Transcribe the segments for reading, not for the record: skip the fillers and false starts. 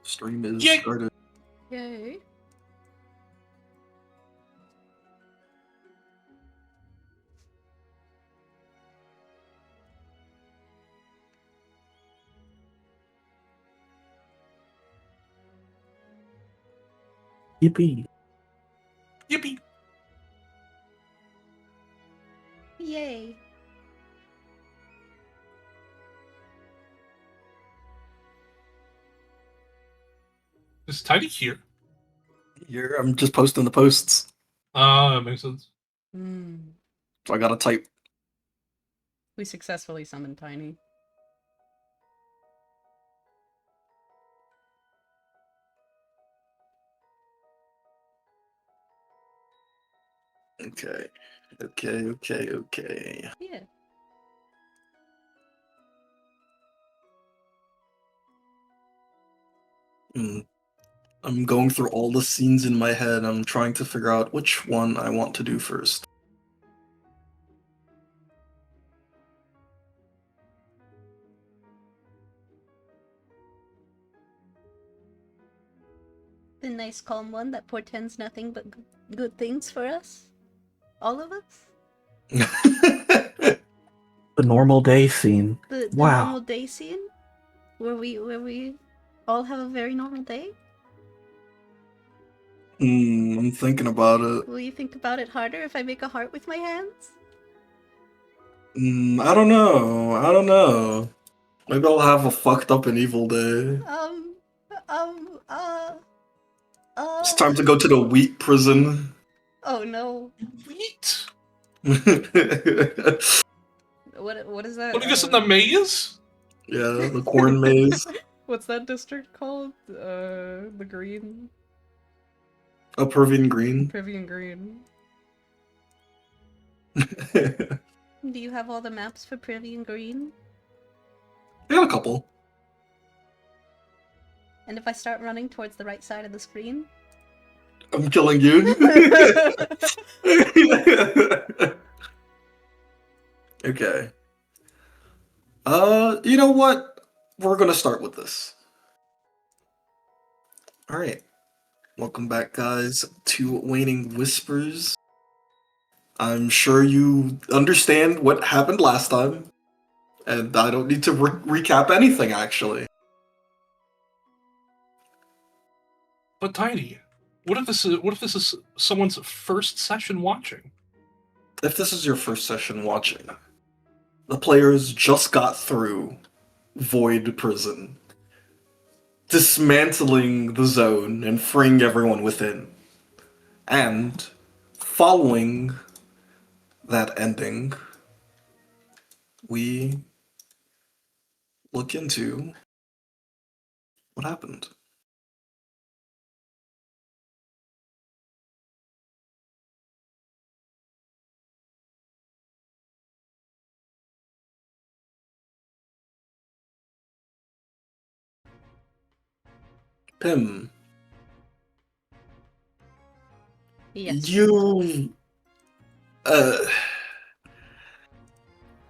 Stream is Yay! started. Yay. Yippee. Yippee! Yay. Is Tiny here? Here, I'm just posting the posts. Ah, that makes sense. So I gotta type. We successfully summoned Tiny. Okay. Yeah. I'm going through all the scenes in my head. I'm trying to figure out which one I want to do first. The nice calm one that portends nothing but good things for us? All of us? The normal day scene. The Wow. normal day scene? Where we all have a very normal day? I'm thinking about it. Will you think about it harder if I make a heart with my hands? I don't know. Maybe I'll have a fucked up and evil day. It's time to go to the wheat prison. Oh no. Wheat? What is that? What, I guess in the maze? Yeah, the corn maze. What's that district called? The green? Pervian Green. Privian Green. I Do you have all the maps for Privian Green? got a couple. And if I start running towards the right side of the screen? I'm killing you. Okay. You know what? We're gonna start with this. Alright. Welcome back, guys, to Waning Whispers. I'm sure you understand what happened last time, and I don't need to recap anything, actually. But Tiny, what if this is someone's first session watching? If this is your first session watching, the players just got through Void Prison, dismantling the zone and freeing everyone within. And following that ending, we look into what happened. Pim, Yes.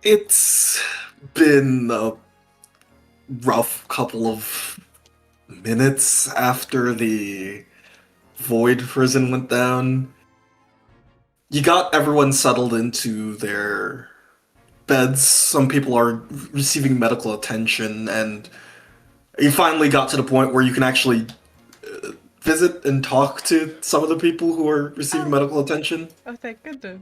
It's been a rough couple of minutes after the Void Prison went down. You got everyone settled into their beds. Some people are receiving medical attention, and you finally got to the point where you can actually visit and talk to some of the people who are receiving medical attention. Oh, thank goodness.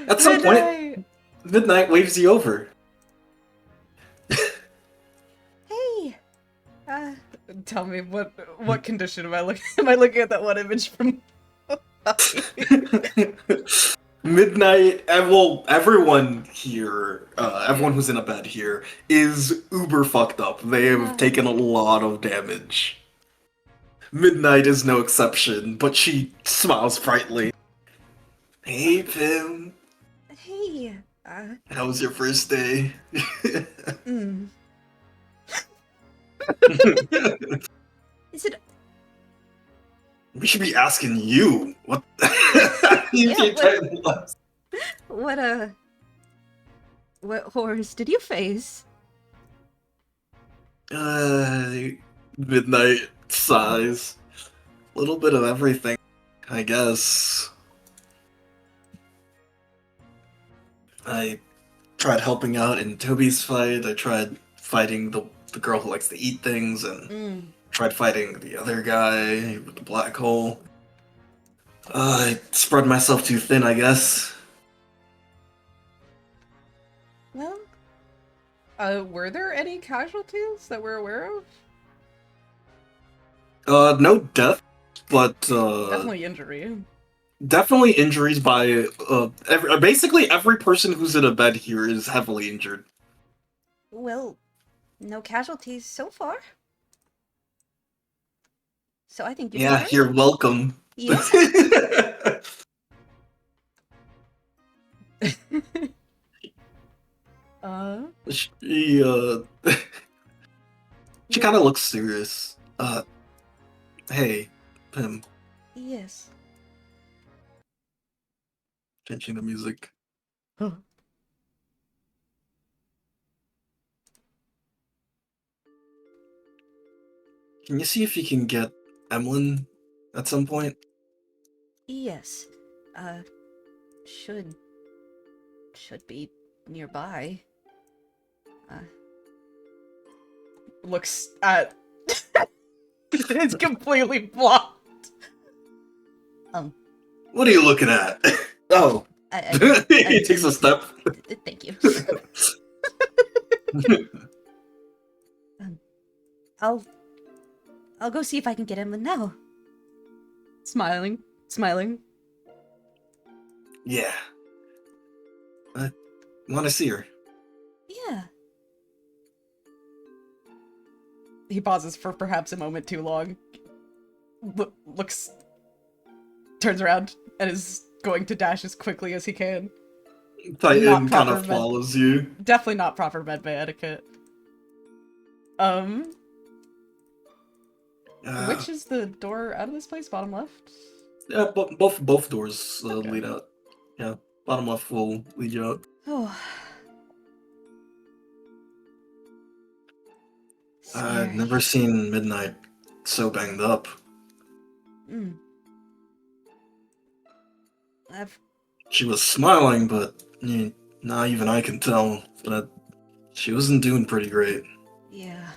At some point, midnight waves you over. Hey! Tell me, what condition am I looking? Am I looking at that one image from? Midnight, well, everyone here, everyone who's in a bed here, is uber fucked up. They have taken a lot of damage. Midnight is no exception, but she smiles brightly. Hey, Pim. Hey. How was your first day? Is it? We should be asking you. What? What horrors did you face? Uh, midnight sighs. A little bit of everything, I guess. I tried helping out in Toby's fight. I tried fighting the girl who likes to eat things, and tried fighting the other guy with the black hole. I spread myself too thin, I guess. Well, were there any casualties that we're aware of? No death, but Definitely injury. definitely injuries by basically every person who's in a bed here is heavily injured. Well, no casualties so far. So I think you're Yeah, doing you're welcome. Yeah. she she kind of looks serious. Hey, Pim, Yes. changing the music. Can you see if you can get Emlyn at some point? Yes. Should be nearby. Looks at. It's completely blocked. What are you looking at? Oh, he takes a step. Thank you. I'll go see if I can get him now. Smiling. Yeah. I want to see her. Yeah. He pauses for perhaps a moment too long. Looks. Turns around and is going to dash as quickly as he can. Titan kind proper of follows you. Definitely not proper medbay etiquette. Which is the door out of this place? Bottom left? Yeah, both doors Okay. lead out. Yeah, bottom left will lead you out. Oh. I've Scary. never seen Midnight so banged up. She was smiling, but not even I can tell that she wasn't doing pretty great. Yeah.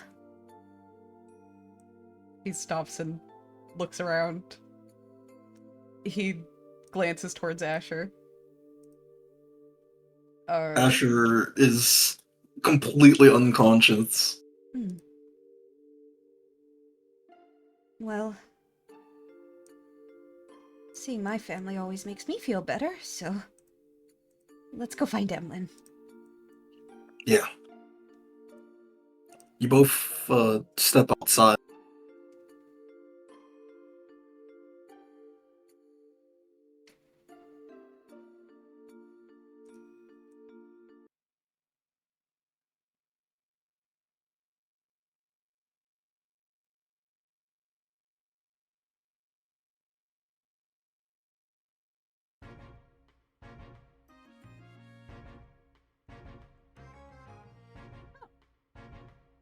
He stops and looks around. He glances towards Asher. Asher is completely unconscious. Well, seeing my family always makes me feel better, so let's go find Emlyn. Yeah. You both step outside.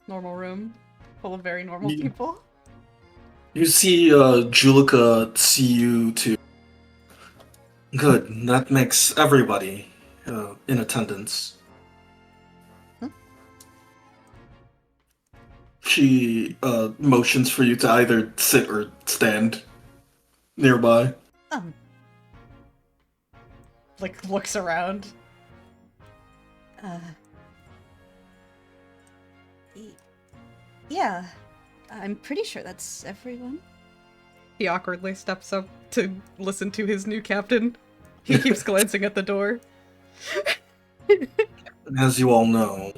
Normal room, full of very normal people. You see Julika see you too. Good, that makes everybody in attendance. She motions for you to either sit or stand nearby. Like, looks around. Yeah, I'm pretty sure that's everyone. He awkwardly steps up to listen to his new captain. He keeps glancing at the door. As you all know,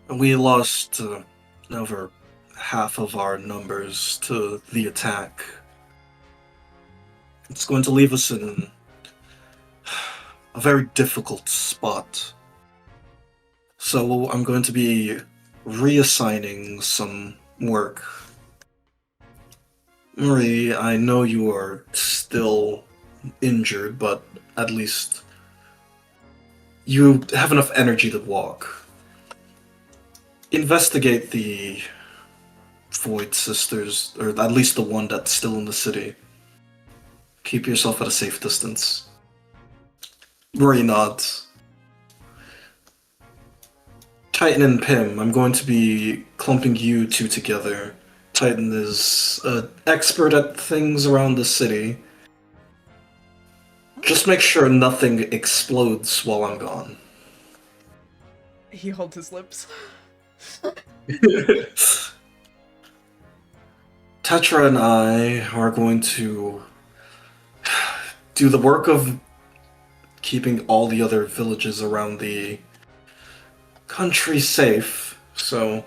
we lost over half of our numbers to the attack. It's going to leave us in a very difficult spot. So I'm going to be reassigning some work. Marie, I know you are still injured, but at least you have enough energy to walk. investigate the Void Sisters, or at least the one that's still in the city. Keep yourself at a safe distance. Rory nods. Titan and Pim, I'm going to be clumping you two together. Titan is an expert at things around the city. Just make sure nothing explodes while I'm gone. He holds his lips. Tetra and I are going to do the work of keeping all the other villages around the country safe. So,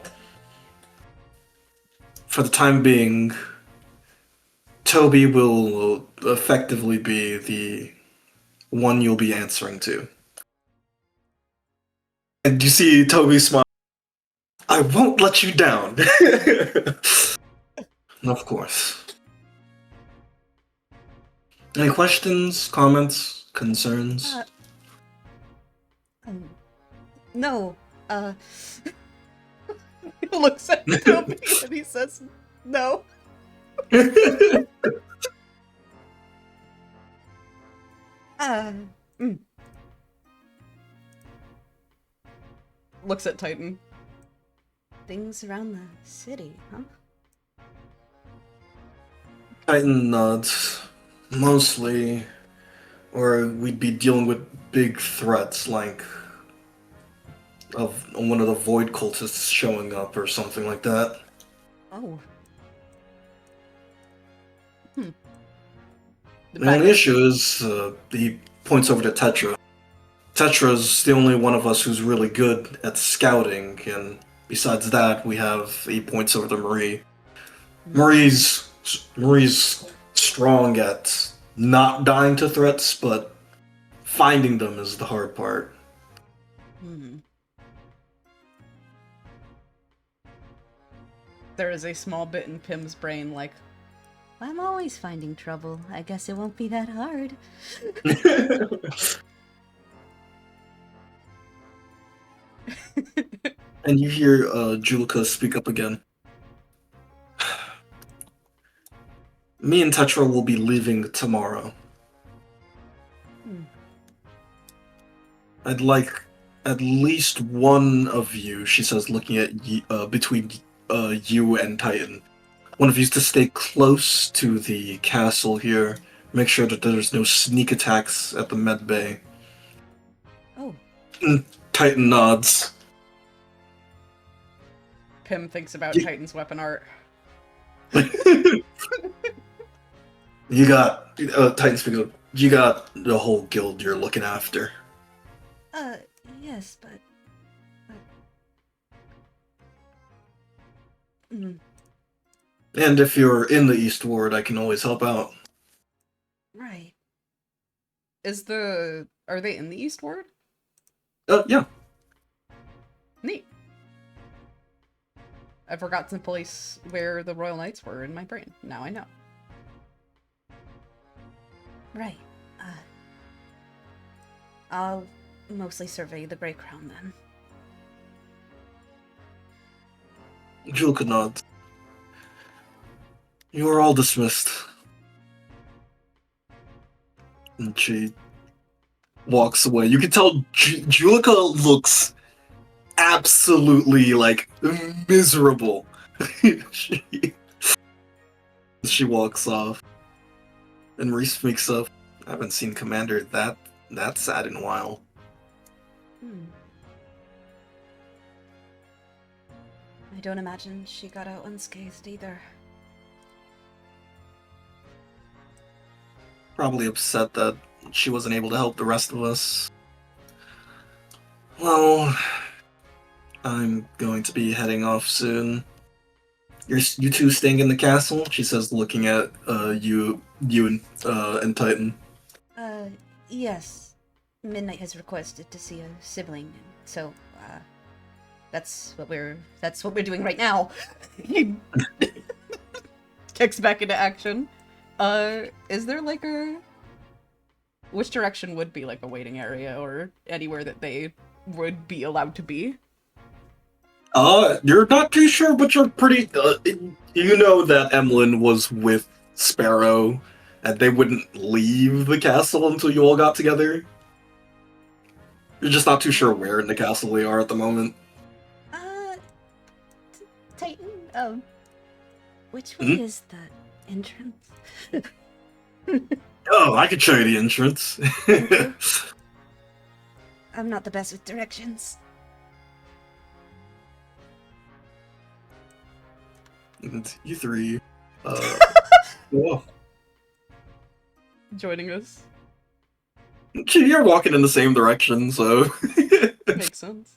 for the time being, Toby will effectively be the one you'll be answering to. And you see Toby smile. I won't let you down. Of course. Any questions, comments, concerns? No, He looks at Toby and he says, no. Looks at Titan. things around the city, huh? Titan nods. Mostly, or we'd be dealing with big threats like of one of the Void cultists showing up or something like that. Oh, The only issue is he points over to Tetra. Tetra's the only one of us who's really good at scouting, and besides that, he points over to Marie. Marie's strong at not dying to threats, but finding them is the hard part. There is a small bit in Pim's brain like, I'm always finding trouble. I guess it won't be that hard. And you hear Julika speak up again. Me and Tetra will be leaving tomorrow. I'd like at least one of you, she says, looking at between you and Titan. One of you to stay close to the castle here. Make sure that there's no sneak attacks at the med bay. Oh. Titan nods. Pim thinks about Titan's weapon art. You got Titan speaking up. You got the whole guild you're looking after. Yes, but... And if you're in the East Ward, I can always help out. Right. Are they in the East Ward? Yeah. Neat. I forgot to place where the Royal Knights were in my brain. Now I know. Right. I'll mostly survey the Grey Crown then. Julka nods. You are all dismissed. And she walks away. You can tell Julika looks absolutely, like, miserable. She walks off. And Reese speaks up. I haven't seen Commander that sad in a while. I don't imagine she got out unscathed either. Probably upset that she wasn't able to help the rest of us. Well, I'm going to be heading off soon. You two staying in the castle? She says, looking at you and Titan. Yes. Midnight has requested to see a sibling, so that's what we're doing right now. He kicks back into action. Is there like which direction would be like a waiting area or anywhere that they would be allowed to be? You're not too sure, but you're pretty. You know that Emlyn was with Sparrow, and they wouldn't leave the castle until you all got together. You're just not too sure where in the castle they are at the moment. Titan, which way Mhm. is the entrance? Oh, I could show you the entrance. Thank you. I'm not the best with directions. And you three. Well, Joining us. you're walking in the same direction, so. Makes sense.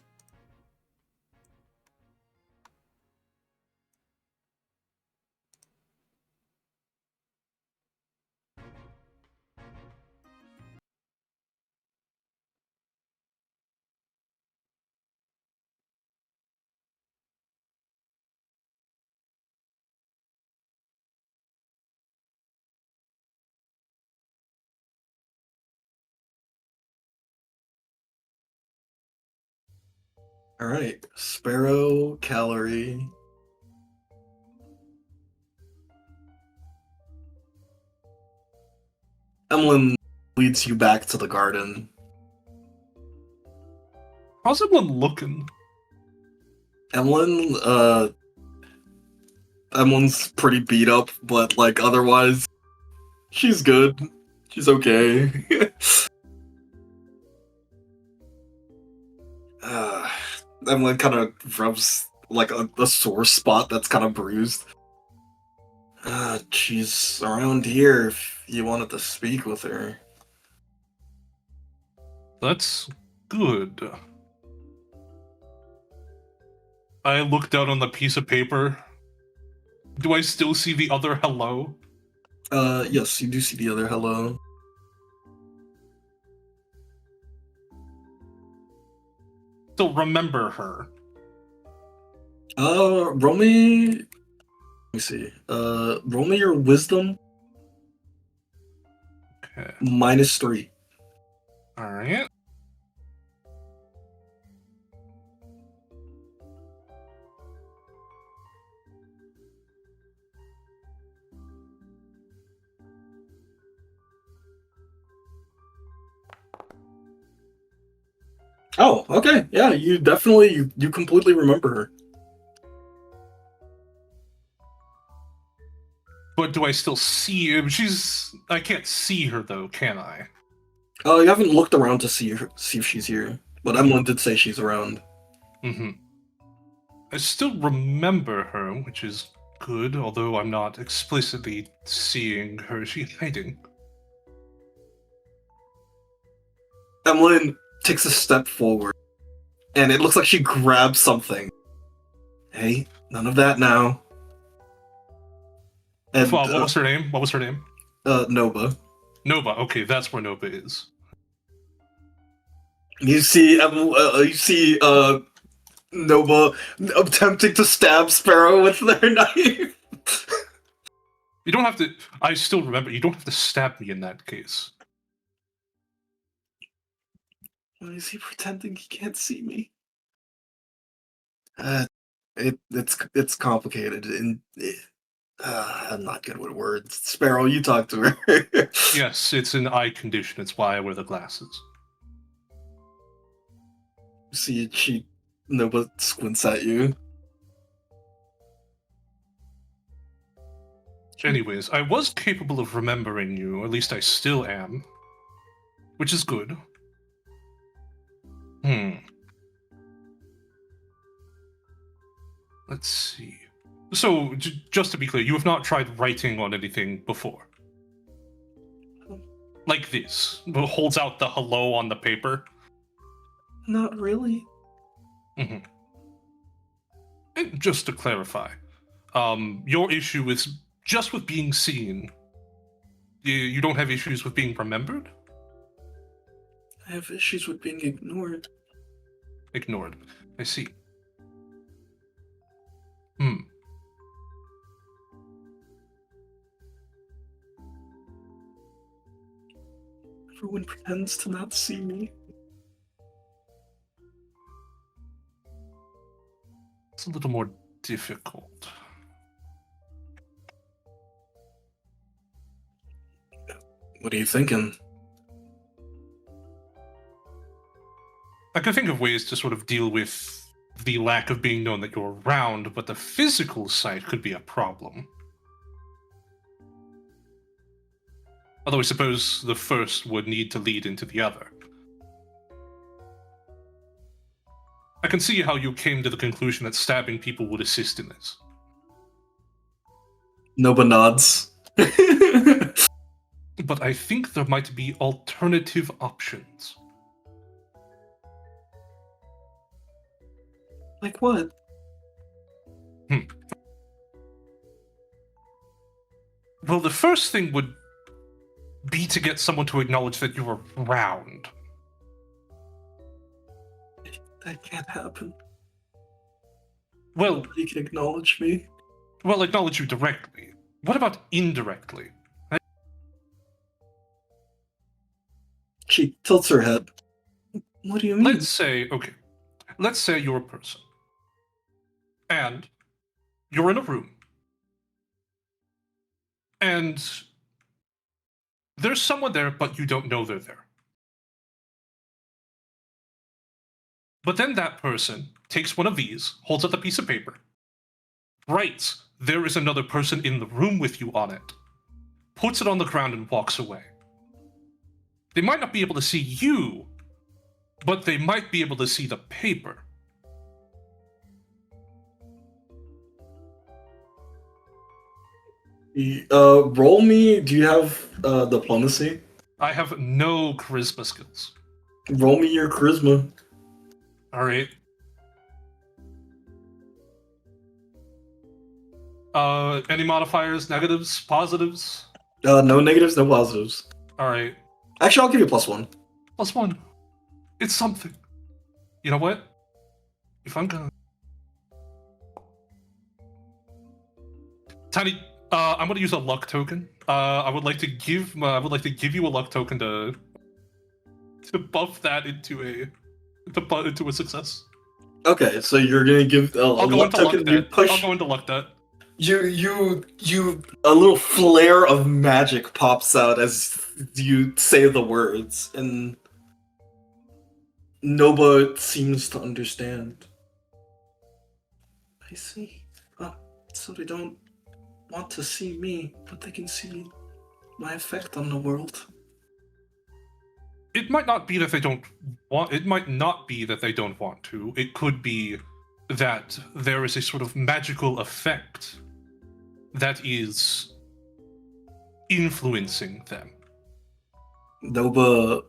Alright, Sparrow, Calorie. Emlyn leads you back to the garden. How's everyone looking? Emlyn, Emlyn's pretty beat up, but like otherwise, she's good. She's okay. uh, Emlyn kind of rubs like a sore spot that's kind of bruised. She's around here if you wanted to speak with her. That's good. I looked down on the piece of paper. Do I still see the other hello? Yes, you do see the other hello. Still remember her. Roll me. Let me see. Roll me your wisdom Okay. -3. Alright. Oh, okay. Yeah, you definitely you completely remember her. But do I still see her? I can't see her though, can I? Oh, you haven't looked around to see if she's here, but Emlyn did say she's around. Mm-hmm. I still remember her, which is good, although I'm not explicitly seeing her. Is she hiding? Emlyn takes a step forward, and it looks like she grabs something. Hey, none of that now. And What was her name? What was her name? Nova. Nova. Okay, that's where Nova is. You see, Nova attempting to stab Sparrow with their knife. You don't have to. I still remember. You don't have to stab me in that case. Why is he pretending he can't see me? It's complicated, and I'm not good with words. Sparrow, you talk to her. Yes, it's an eye condition. It's why I wear the glasses. See, Nova squints at you. Anyways, I was capable of remembering you. At least I still am. Which is good. Let's see. So, just to be clear, you have not tried writing on anything before? Like this. Holds out the hello on the paper? Not really. Mm-hmm. And just to clarify, your issue is just with being seen. You don't have issues with being remembered? I have issues with being ignored. Ignored. I see. Everyone pretends to not see me. a little more difficult. What are you thinking? I can think of ways to sort of deal with the lack of being known that you're around, but the physical sight could be a problem. Although I suppose the first would need to lead into the other. I can see how you came to the conclusion that stabbing people would assist in this. Noba nods. But I think there might be alternative options. Like what? Well, the first thing would be to get someone to acknowledge that you're around. That can't happen. Well, Nobody can acknowledge me. acknowledge you directly. What about indirectly? She tilts her head. What do you mean? Let's say you're a person. And you're in a room. And there's someone there, but you don't know they're there. But then that person takes one of these, holds up a piece of paper, writes, "There is another person in the room with you" on it, puts it on the ground and walks away. They might not be able to see you, but they might be able to see the paper. Roll me. Do you have diplomacy? I have no charisma skills. Roll me your charisma. All right. Any modifiers, negatives, positives? No negatives, no positives. All right. Actually, I'll give you +1. +1. It's something. You know what? If I'm gonna... Tiny, I'm gonna use a luck token. I would like to give you a luck token to buff that into a success. Okay, so you're gonna give a I'll go luck into luck token. You that. push. I'll go into luck that. You. A little flare of magic pops out as you say the words, and Noba seems to understand. I see. So they don't want to see me, but they can see my effect on the world. It might not be that they don't want. It might not be that they don't want to. It could be that there is a sort of magical effect that is influencing them. Noba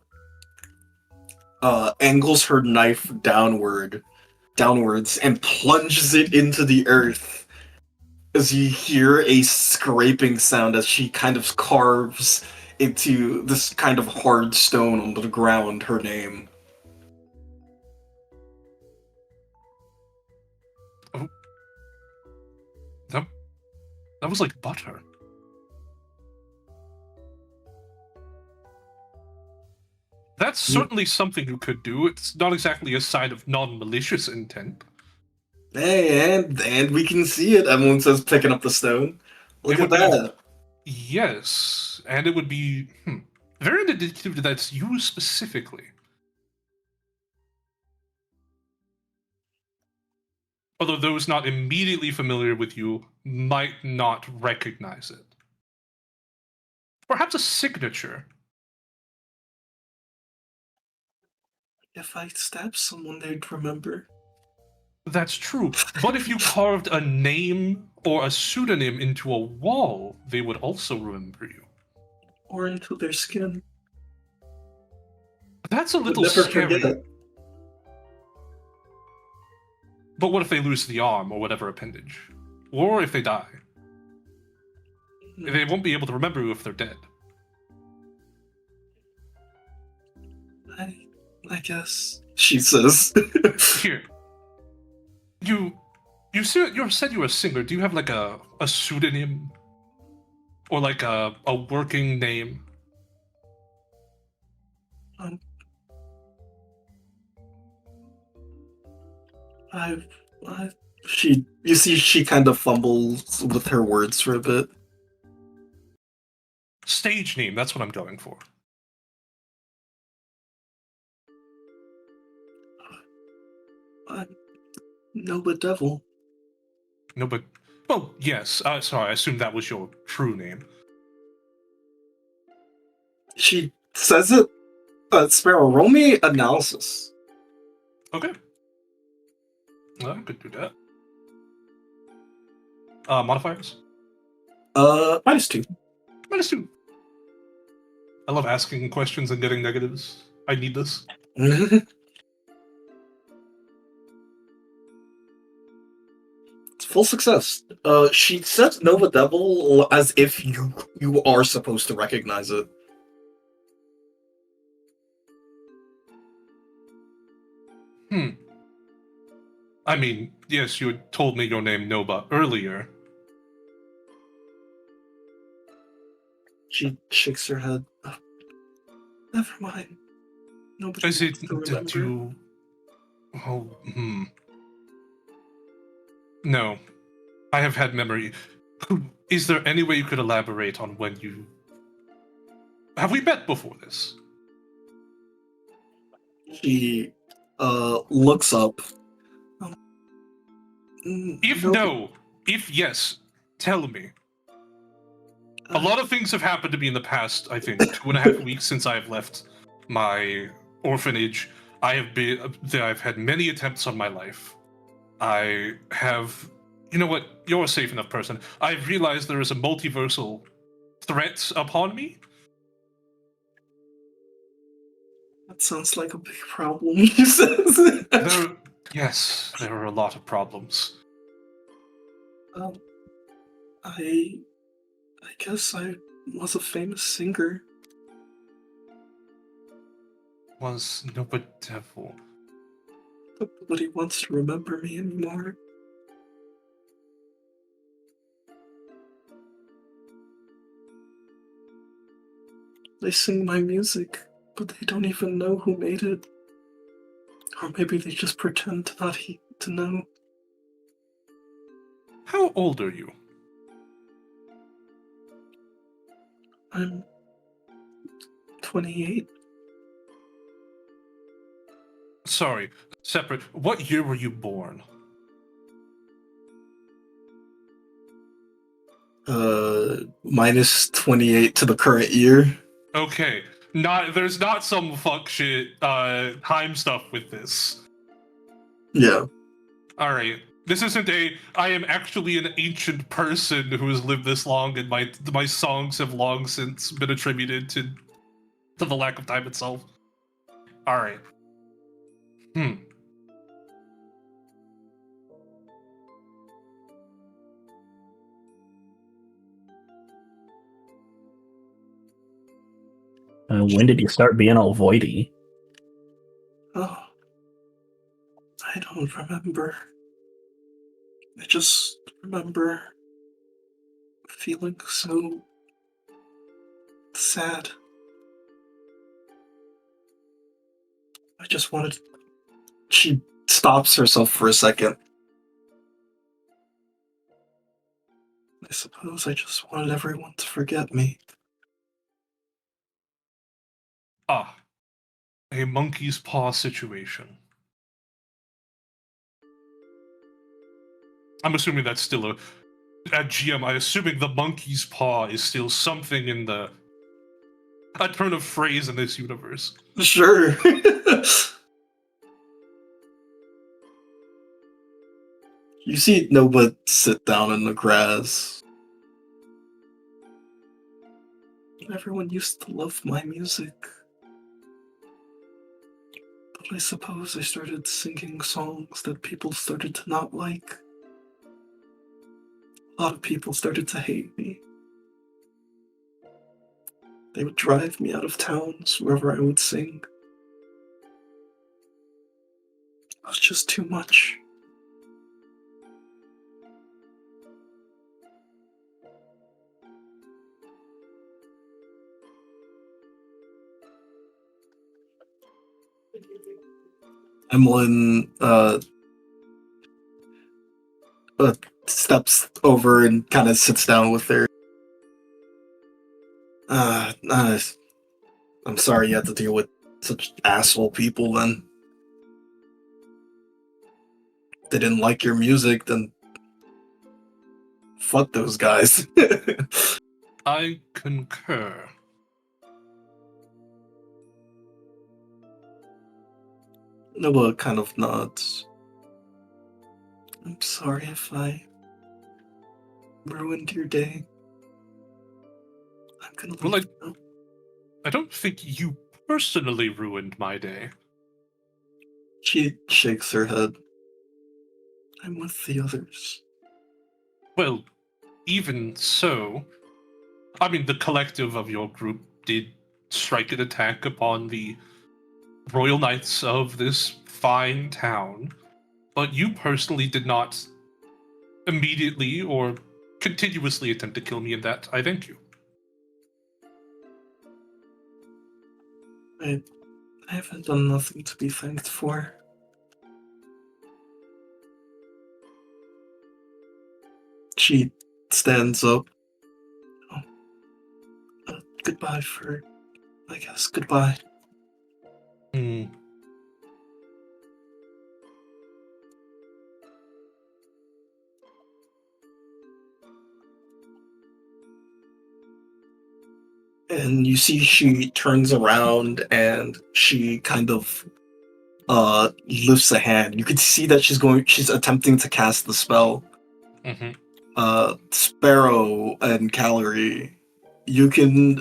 angles her knife downwards, and plunges it into the earth. As you hear a scraping sound as she kind of carves into this kind of hard stone on the ground her name. Oh. That was like butter. That's certainly something you could do. It's not exactly a sign of non-malicious intent. Hey, and we can see it, Evelyn says, picking up the stone. Look It at would be- that. Yes, and it would be very indicative that that's you specifically. Although those not immediately familiar with you might not recognize it. Perhaps a signature. If I stab someone, they'd remember. That's true. But if you carved a name or a pseudonym into a wall, they would also remember you. Or into their skin. That's a They'd little never scary. forget. But what if they lose the arm or whatever appendage? Or if they die? They won't be able to remember you if they're dead. I guess. She says. Here. You said you were a singer. Do you have like a pseudonym? Or like a working name? I You see she kind of fumbles with her words for a bit. Stage name, that's what I'm going for. Nova Devil. No, but. Well, yes. Sorry, I assumed that was your true name. She says it. Sparrow, roll me analysis. Okay. Well, I could do that. Modifiers? -2. -2. I love asking questions and getting negatives. I need this. It's full success. She says Nova Devil as if you are supposed to recognize it. I mean, yes, you had told me your name Noba earlier. She shakes her head. Never mind. Nobody Is wants it to did remember. you? Oh, No, I have had memory. Is there any way you could elaborate on when you? Have we met before this? She looks up. If no, if yes, tell me. A lot of things have happened to me in the past, I think, 2.5 weeks since I've left my orphanage. I've had many attempts on my life. I have, you know what, you're a safe enough person. I've realized there is a multiversal threat upon me. That sounds like a big problem, he says. Yes, there are a lot of problems. I guess I was a famous singer. Was Nobody Devil. But nobody wants to remember me anymore. They sing my music, but they don't even know who made it. Or maybe they just pretend to not to know. How old are you? I'm 28. Sorry, separate. What year were you born? Minus 28 to the current year. Okay, there's not some fuck shit time stuff with this. Yeah. All right, this isn't I am actually an ancient person who has lived this long, and my songs have long since been attributed to the lack of time itself. All right. When did you start being all voidy? Oh. I don't remember. I just remember feeling so sad. I just wanted. She stops herself for a second. I suppose I just wanted everyone to forget me. Ah, a monkey's paw situation. I'm assuming that's still at GM. I'm assuming the monkey's paw is still something in a turn of phrase in this universe. Sure. You see Nova sit down in the grass. Everyone used to love my music. But I suppose I started singing songs that people started to not like. A lot of people started to hate me. They would drive me out of towns wherever I would sing. It was just too much. Emlyn steps over and kind of sits down with her. I'm sorry you had to deal with such asshole people then. If they didn't like your music, then fuck those guys. I concur. Noah kind of nods. I'm sorry if I ruined your day. I'm gonna Well, leave now. I don't think you personally ruined my day. She shakes her head. I'm with the others. Well, even so, I mean, the collective of your group did strike an attack upon the royal knights of this fine town, but you personally did not immediately or continuously attempt to kill me in that. I thank you. I haven't done nothing to be thanked for. She stands up. Oh, goodbye for, I guess, goodbye. Hmm. And you see she turns around and she kind of lifts a hand. You can see that she's attempting to cast the spell. Mm-hmm. Sparrow and Calorie, you can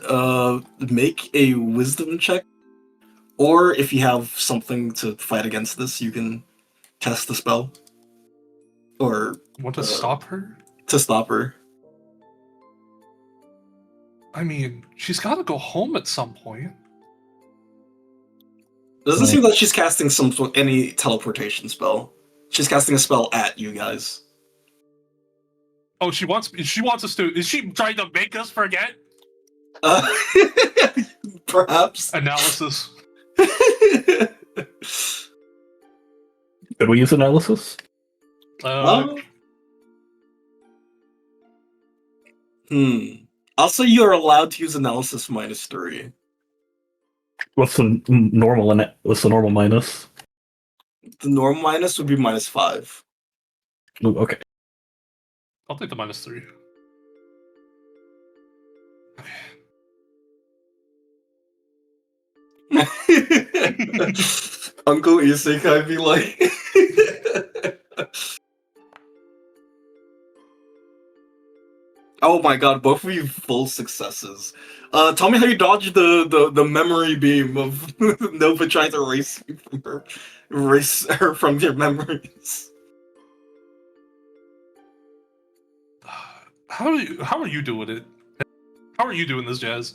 make a wisdom check, or if you have something to fight against this, you can cast the spell. Or Want to stop her? to stop her. I mean, she's got to go home at some point. Doesn't seem that she's casting any teleportation spell. She's casting a spell at you guys. Oh, she wants us to. Is she trying to make us forget? Perhaps. Analysis. Could we use analysis? I'll say you're allowed to use analysis -3. What's the normal minus? The normal minus would be -5. Ooh, okay. I'll take the -3. Uncle Isekai be like. Oh my god, both of you full successes. Tell me how you dodged the memory beam of Nova trying to erase her from your memories. How are you doing it? How are you doing this, Jazz?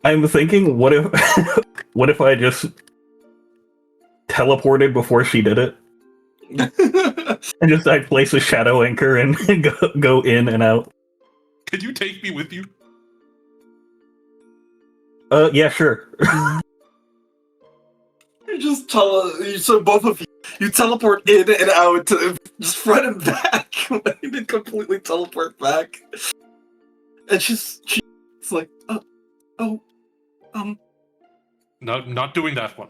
I'm thinking, what if what if I just teleported before she did it? And just I place a shadow anchor and go in and out. Can you take me with you? Yeah, sure. You just so both of you teleport in and out, just front and back. You didn't completely teleport back. And she's like, No, not doing that one.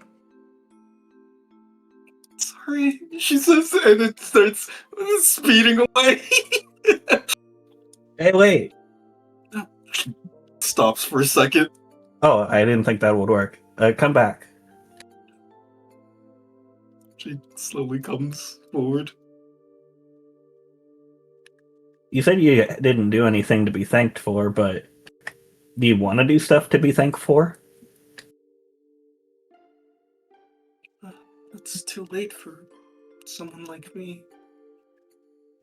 sorry, she says, and it starts speeding away. Hey, wait. Stops for a second. Oh, I didn't think that would work. Come back. She slowly comes forward. You said you didn't do anything to be thanked for, but do you want to do stuff to be thanked for? It's too late for someone like me.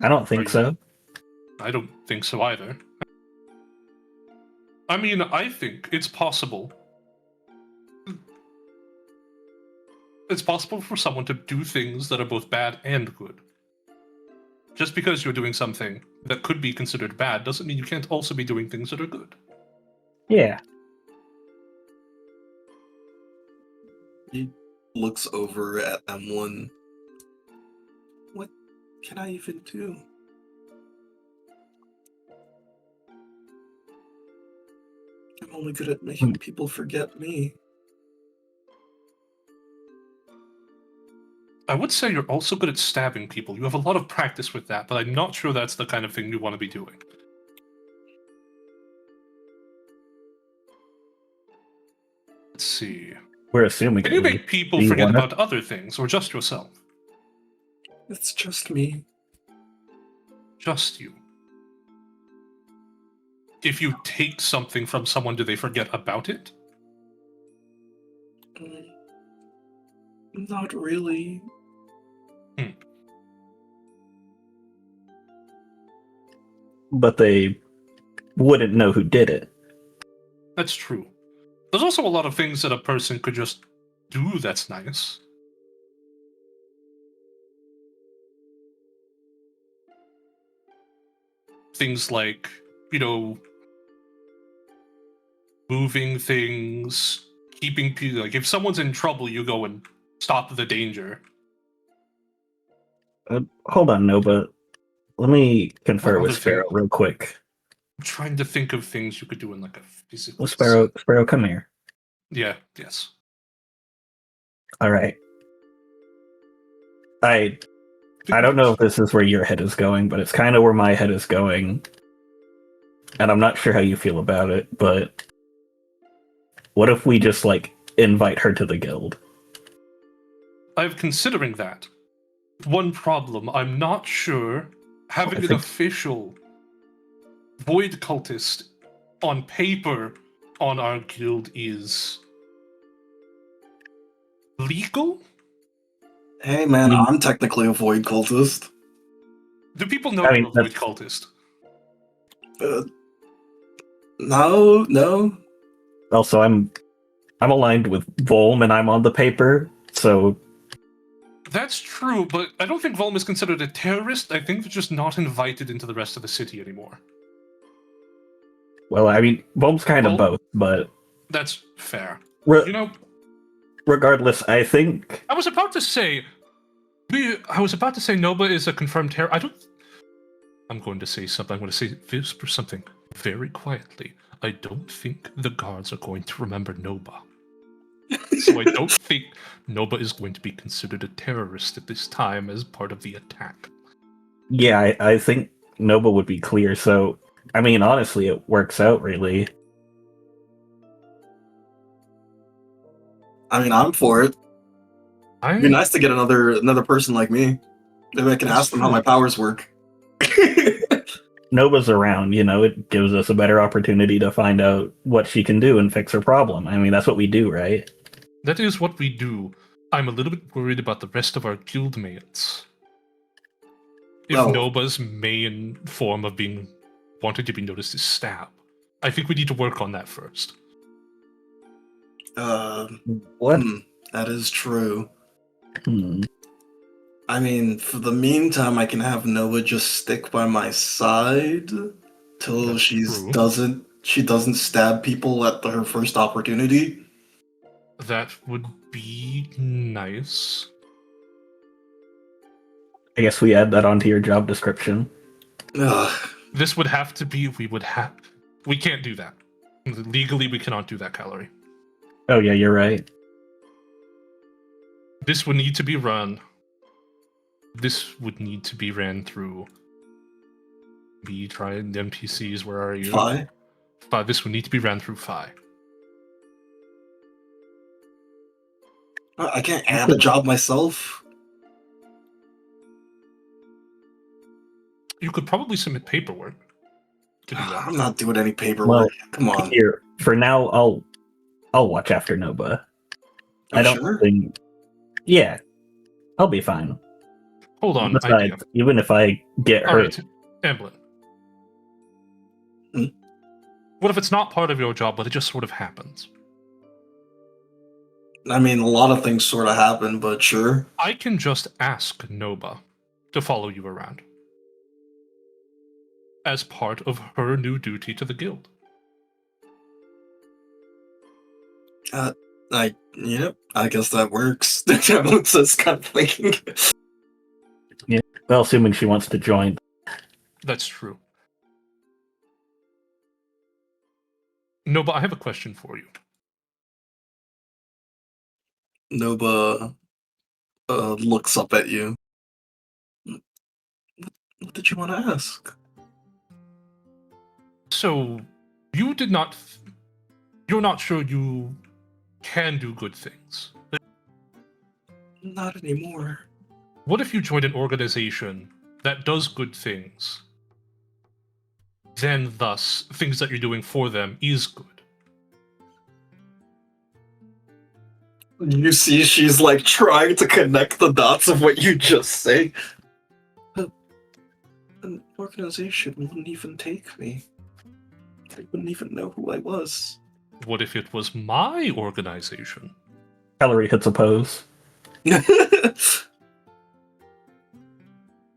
I don't think so. I don't think so either. I mean, I think it's possible. It's possible for someone to do things that are both bad and good. Just because you're doing something that could be considered bad doesn't mean you can't also be doing things that are good. Yeah. He looks over at Emlyn. What can I even do? I'm only good at making people forget me. I would say you're also good at stabbing people. You have a lot of practice with that, but I'm not sure that's the kind of thing you want to be doing. Let's see. We're assuming. Can you at least. make people Do you forget wanna- about other things, or just yourself? It's just me. Just you. If you take something from someone, do they forget about it? Mm, Not really. But they wouldn't know who did it. That's true. There's also a lot of things that a person could just do that's nice. Things like, moving things, keeping people. Like, if someone's in trouble, you go and stop the danger. Hold on, Nova. Let me confer What with other Sparrow thing? real quick. I'm trying to think of things you could do in like a physical. Well, Sparrow, come here. Yeah. Yes. All right. I don't know if this is where your head is going, but it's kind of where my head is going. And I'm not sure how you feel about it, but what if we just, invite her to the guild? I'm considering that. One problem, I'm not sure having an official void cultist on paper on our guild is legal? Hey man, I'm technically a void cultist. Do people know I you're mean, a void cultist? No. Also, I'm aligned with Volm, and I'm on the paper, so That's true, but I don't think Volm is considered a terrorist. I think they're just not invited into the rest of the city anymore. well, I mean, Volm's kind of Well- both, but That's fair. re- You know, regardless, I think I was about to say Noba is a confirmed terror. I'm going to say something. I'm going to say whisper something very quietly. I don't think the guards are going to remember Noba. So I don't think Noba is going to be considered a terrorist at this time as part of the attack. yeah, I think Nova would be clear. So, I mean, honestly, it works out really. I mean, I'm for it. It'd be nice to get another person like me. Maybe I can That's ask them how true. my powers work. Nova's around, it gives us a better opportunity to find out what she can do and fix her problem. I mean, that's what we do, right? That is what we do. I'm a little bit worried about the rest of our guildmates. If Oh. Noba's main form of wanting to be noticed is stab, I think we need to work on that first. What? That is true. Hmm. I mean, for the meantime, I can have Nova just stick by my side till That's she true. doesn't stab people at her first opportunity. That would be nice. I guess we add that onto your job description. Ugh. This would have to be. We can't do that. Legally, we cannot do that, Calorie. Oh yeah, you're right. This would need to be run. This would need to be ran through. Be trying the NPCs. Where are you? Fi? But this would need to be ran through Fi. I can't add a job myself. You could probably submit paperwork to do that. I'm not doing any paperwork. Well, Come on. Here, for now, I'll watch after Nova. I don't Sure? think. Yeah, I'll be fine. Hold on, Besides, idea. even if I get All hurt, right, Emblem. Hmm? What if it's not part of your job, but it just sort of happens? I mean, a lot of things sort of happen, but sure. I can just ask Noba to follow you around as part of her new duty to the guild. Yep, I guess that works. Everyone says, kind of thinking. Well, assuming she wants to join. That's true. No, but I have a question for you. Noba looks up at you. What did you want to ask? So, you did not. You're not sure you can do good things. Not anymore. What if you joined an organization that does good things? Then, thus, things that you're doing for them is good. You see, she's like trying to connect the dots of what you just say. An organization wouldn't even take me. They wouldn't even know who I was. What if it was my organization? Calorie hits a pose.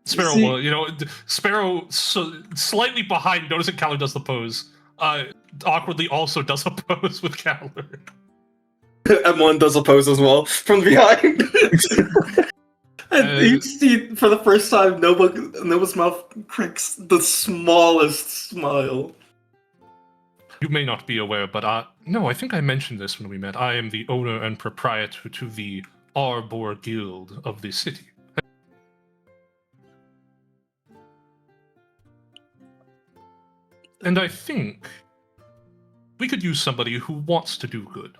Sparrow, See- Sparrow slightly behind, noticing Calor does the pose. Awkwardly also does a pose with Calor. M1 does a pose as well from behind. And you see, for the first time, Nova's mouth cracks the smallest smile. You may not be aware, but no, I think I mentioned this when we met. I am the owner and proprietor to the Arbor Guild of the city. And I think we could use somebody who wants to do good.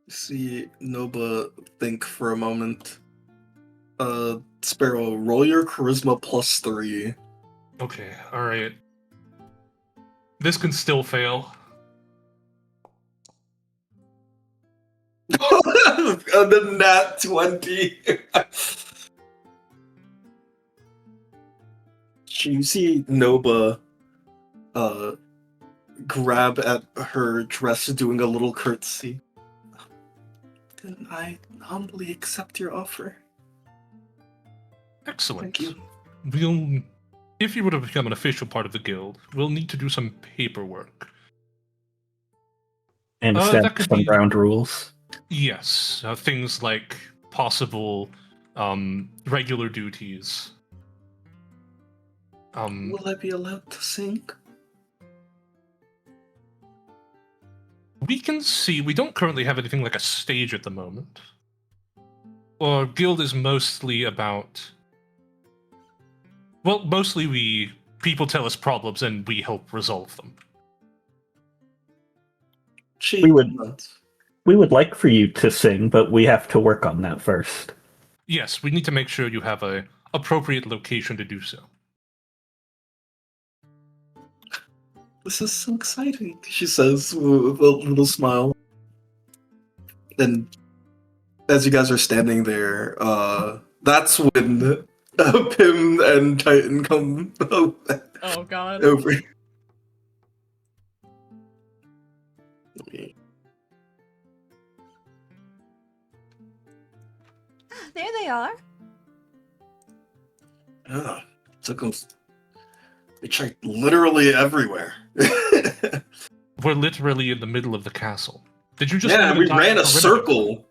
See Noba think for a moment. Sparrow, roll your charisma +3. Okay, alright. This can still fail. And then nat 20. You see Noba grab at her dress, doing a little curtsy. Then I humbly accept your offer. Excellent. Thank you. We'll, if you were to become an official part of the guild, we'll need to do some paperwork. And that establish could some be- ground rules. Yes, things like possible regular duties. Will I be allowed to sing? We can see, we don't currently have anything like a stage at the moment. Our guild is mostly about... Well, mostly people tell us problems and we help resolve them. We would like for you to sing, but we have to work on that first. Yes, we need to make sure you have a appropriate location to do so. This is so exciting, she says with a little smile. And as you guys are standing there, that's when Pim and Titan come Oh god. over. There they are. Yeah, took them. They checked literally everywhere. We're literally in the middle of the castle. Did you just Yeah, move we an entire ran a perimeter? circle.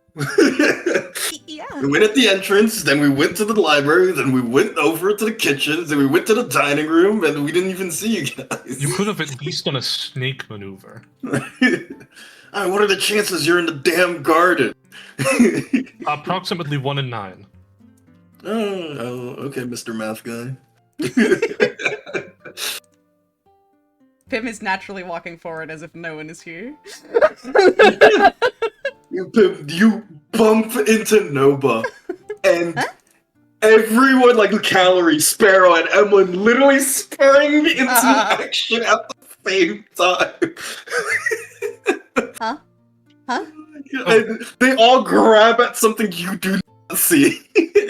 Yeah. We went at the entrance, then we went to the library, then we went over to the kitchen, then we went to the dining room, and we didn't even see you guys. You could have at least done a snake maneuver. I mean, what are the chances you're in the damn garden? Approximately 1 in 9. Oh, okay, Mr. Math Guy. Pim is naturally walking forward as if no one is here. You bump into Noba, and everyone, like Calorie, Sparrow, and Emlyn, literally spring into action at the same time. Huh? Huh? And they all grab at something you do not see.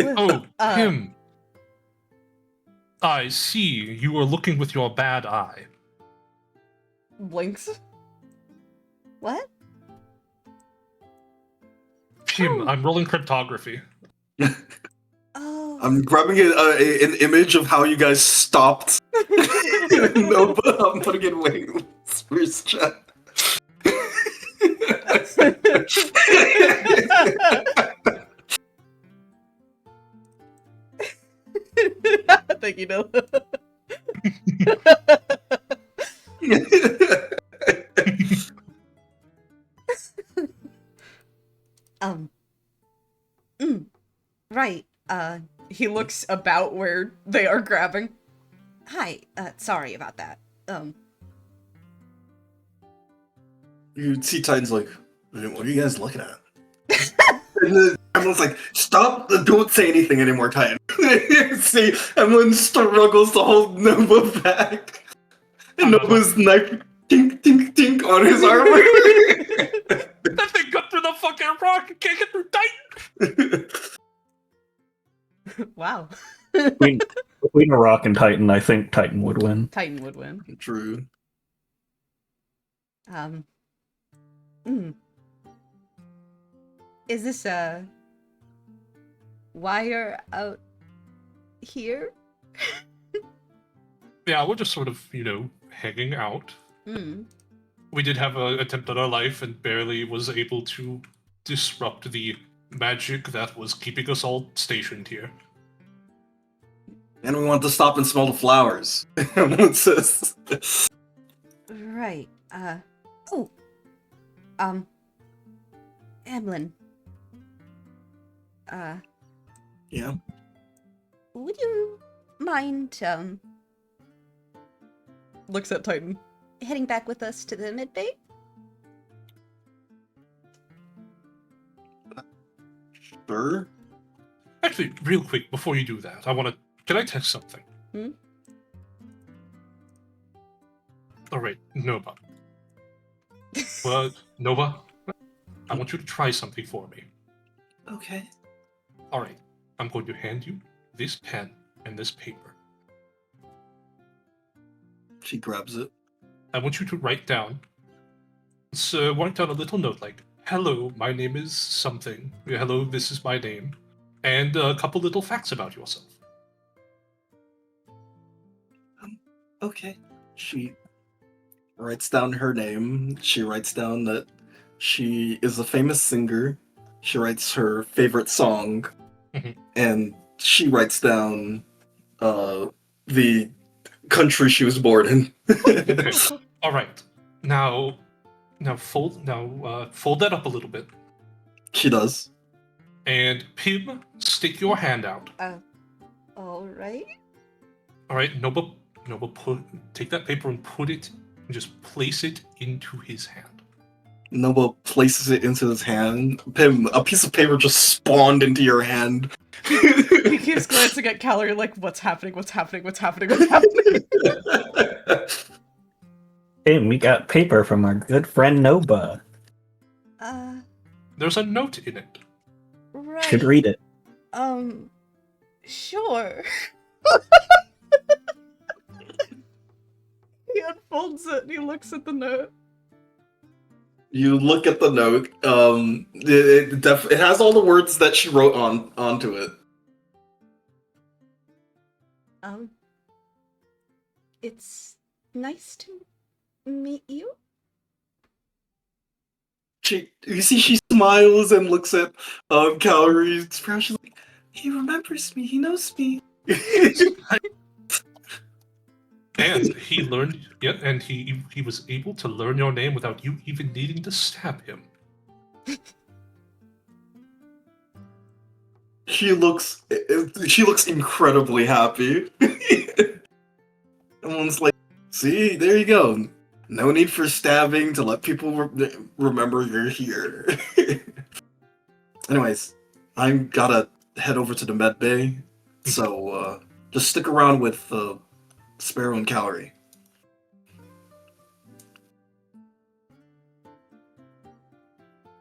Oh, Kim. I see. You are looking with your bad eye. Blinks. What? Kim, I'm rolling cryptography. Oh. I'm grabbing an image of how you guys stopped Noba. I'm putting it in Wayne's first chat. Thank you, Noah. Um. Mm, right. He looks about where they are grabbing. Hi. Sorry about that. You see Titan's like, what are you guys looking at? And then everyone's like, stop, don't say anything anymore, Titan. See, everyone struggles to hold Nova back. And Nova's knife tink, tink, tink on his armor. That thing got through the fucking rock and can't get through Titan! Wow. Between a rock and Titan, I think Titan would win. Titan would win. True. Is this wire out here? Yeah, we're just sort of, hanging out. We did have an attempt on our life and barely was able to disrupt the magic that was keeping us all stationed here. And we want to stop and smell the flowers. Everyone says. Right. Emlyn. Yeah. Would you mind, Looks at Titan. heading back with us to the mid-bay? Sure. Actually, real quick, before you do that, can I test something? Alright, Nova. Nova, I want you to try something for me. Okay. Alright, I'm going to hand you this pen and this paper. She grabs it. I want you to write down a little note like, hello, my name is something. Hello, this is my name. And a couple little facts about yourself. Okay. She writes down her name. She writes down that she is a famous singer. She writes her favorite song. Mhm. And she writes down the country she was born in. Okay. All right. Now fold that up a little bit. She does. And Pim, stick your hand out. Alright. All right, Nova, take that paper and just place it into his hand. Nova places it into his hand. Pim, a piece of paper just spawned into your hand. He keeps glancing at Calorie like, what's happening, what's happening, what's happening, what's happening? Hey, we got paper from our good friend Nova. There's a note in it. Right. Should read it. Sure. He unfolds it and he looks at the note. You look at the note. It has all the words that she wrote onto it. It's nice to meet you. You see, she smiles and looks at Calorie's brow. She's like, "He remembers me. He knows me." And he learned, and he was able to learn your name without you even needing to stab him. She looks incredibly happy. Everyone's like, "See, there you go. No need for stabbing to let people remember you're here." Anyways, I'm gotta head over to the med bay, so just stick around with Sparrow and Calorie.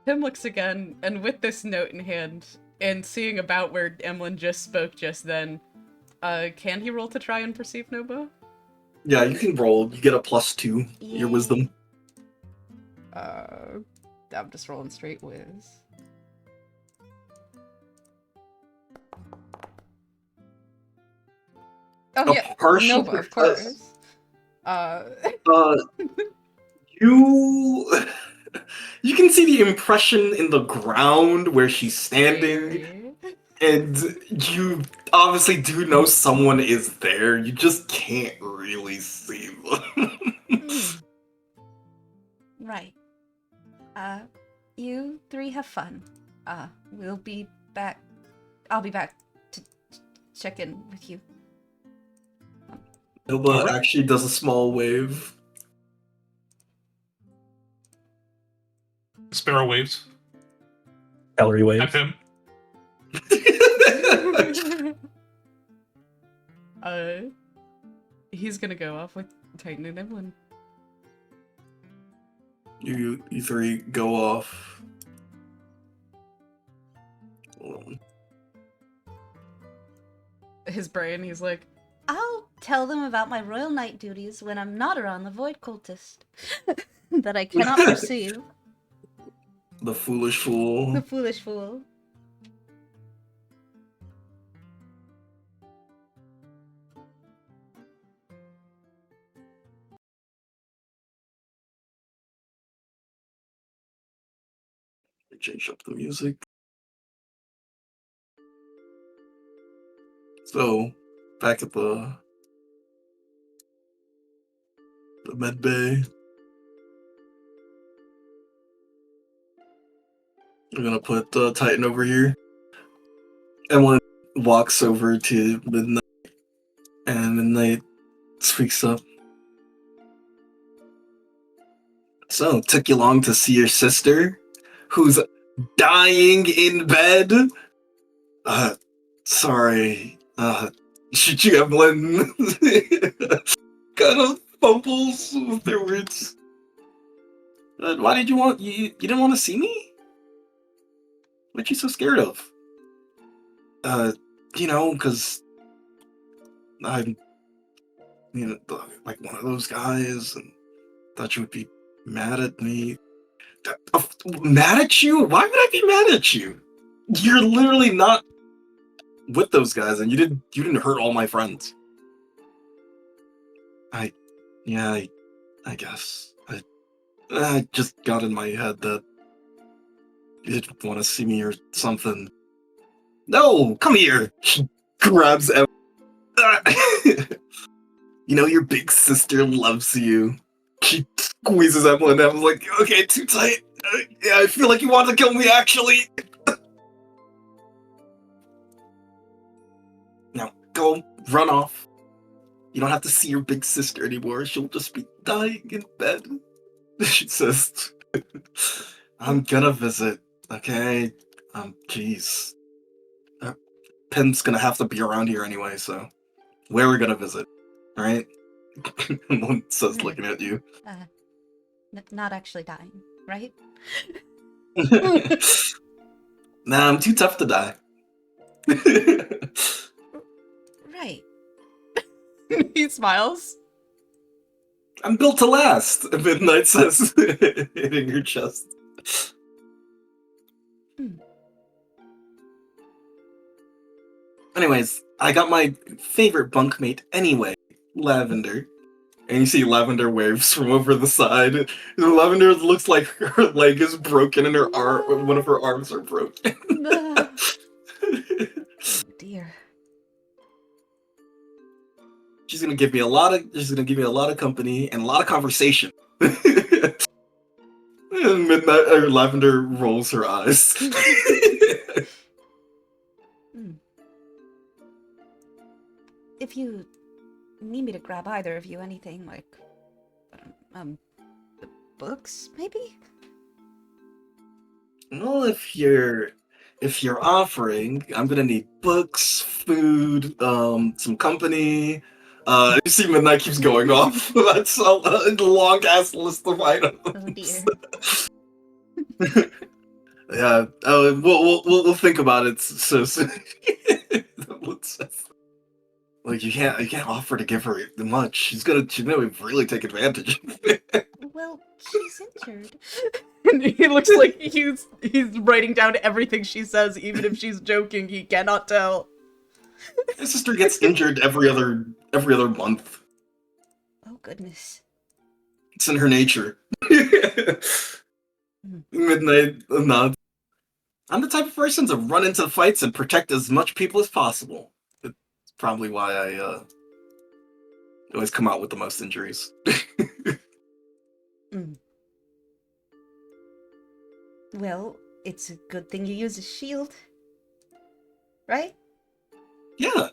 Tim looks again, and with this note in hand, and seeing about where Emlyn just spoke just then, can he roll to try and perceive Nova? Yeah, you can roll. You get a +2. Your wisdom. I'm just rolling straight whiz. Oh yeah, partial Nova, of success. course. You can can see the impression in the ground where she's standing, and you obviously do know someone is there. You just can't really see them. Hmm. Right. You three have fun. We'll be back. I'll be back to check in with you. Nova actually does a small wave. Sparrow waves Calorie at waves. him. He's gonna go off with Titan and Evelyn. You three go off. His brain, he's like, I'll tell them about my royal knight duties when I'm not around the void cultist that I cannot perceive. The foolish fool. The foolish fool. Change up the music. So, back at the med bay. We're gonna put Titan over here. Emily walks over to Midnight, and Midnight speaks up. So, it took you long to see your sister, who's dying in bed? Sorry. Evelyn kind of fumbles with their words. Why did you didn't want to see me? What you so scared of? Because I'm, like one of those guys, and thought you would be mad at me. Mad at you? Why would I be mad at you? You're literally not with those guys, and you didn't hurt all my friends. I guess. I just got in my head that you didn't want to see me or something. No, come here. She grabs Em. Your big sister loves you. She squeezes Evelyn, and I was like, okay, too tight. Yeah, I feel like you want to kill me, actually. Now, go, run off. You don't have to see your big sister anymore. She'll just be dying in bed. She says, I'm gonna visit, okay? Jeez. Pin's gonna have to be around here anyway, so where we're gonna visit, alright? One says, looking at you. Not actually dying, right? Nah, I'm too tough to die. Right. he smiles. I'm built to last, Midnight says, hitting her chest. Anyways, I got my favorite bunkmate anyway, Lavender. And you see Lavender waves from over the side. And Lavender looks like her leg is broken and her arm, one of her arms are broken. Oh, dear. She's gonna give me a lot of company and a lot of conversation. And Lavender rolls her eyes. If you need me to grab either of you anything, like, the books, maybe? Well, if you're offering, I'm gonna need books, food, some company. You see Midnight keeps going off. That's a long ass list of items. Oh dear. Yeah. We'll think about it. So like you can't offer to give her much. She's gonna really take advantage. Well, she's injured. And he looks like he's writing down everything she says, even if she's joking. He cannot tell. My sister gets injured every other month. Oh goodness. It's in her nature. Midnight nods. I'm the type of person to run into fights and protect as much people as possible. It's probably why I always come out with the most injuries. Well, it's a good thing you use a shield. Right? Yeah.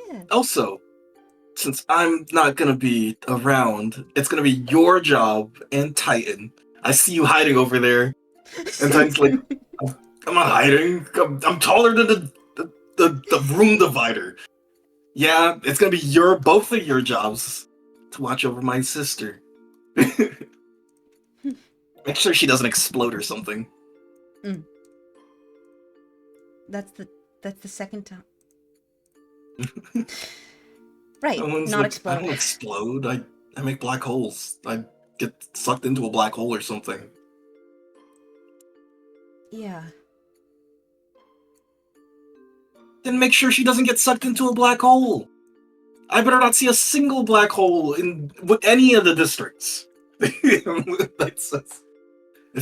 Yeah. Also, since I'm not gonna be around, it's gonna be your job and Titan. I see you hiding over there, and Titan's like, I'm not hiding. I'm taller than the room divider. Yeah, it's gonna be both of your jobs to watch over my sister. Make sure she doesn't explode or something. That's the second time. Right, Someone's not like, I explode. don't explode. I make black holes. I get sucked into a black hole or something. Yeah. Then make sure she doesn't get sucked into a black hole. I better not see a single black hole in any of the districts. If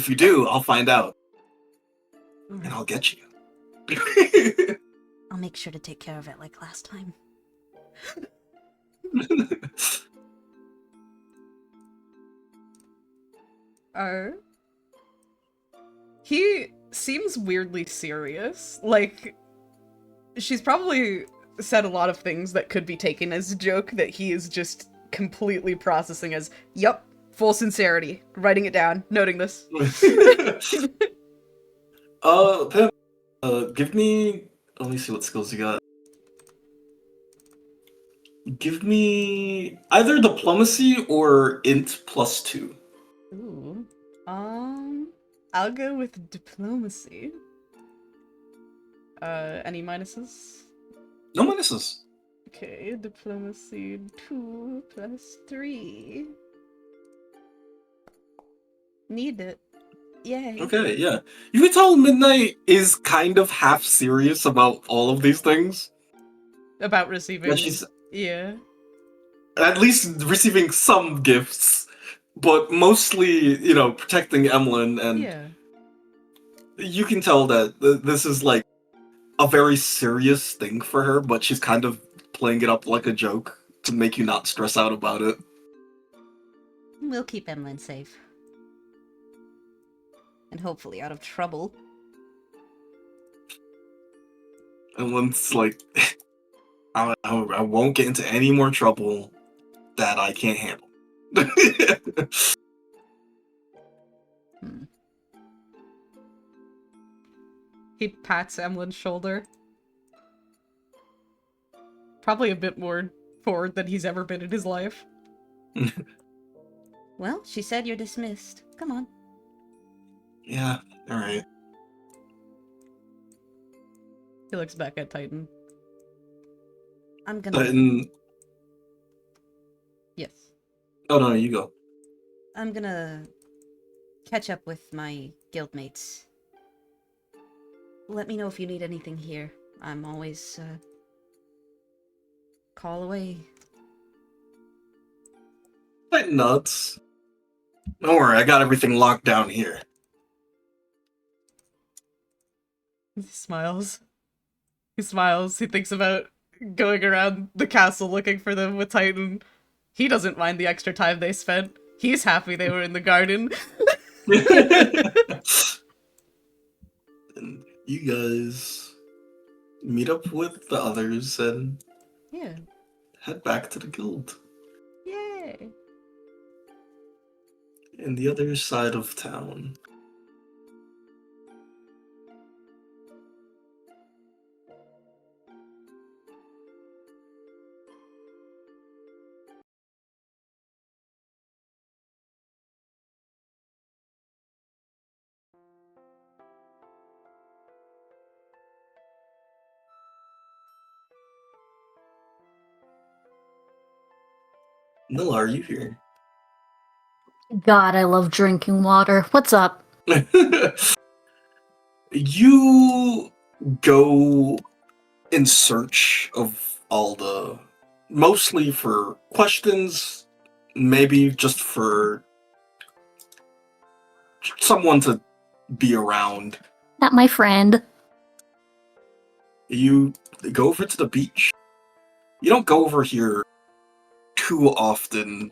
you do, I'll find out. And I'll get you. I'll make sure to take care of it like last time. He seems weirdly serious. Like, she's probably said a lot of things that could be taken as a joke that he is just completely processing as, yup, full sincerity. Writing it down, noting this. Pip, give me... Let me see what skills you got. Give me either diplomacy or int +2. Ooh. I'll go with diplomacy. Any minuses? No minuses. Okay, diplomacy 2 + 3. Need it. Yay. Okay, yeah. You can tell Midnight is kind of half serious about all of these things. About receiving. And she's Yeah. at least receiving some gifts, but mostly, protecting Emlyn, and Yeah. you can tell that this is like a very serious thing for her, but she's kind of playing it up like a joke to make you not stress out about it. We'll keep Emlyn safe. And hopefully out of trouble. Emlyn's like, I won't get into any more trouble that I can't handle. He pats Emlyn's shoulder. Probably a bit more forward than he's ever been in his life. Well, she said you're dismissed. Come on. Yeah, alright. He looks back at Titan. I'm gonna... Titan... Yes. Oh no, you go. I'm gonna catch up with my guildmates. Let me know if you need anything here. I'm always, call away. Titan nods. Don't worry, I got everything locked down here. He smiles. He smiles. He thinks about going around the castle looking for them with Titan. He doesn't mind the extra time they spent. He's happy they were in the garden. And you guys meet up with the others and Yeah. head back to the guild. Yay. In the other side of town. Nilla, are you here? God, I love drinking water. What's up? You go in search of Alda, mostly for questions, maybe just for someone to be around. Not my friend. You go over to the beach. You don't go over here too often,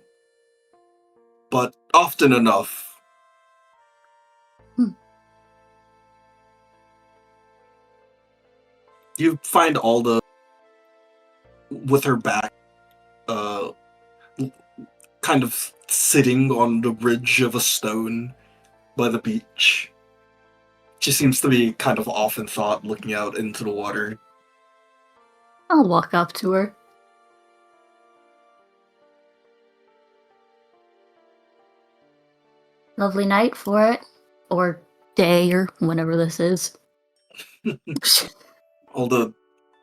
but often enough. You find Alda with her back, kind of sitting on the ridge of a stone by the beach. She seems to be kind of off in thought, looking out into the water. I'll walk up to her. Lovely night for it. Or day, or whenever this is. Alda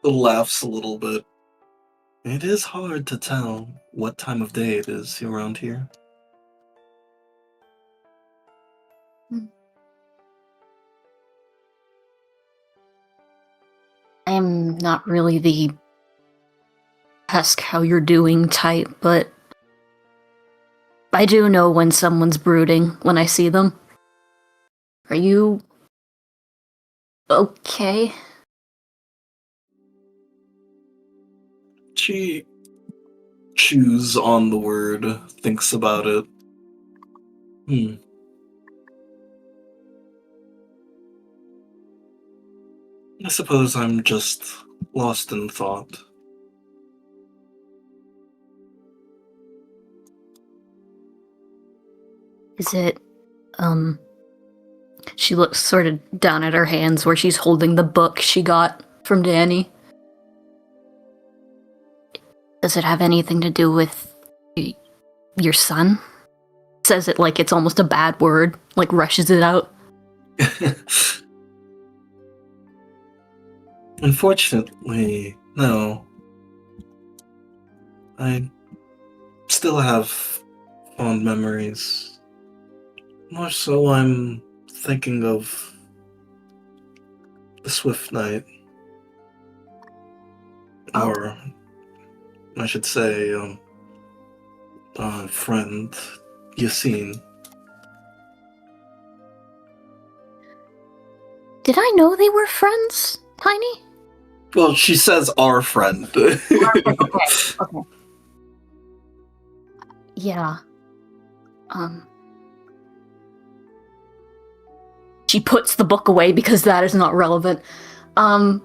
laughs a little bit. It is hard to tell what time of day it is around here. I'm not really the ask how you're doing type, but I do know when someone's brooding when I see them. Are you okay? She chews on the word, thinks about it. I suppose I'm just lost in thought. Is it, she looks sort of down at her hands where she's holding the book she got from Danny. Does it have anything to do with your son? Says it like it's almost a bad word, like rushes it out. Unfortunately, no. I still have fond memories. More so, I'm thinking of the Swift Night. Or, I should say, friend, Yassine. Did I know they were friends, Tiny? Well, she says our friend. Okay. Yeah. She puts the book away because that is not relevant. Do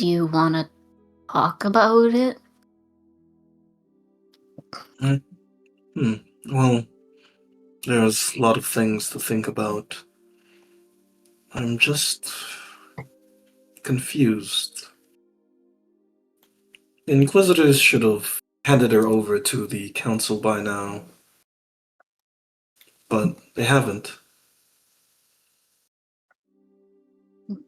you want to talk about it? Well, there's a lot of things to think about. I'm just confused. The Inquisitors should have handed her over to the Council by now, but they haven't. Does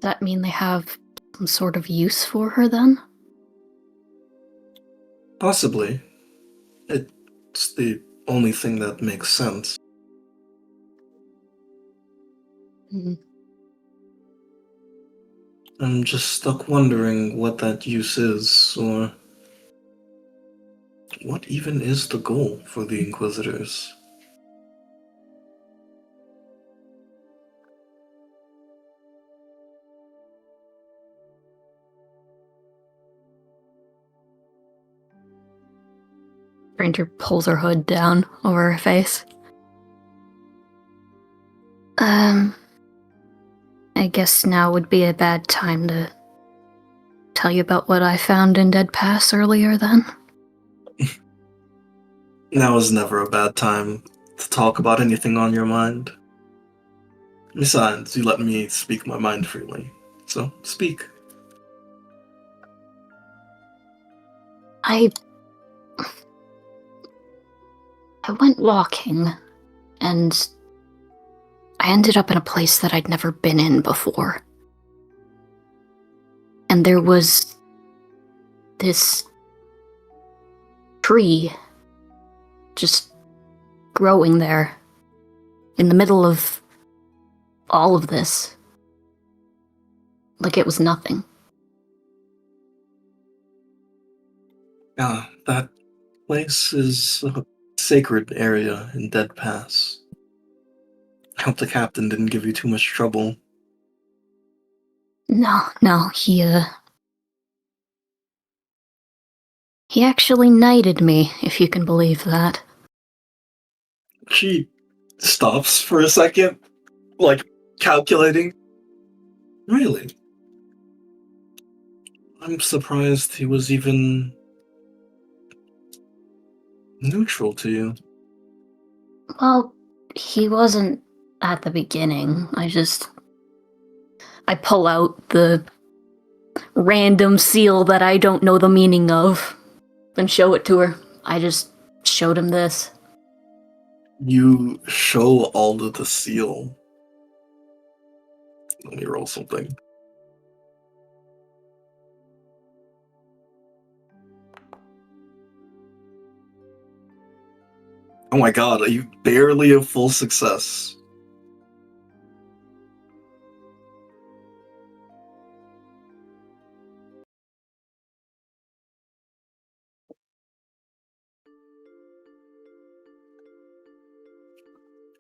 that mean they have some sort of use for her then? Possibly. It's the only thing that makes sense. I'm just stuck wondering what that use is, or what even is the goal for the Inquisitors? Ranger pulls her hood down over her face. I guess now would be a bad time to tell you about what I found in Dead Pass earlier then. Now is never a bad time to talk about anything on your mind. Besides, you let me speak my mind freely. So, speak. I went walking, and I ended up in a place that I'd never been in before. And there was this tree just growing there in the middle of all of this. Like it was nothing. That place is a sacred area in Dead Pass. I hope the captain didn't give you too much trouble. No, he actually knighted me, if you can believe that. She stops for a second, like calculating. Really? I'm surprised he was even neutral to you. Well, he wasn't at the beginning. I pull out the random seal that I don't know the meaning of and show it to her. I just showed him this. You show Alda the seal. Let me roll something. Oh my god, are you barely a full success?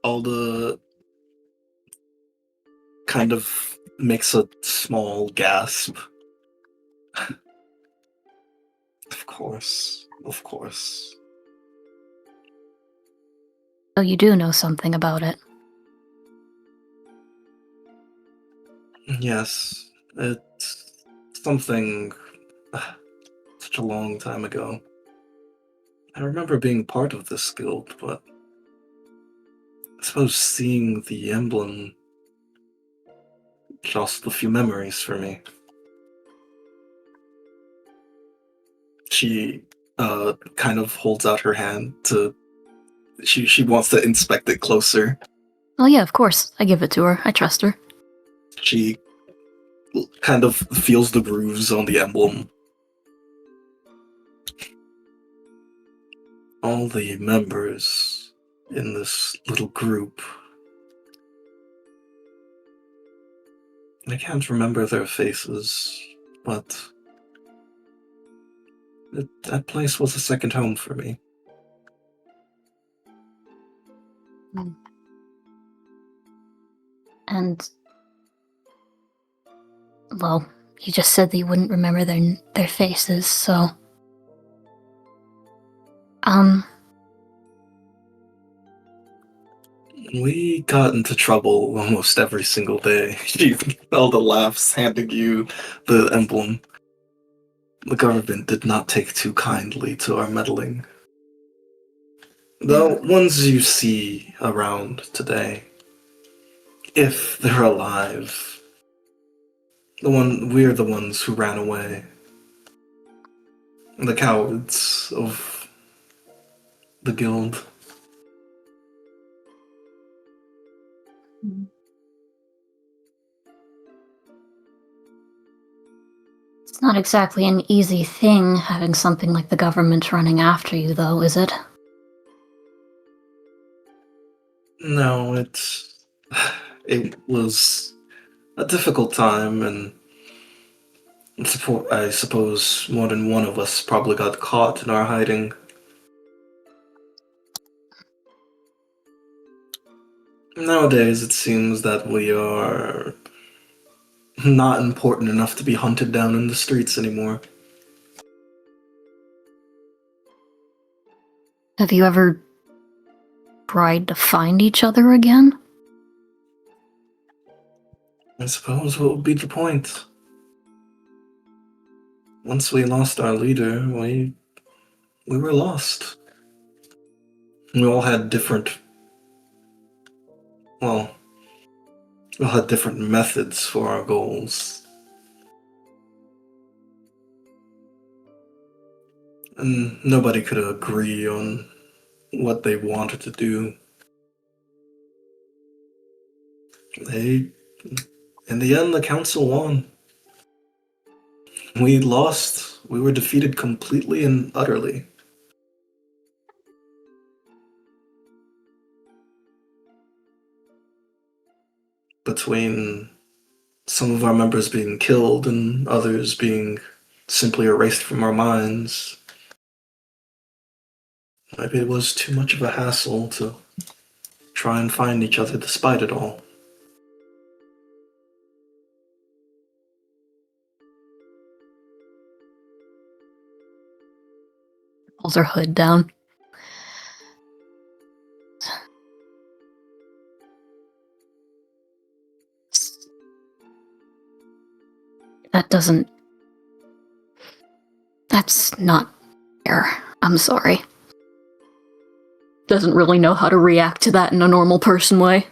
Alda kind of makes a small gasp. Of course, of course. So you do know something about it. Yes, it's something such a long time ago. I remember being part of this guild, but I suppose seeing the emblem just a few memories for me. She kind of holds out her hand to she wants to inspect it closer. Oh yeah, of course. I give it to her. I trust her. She kind of feels the grooves on the emblem. All the members in this little group. I can't remember their faces, but that place was a second home for me. And well, you just said that you wouldn't remember their faces, so We got into trouble almost every single day. Elda laughs, handing you the emblem. The government did not take too kindly to our meddling. The ones you see around today, if they're alive, we're the ones who ran away. The cowards of the guild. it's not exactly an easy thing having something like the government running after you, though, is it? No, it was a difficult time, and I suppose more than one of us probably got caught in our hiding. Nowadays, it seems that we are not important enough to be hunted down in the streets anymore. Have you ever tried to find each other again? I suppose what would be the point? Once we lost our leader, we were lost. We all had different, well, we all had different methods for our goals. And nobody could agree on what they wanted to do. In the end, the council won. We lost. We were defeated completely and utterly. Between some of our members being killed and others being simply erased from our minds, Maybe it was too much of a hassle to try and find each other despite it all. Pulls her hood down. That doesn't... That's not fair. I'm sorry. Doesn't really know how to react to that in a normal person way.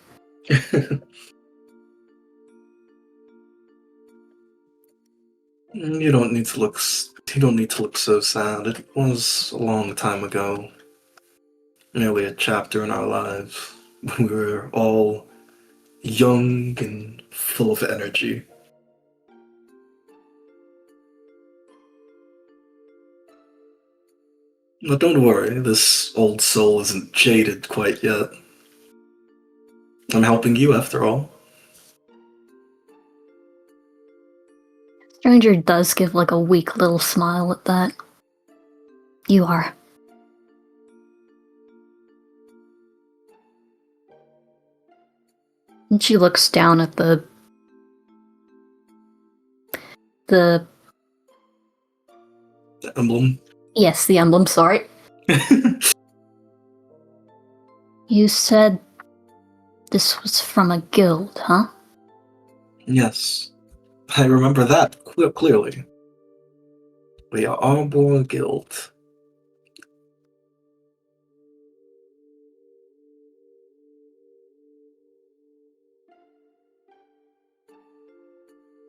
You don't need to look. You don't need to look so sad. It was a long time ago. Merely a chapter in our lives when we were all young and full of energy. But don't worry, this old soul isn't jaded quite yet. I'm helping you after all. Stranger does give like a weak little smile at that. You are. And she looks down at the The emblem. yes, the emblem, sorry. You said this was from a guild, huh? Yes, I remember that clearly. The Arbor Guild.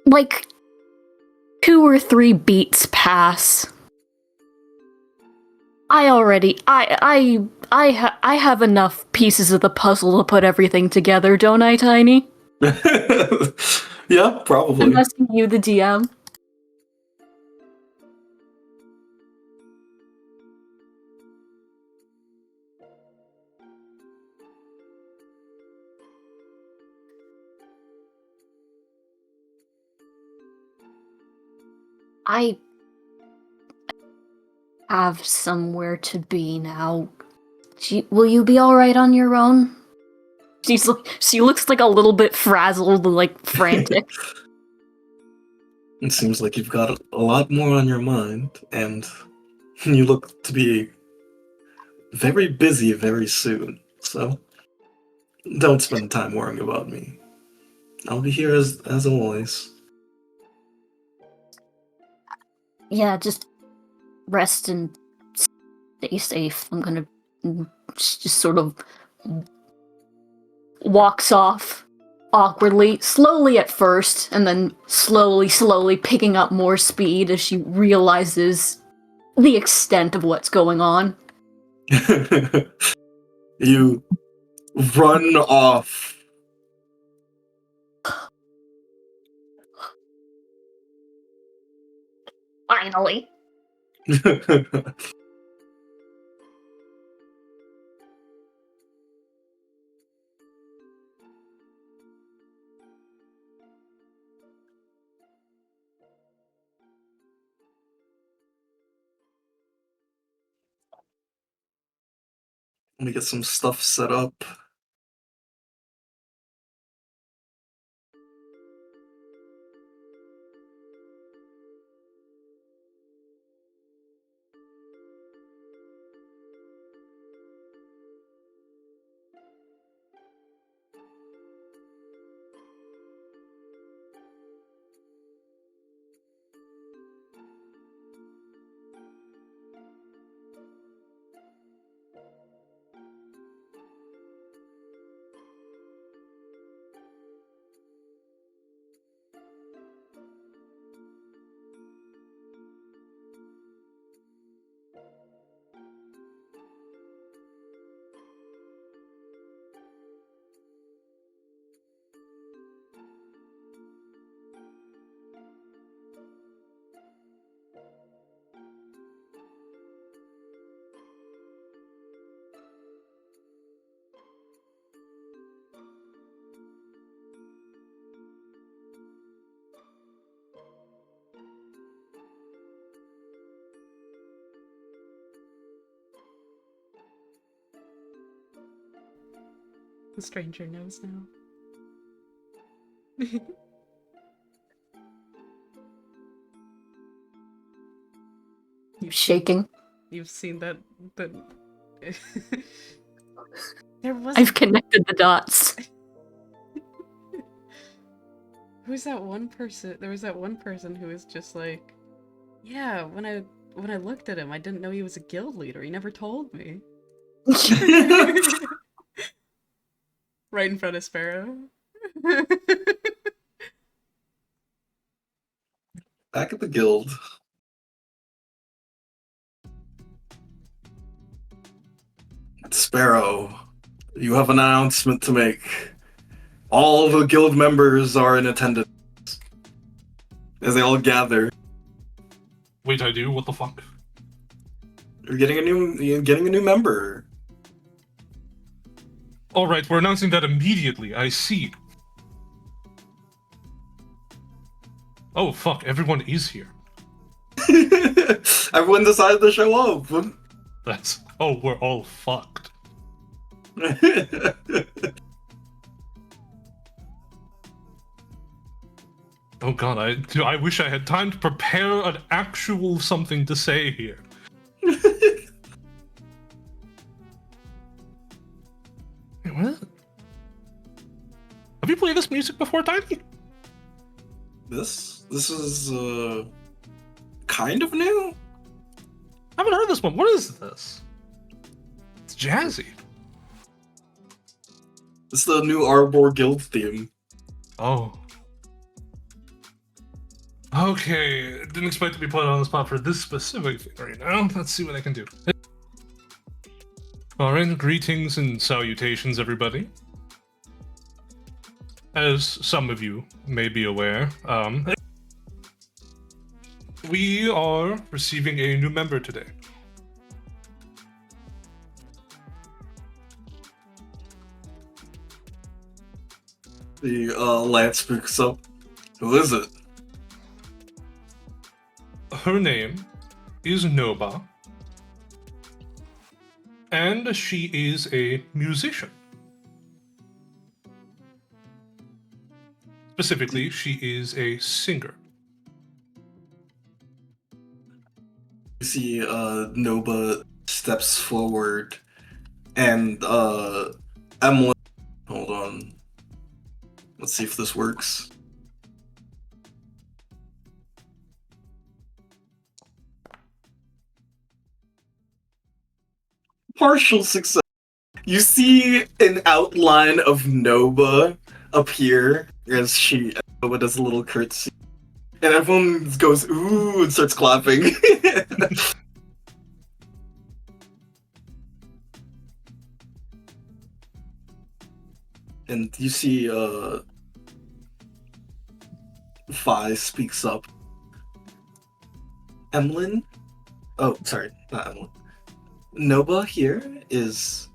Like 2 or 3 beats pass. I have enough pieces of the puzzle to put everything together, don't I, Tiny? Yeah, probably. I'm asking you, the DM. I have somewhere to be now. Will you be alright on your own? She looks like a little bit frazzled and like frantic. It seems like you've got a lot more on your mind, and you look to be very busy very soon. So don't spend time worrying about me. I'll be here as always. Yeah, just rest and stay safe. I'm gonna just sort of walks off awkwardly, slowly at first, and then slowly picking up more speed as she realizes the extent of what's going on. You run off. Finally. Let me get some stuff set up. The stranger knows now. You shaking? You've seen that. There was. I've connected the dots. Who's that one person? There was that one person who was just like, yeah, when I looked at him, I didn't know he was a guild leader. He never told me. Right in front of Sparrow. Back at the guild. Sparrow, you have an announcement to make. All of the guild members are in attendance. As they all gather. Wait, I do? What the fuck? You're getting a new member. Alright, we're announcing that immediately. I see. Oh, fuck. Everyone is here. Everyone decided to show up. That's... Oh, we're all fucked. Oh god, I wish I had time to prepare an actual something to say here. Wait, what? Have you played this music before, Tiny? This is kind of new. I haven't heard this one. What is this? It's jazzy. It's the new Arbor Guild theme. Oh. Okay, didn't expect to be put on the spot for this specific thing right now. Let's see what I can do. Alright, greetings and salutations, everybody. As some of you may be aware, we are receiving a new member today. The Lance picks up. Who is it? Her name is Noba, and she is a musician. Specifically, she is a singer. You see, Noba steps forward, and Emily. Hold on. Let's see if this works. Partial success. You see an outline of Noba appear as Noba does a little curtsy. And everyone goes, ooh, and starts clapping. And you see, Fi speaks up. Emlyn? Oh, sorry, not Emlyn. Noba here is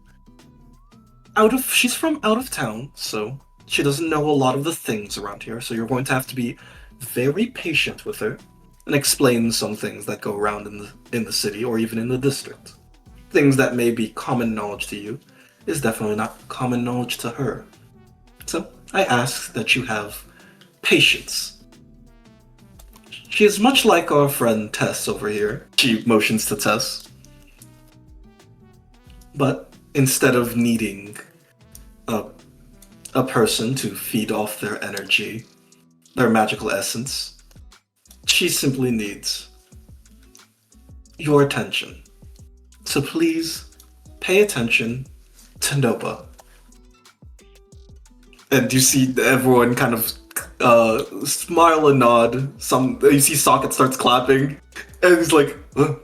she's from out of town, so she doesn't know a lot of the things around here, so you're going to have to be very patient with her and explain some things that go around in the city or even in the district. Things that may be common knowledge to you is definitely not common knowledge to her. So I ask that you have patience. She is much like our friend Tess over here. She motions to Tess. But instead of needing a person to feed off their energy, their magical essence, she simply needs your attention. So please pay attention to Noba. And you see everyone kind of smile and nod. You see Socket starts clapping, and he's like,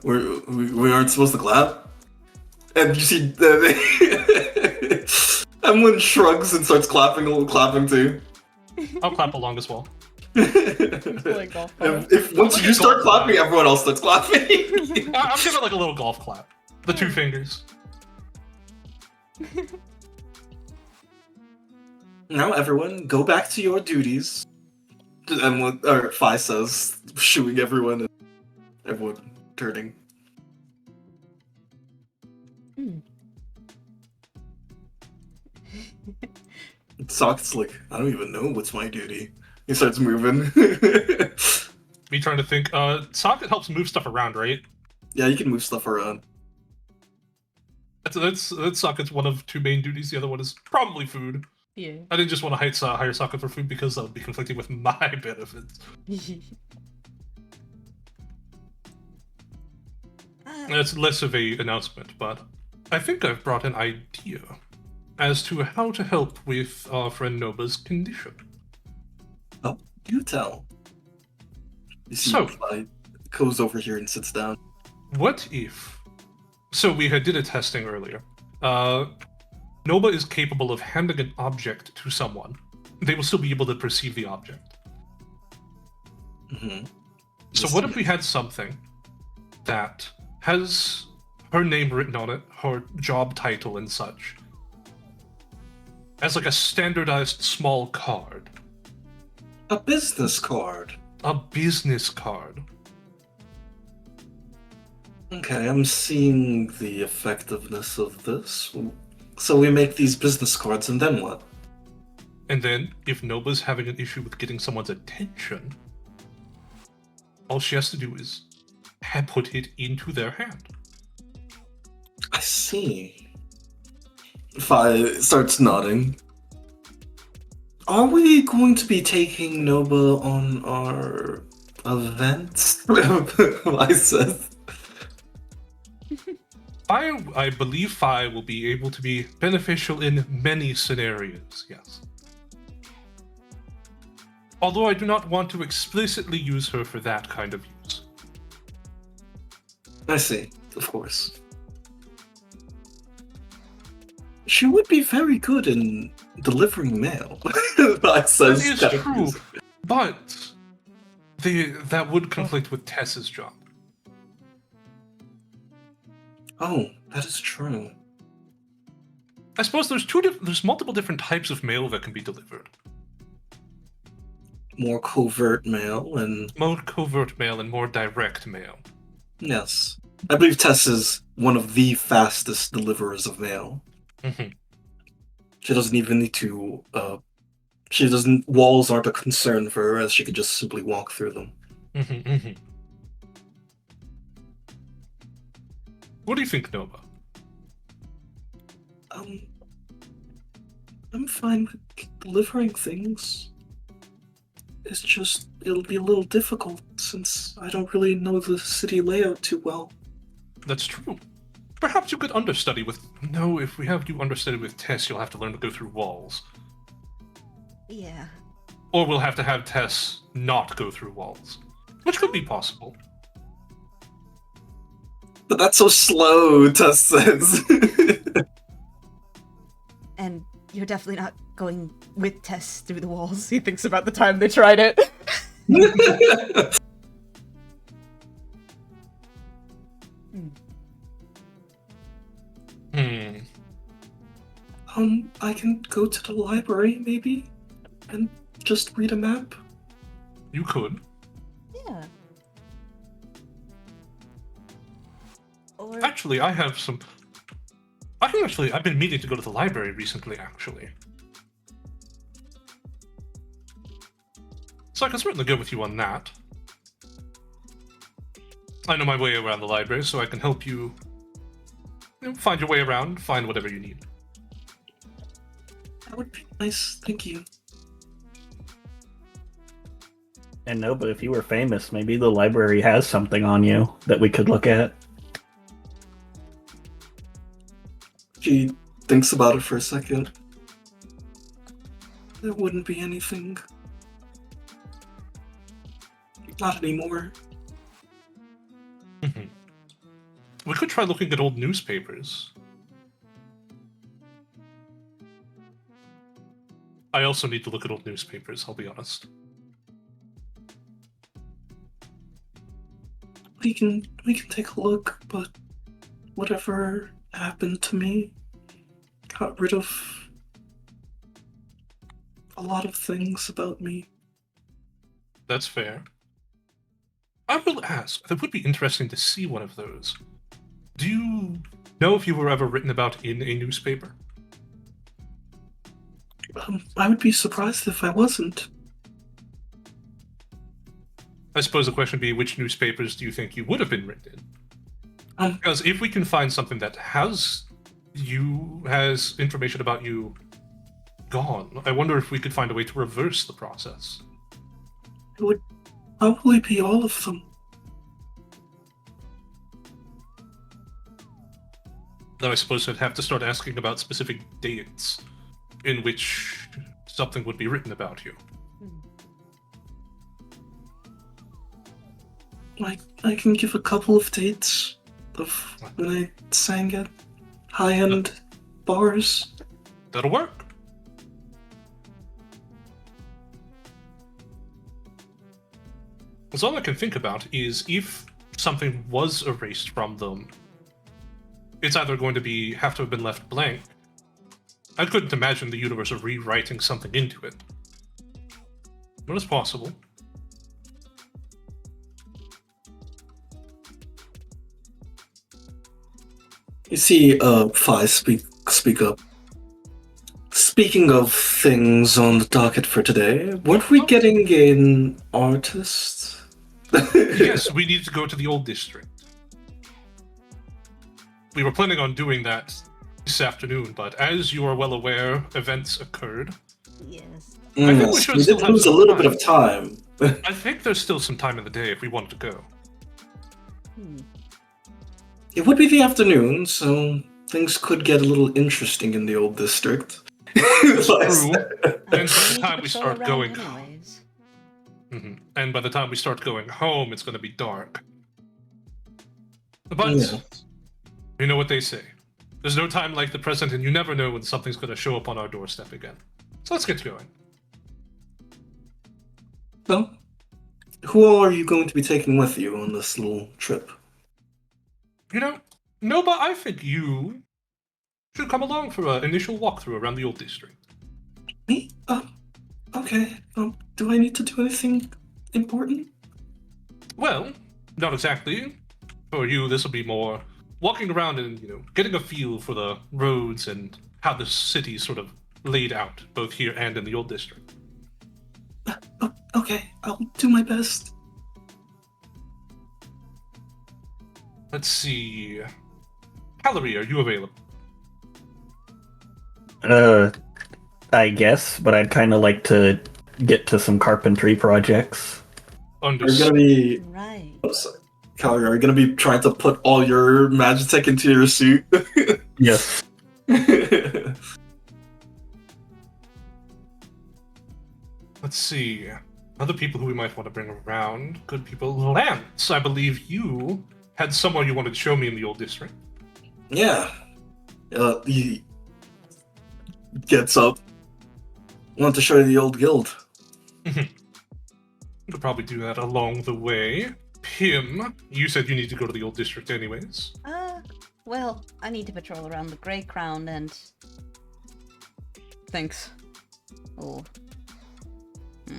we aren't supposed to clap? And you see Emlyn shrugs and starts clapping too. I'll clap along as well. Like golf clap. If once you start clapping, everyone else starts clapping. I'm giving like a little golf clap. The 2 fingers. Now everyone, go back to your duties. Emlyn, or Fi says, shooing everyone and everyone turning. Socket's like, I don't even know what's my duty. He starts moving. Me trying to think. Socket helps move stuff around, right? Yeah, you can move stuff around. That's Socket's one of two main duties. The other one is probably food. Yeah. I didn't just want to hire Socket for food because that would be conflicting with my benefits. That's less of a announcement, but I think I've brought an idea as to how to help with our friend Noba's condition. Oh, you tell. You see, So- Fly goes over here and sits down. What if? So we did a testing earlier. Noba is capable of handing an object to someone. They will still be able to perceive the object. Mm-hmm. So what if we had something that has her name written on it, her job title and such, as like a standardized small card? A business card. A business card. Okay, I'm seeing the effectiveness of this. So we make these business cards, and then what? And then, if Noba's having an issue with getting someone's attention, all she has to do is put it into their hand. I see. Fi starts nodding. Are we going to be taking Noba on our events? I said. I believe Fi will be able to be beneficial in many scenarios, yes. Although I do not want to explicitly use her for that kind of use. I see, of course. She would be very good in delivering mail. I says, That is kind of true, confused. but that would conflict with Tess's job. Oh, that is true. I suppose there's multiple different types of mail that can be delivered. More covert mail and More covert mail and more direct mail. yes. I believe Tess is one of the fastest deliverers of mail. Mhm. She doesn't even need to walls aren't a concern for her as she could just simply walk through them. Mhm, mhm. What do you think, Nova? I'm fine with delivering things. It's just it'll be a little difficult since I don't really know the city layout too well. That's true. Perhaps you could understudy with... No, if we have you understudy with Tess, you'll have to learn to go through walls. Yeah. Or we'll have to have Tess not go through walls. Which could be possible. But that's so slow, Tess says. And you're definitely not going with Tess through the walls. He thinks about the time they tried it. Hmm. I can go to the library maybe and just read a map. You could. Yeah. Or Actually, I have some... I've been meaning to go to the library recently, actually. So I can certainly go with you on that. I know my way around the library, so I can help you, find your way around, find whatever you need. That would be nice, thank you. And no, but if you were famous, maybe the library has something on you that we could look at. She thinks about it for a second. There wouldn't be anything. Not anymore. We could try looking at old newspapers. I also need to look at old newspapers, I'll be honest. We can take a look, but whatever happened to me got rid of a lot of things about me. That's fair. I will ask, that would be interesting to see one of those. Do you know if you were ever written about in a newspaper? I would be surprised if I wasn't. I suppose the question would be, which newspapers do you think you would have been written in? Um, Because if we can find something that has information about you gone, I wonder if we could find a way to reverse the process. It would probably be all of them. Though I suppose I'd have to start asking about specific dates in which something would be written about you. I can give a couple of dates of when I sang at high-end bars. That'll work. So all I can think about is if something was erased from them, it's either going to have to have been left blank. I couldn't imagine the universe of rewriting something into it. But it's possible. You see, Fi, speak up. Speaking of things on the docket for today, weren't we getting an artist? Yes, we need to go to the old district. We were planning on doing that this afternoon, but as you are well aware, events occurred. Yes. I think we Yes, should we still did have lose a some little time. bit of time. I think there's still some time in the day if we wanted to go. It would be the afternoon, so things could get a little interesting in the old district. True. And by We the need to time we patrol start around going, anyways. and by the time we start going home, it's going to be dark. But Yeah. you know what they say: there's no time like the present, and you never know when something's going to show up on our doorstep again. So let's get going. So, who all are you going to be taking with you on this little trip? You know, no, but I think you should come along for an initial walkthrough around the old district. Me? Okay. Do I need to do anything important? Well, not exactly. For you, this will be more walking around and, getting a feel for the roads and how the city's sort of laid out, both here and in the old district. Okay, I'll do my best. Let's see. Hallery, are you available? I guess, but I'd kind of like to get to some carpentry projects. Are you Understood. gonna be... Right. Oh, sorry. Callie, are you gonna be trying to put all your Magitech into your suit? Yes. Let's see. Other people who we might want to bring around. Good people. Lance, I believe you had somewhere you wanted to show me in the old district. Yeah. He gets up. Want to show you the old guild. We'll probably do that along the way. Pim, you said you need to go to the old district anyways. Well, I need to patrol around the Grey Crown and... Thanks. Oh. I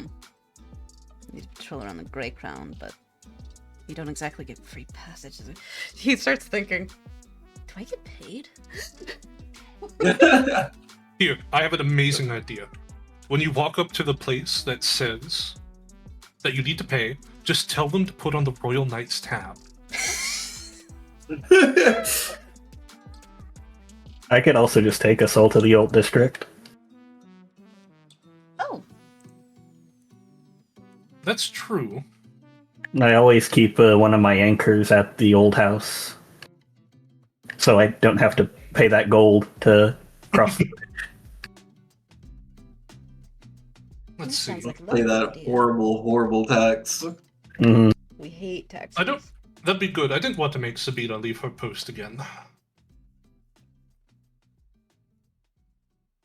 need to patrol around the Grey Crown, but... You don't exactly get free passage. He starts thinking, Do I get paid? Here, I have an amazing idea. When you walk up to the place that says that you need to pay, just tell them to put on the Royal Knights tab. I could also just take us all to the old district. Oh, That's true. I always keep one of my anchors at the old house, so I don't have to pay that gold to cross the bridge. Let's see. sounds like a Play lovely that idea. horrible, horrible tax. Mhm. we hate taxes. I don't. That'd be good. I didn't want to make Sabina leave her post again.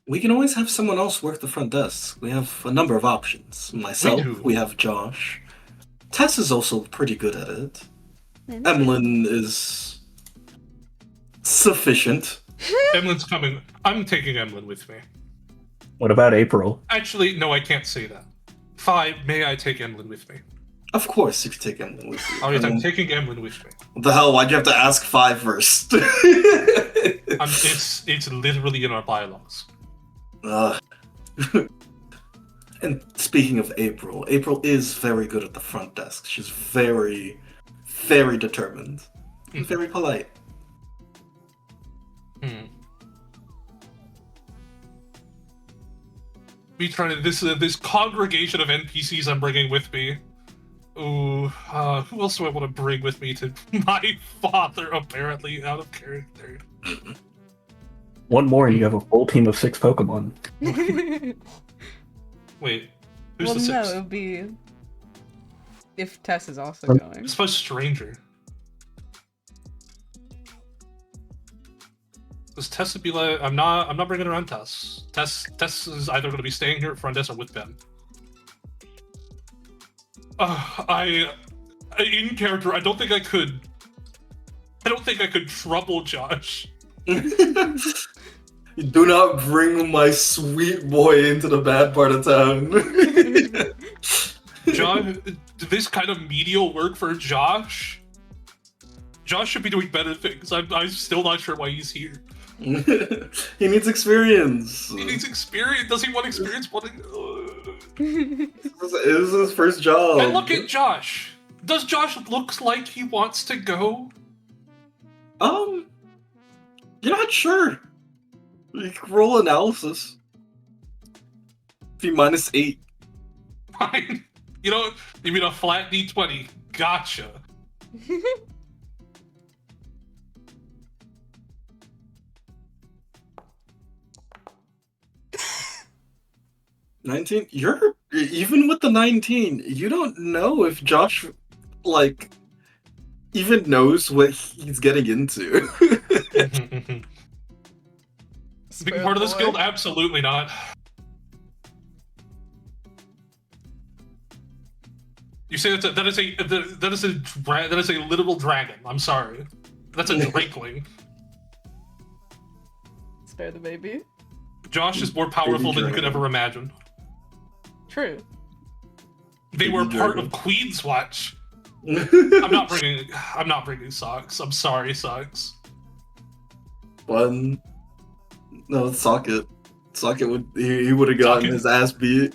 We can always have someone else work the front desk. We have a number of options. Myself, do. we have Josh. Tess is also pretty good at it. And- Emlyn is sufficient. Emlyn's coming. I'm taking Emlyn with me. What about April? Actually, no, I can't say that. 5, may I take Emlyn with me? Of course, you can take Emlyn with you. Alright, I I'm mean, taking Emlyn with me. what the hell? Why'd you have to ask 5 first? It's literally in our bylaws. And speaking of April, April is very good at the front desk. She's very, very determined. And very polite. Me trying to this congregation of NPCs I'm bringing with me. Ooh, who else do I want to bring with me to my father? Apparently out of character. One more, and you have a full team of 6 Pokemon. Wait, who's Well, the no, sixth? it would be if Tess is also Um, going. I suppose stranger. Does Tess would be like, I'm not bringing around Tess. Tess is either going to be staying here at front desk or with Ben. In character, I don't think I could trouble Josh. Do not bring my sweet boy into the bad part of town. Josh, this kind of medial work for Josh. Josh should be doing better things. I'm still not sure why he's here. He needs experience. He needs experience. Does he want experience? This is his first job. And look at Josh. Does Josh look like he wants to go? You're not sure. You can roll analysis. Be -8. Fine. You know, you mean a flat D20. Gotcha. 19? You're even with the 19, you don't know if Josh even knows what he's getting into. Being part of this guild? Absolutely not. You say that is a literal dragon. I'm sorry. That's a drakeling. Spare the baby. Josh is more powerful than you could ever imagine. True. They were Baby part dragon. of Queen's Watch. I'm not bringing socks. I'm sorry, socks. One. No, Socket. Socket he would have gotten Socket. his ass beat.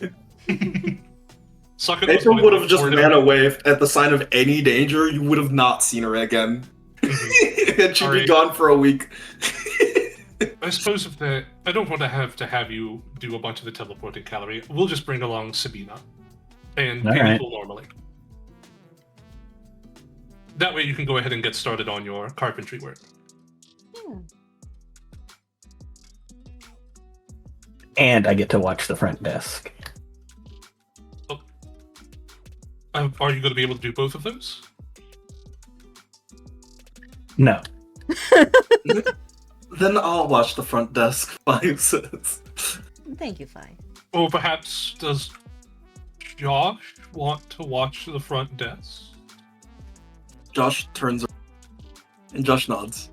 Socket was April one of would the have just four ran away at the sign of any danger. You would have not seen her again. And she'd be Alright. gone for a week. I suppose I don't want to have you do a bunch of the teleporting calorie. We'll just bring along Sabina and pay Alright. people normally. That way you can go ahead and get started on your carpentry work. And I get to watch the front desk. Are you going to be able to do both of those? No. Then I'll watch the front desk. 5 cents. Thank you, Fi. Or perhaps does Josh want to watch the front desk? Josh turns around, and Josh nods.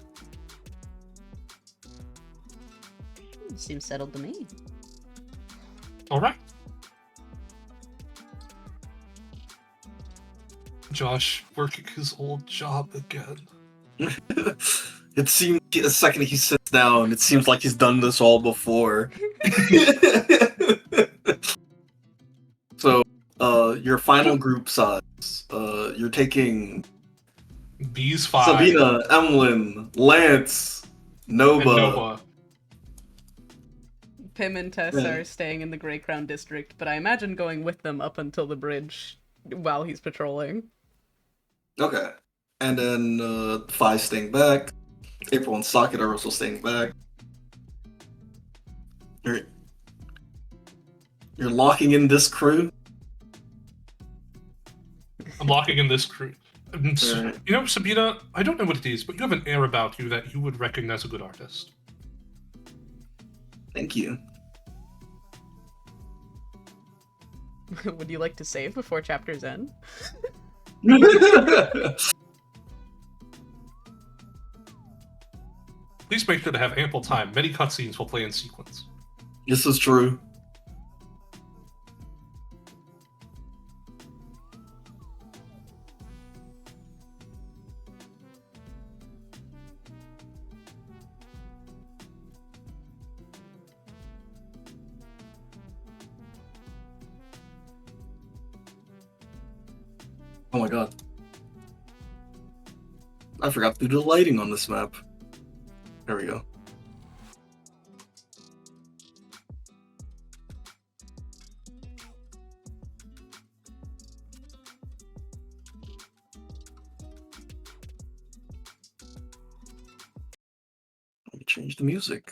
Seems settled to me. All right. Josh working his old job again. It seems the second he sits down, it seems like he's done this all before. So, your final group size. You're taking These 5. Sabina, Emlyn, Lance, and Nova. Nova. Pim and Tess Yeah. are staying in the Grey Crown district, but I imagine going with them up until the bridge while he's patrolling. Okay. And then Fi staying back. April and Socket are also staying back. You're locking in this crew? I'm locking in this crew. Alright. You know, Sabina, I don't know what it is, but you have an air about you that you would recognize a good artist. Thank you. Would you like to save before chapter's end? Please make sure to have ample time. Many cutscenes will play in sequence. This is true. Oh my god. I forgot to do the lighting on this map. There we go. Let me change the music.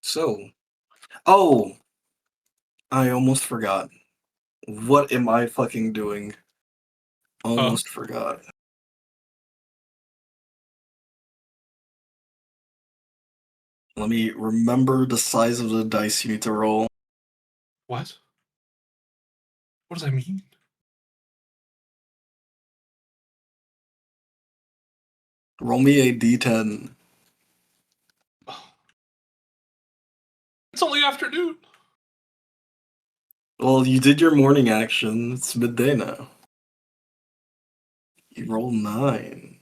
So, oh, I almost forgot. What am I fucking doing? Almost forgot. Let me remember the size of the dice you need to roll. What? What does that mean? Roll me a d10. It's only afternoon. Well, you did your morning action. It's midday now. You roll 9.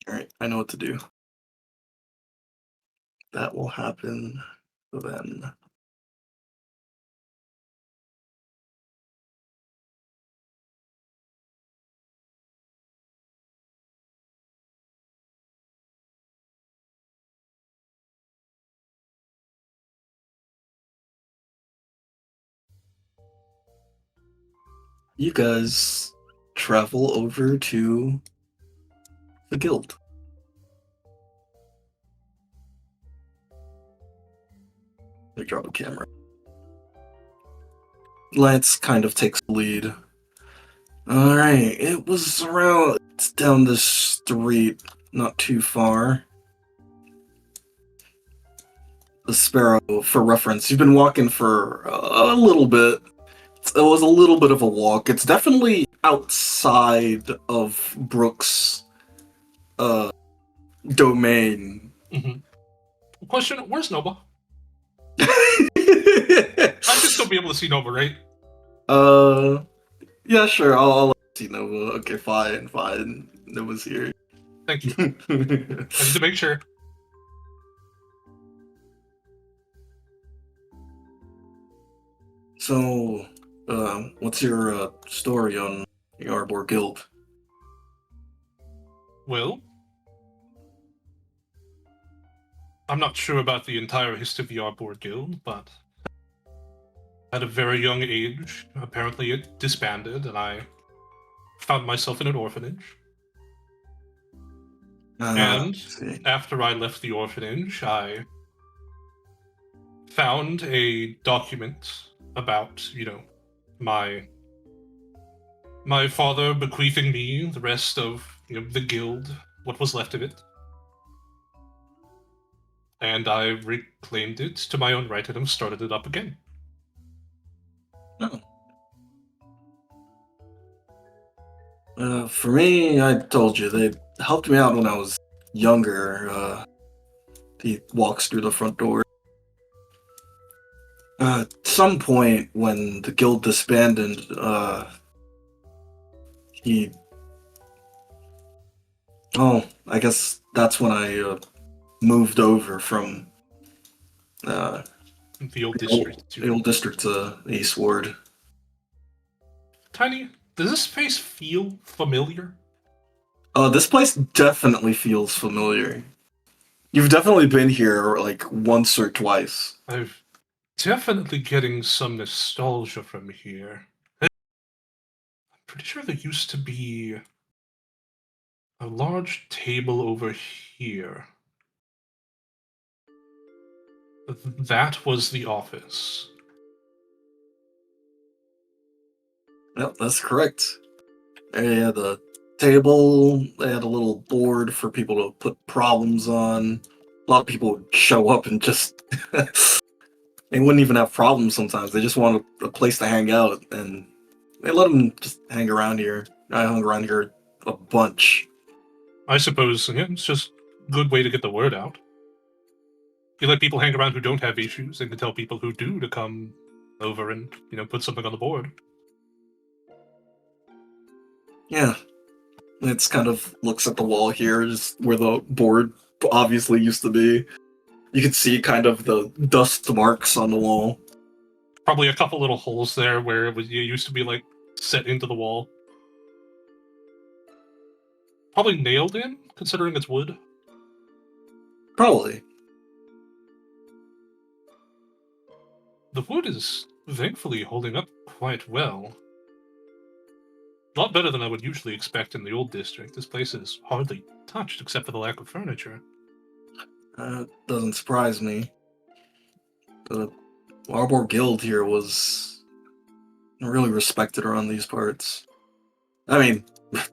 Alright, I know what to do. That will happen then. You guys travel over to the guild. They drop a camera. Lance kind of takes the lead. Alright, it was around it's down the street, not too far. The Sparrow, for reference, you've been walking for a little bit. It was a little bit of a walk. It's definitely outside of Brooke's domain. Mm-hmm. Question, where's Nova? I should still be able to see Nova, right? Yeah, sure, I'll let you see Nova. Okay, fine. Nova's here. Thank you. I need to make sure. So, what's your story on the Arbor Guild? Well, I'm not sure about the entire history of the Arbor Guild, but at a very young age, apparently it disbanded, and I found myself in an orphanage. And after I left the orphanage, I found a document about, my father bequeathing me the rest of, the guild, what was left of it. And I reclaimed it to my own right and have started it up again. Oh. For me, I told you, they helped me out when I was younger. He walks through the front door. At some point, when the guild disbanded, I guess that's when I moved over from The old district. the old district to Eastward. Tiny, does this space feel familiar? This place definitely feels familiar. You've definitely been here like once or twice. I'm definitely getting some nostalgia from here. I'm pretty sure there used to be a large table over here. That was the office. Yep, that's correct. They had a table, they had a little board for people to put problems on. A lot of people would show up and just they wouldn't even have problems sometimes. They just wanted a place to hang out, and they let them just hang around here. I hung around here a bunch. I suppose, it's just a good way to get the word out. You let people hang around who don't have issues, and can tell people who do to come over and, put something on the board. Yeah. It's kind of looks at the wall here, just where the board obviously used to be. You can see kind of the dust marks on the wall. Probably a couple little holes there where it used to be like set into the wall. Probably nailed in, considering it's wood. Probably. The wood is thankfully holding up quite well. A lot better than I would usually expect in the old district. This place is hardly touched except for the lack of furniture. Doesn't surprise me. The Arbor Guild here was really respected around these parts. I mean,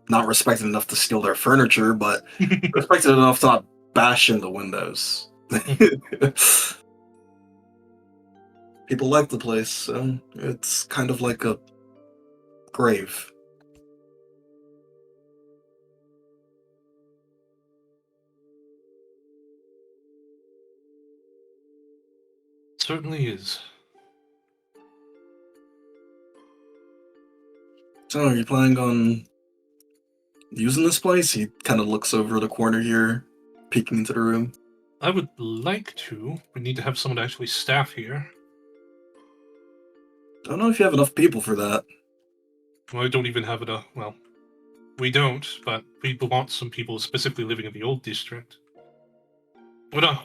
not respected enough to steal their furniture, but respected enough to not bash in the windows. People like the place, so it's kind of like a grave. Certainly is. So, are you planning on using this place? He kind of looks over the corner here, peeking into the room. I would like to. We need to have someone to actually staff here. I don't know if you have enough people for that. Well, I don't even have it. Well, we don't, but we want some people specifically living in the old district. But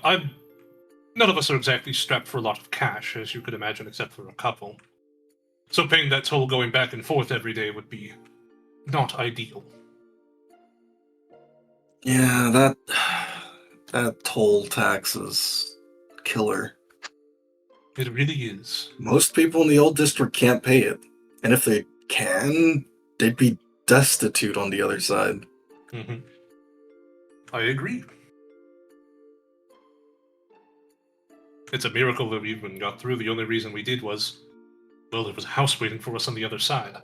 none of us are exactly strapped for a lot of cash, as you could imagine, except for a couple. So paying that toll going back and forth every day would be not ideal. Yeah, that toll tax is killer. It really is. Most people in the old district can't pay it. And if they can, they'd be destitute on the other side. Mm-hmm. I agree. It's a miracle that we even got through. The only reason we did was, well, there was a house waiting for us on the other side.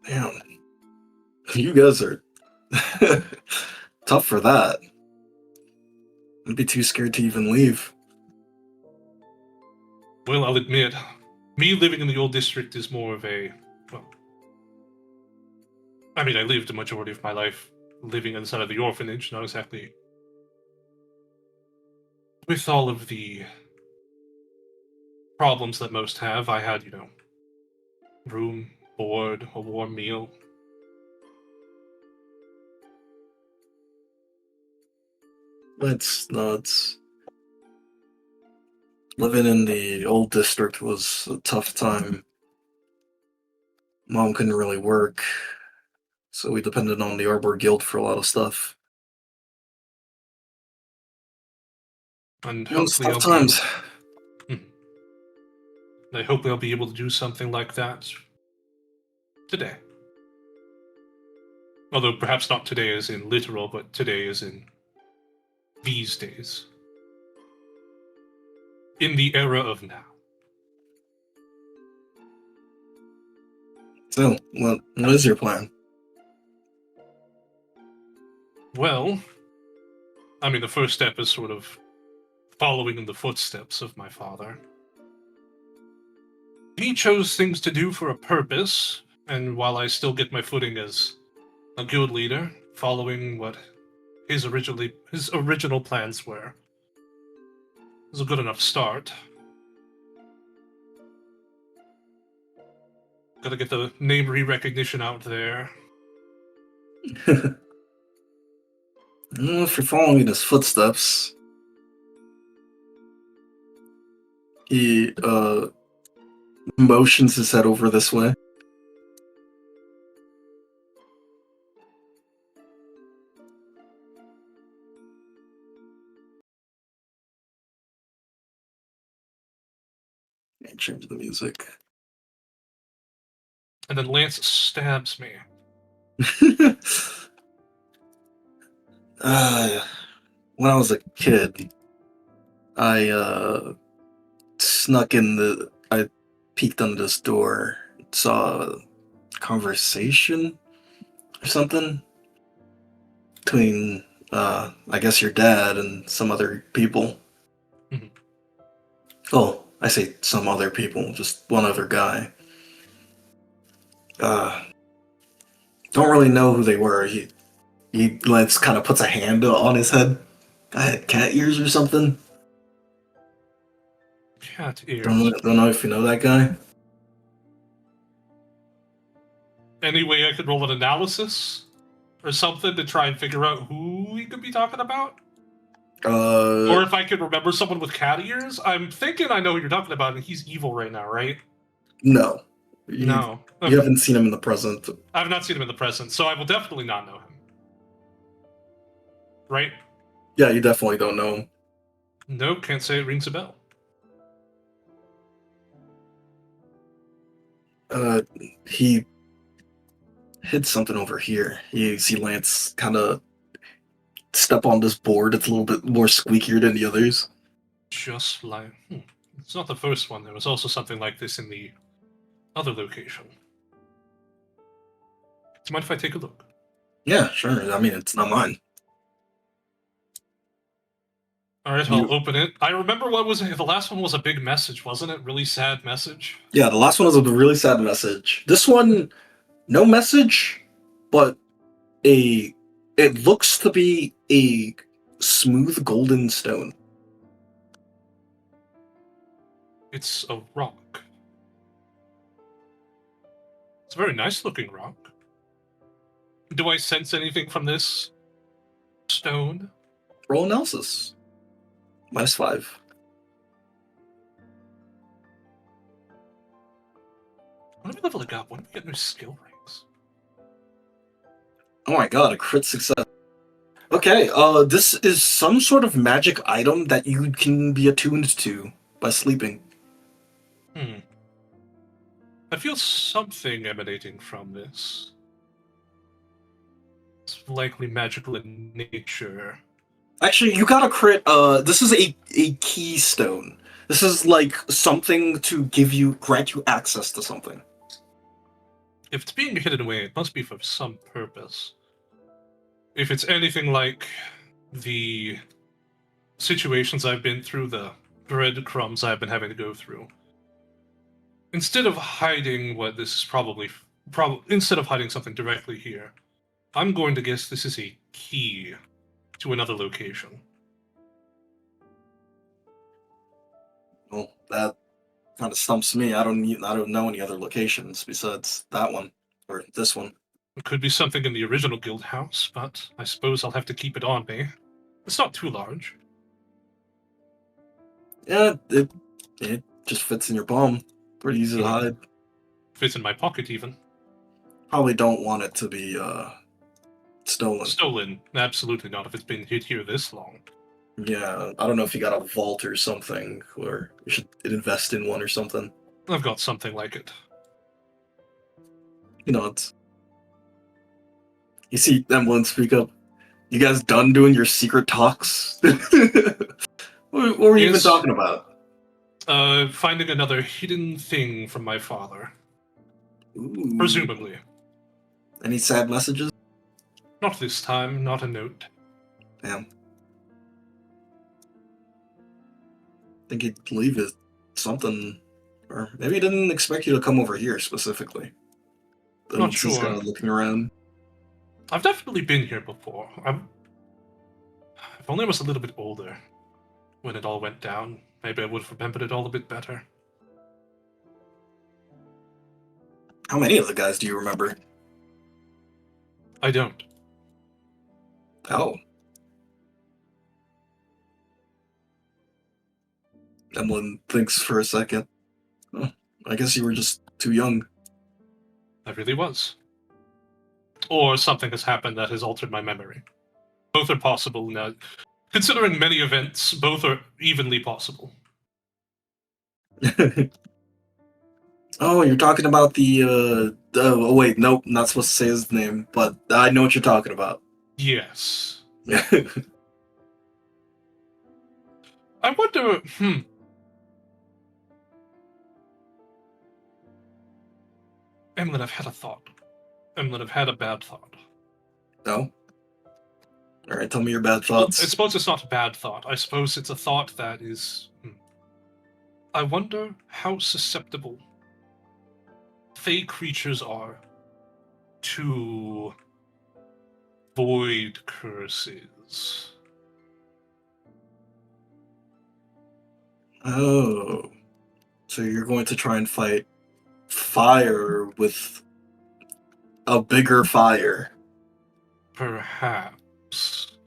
Damn. You guys are tough for that. I'd be too scared to even leave. Well, I'll admit, me living in the old district is more of a, well, I mean, I lived a majority of my life living inside of the orphanage, not exactly with all of the problems that most have. I had, room, board, a warm meal. That's nuts. Living in the old district was a tough time. Mom couldn't really work, so we depended on the Arbor Guild for a lot of stuff. And It was hopefully tough times. I hope I'll be able to do something like that today. Although perhaps not today as in literal, but today as in these days. In the era of now. So, what is your plan? Well, I mean, the first step is sort of following in the footsteps of my father. He chose things to do for a purpose, and while I still get my footing as a guild leader, following what his original plans were, was a good enough start. Gotta get the name recognition out there. Well, if you're following in his footsteps, he motions his head over this way. And change the music. And then Lance stabs me. When I was a kid, I I peeked under this door, saw a conversation or something between I guess your dad and some other people. Mhm. Oh, I say some other people, just one other guy. Uh, don't really know who they were. He like kind of puts a hand on his head. I had cat ears or something. Cat ears. Don't know if you know that guy. Any way I could roll an analysis or something to try and figure out who we could be talking about? Or if I could remember someone with cat ears? I'm thinking I know who you're talking about, and he's evil right now, right? No. No. You Okay. haven't seen him in the present. I've not seen him in the present, so I will definitely not know him. Right? Yeah, you definitely don't know him. No, can't say it rings a bell. He hid something over here. You see Lance kind of step on this board. It's a little bit more squeakier than the others. Just like... It's not the first one. There was also something like this in the other location. Do you mind if I take a look? Yeah, sure. I mean, it's not mine. Alright, I'll open it. I remember what was it? The last one was a big message, wasn't it? Really sad message. Yeah, the last one was a really sad message. This one, no message, but it looks to be a smooth golden stone. It's a rock. It's a very nice looking rock. Do I sense anything from this stone? Roll analysis. -5. What do we level it up? When do we get new skill ranks? Oh my god, a crit success. Okay, this is some sort of magic item that you can be attuned to by sleeping. I feel something emanating from this. It's likely magical in nature. Actually, you got a crit. This is a keystone. This is like something to grant you access to something. If it's being hidden away, it must be for some purpose. If it's anything like the situations I've been through, the breadcrumbs I've been having to go through. Instead of hiding what this is instead of hiding something directly here, I'm going to guess this is a key to another location. Well, that kind of stumps me. I don't know any other locations besides that one or this one. It could be something in the original guild house, but I suppose I'll have to keep it on me. It's not too large. Yeah, it just fits in your palm. Pretty easy to hide. Fits in my pocket, even. Probably don't want it to be stolen. Stolen. Absolutely not if it's been hid here this long. Yeah, I don't know if you got a vault or something, or you should invest in one or something. I've got something like it. You know, you see Emlyn speak up. You guys done doing your secret talks? What were you even talking about? Finding another hidden thing from my father. Ooh. Presumably. Any sad messages? Not this time, not a note. Damn. I think he'd leave it something, or maybe he didn't expect you to come over here specifically. Not He's sure. kind of looking around. I've definitely been here before. If only I was a little bit older when it all went down. Maybe I would have remembered it all a bit better. How many of the guys do you remember? I don't. Oh. Emlyn thinks for a second. Oh, I guess you were just too young. I really was. Or something has happened that has altered my memory. Both are possible now. Considering many events, both are evenly possible. Oh, you're talking about oh wait, nope, not supposed to say his name, but I know what you're talking about. Yes. I wonder, Emlyn, I've had a thought. Emlyn, I've had a bad thought. No? All right, tell me your bad Well, I thoughts. suppose it's not a bad thought. I suppose it's a thought that is. I wonder how susceptible Fey creatures are to void curses. Oh, so you're going to try and fight fire with a bigger fire? Perhaps.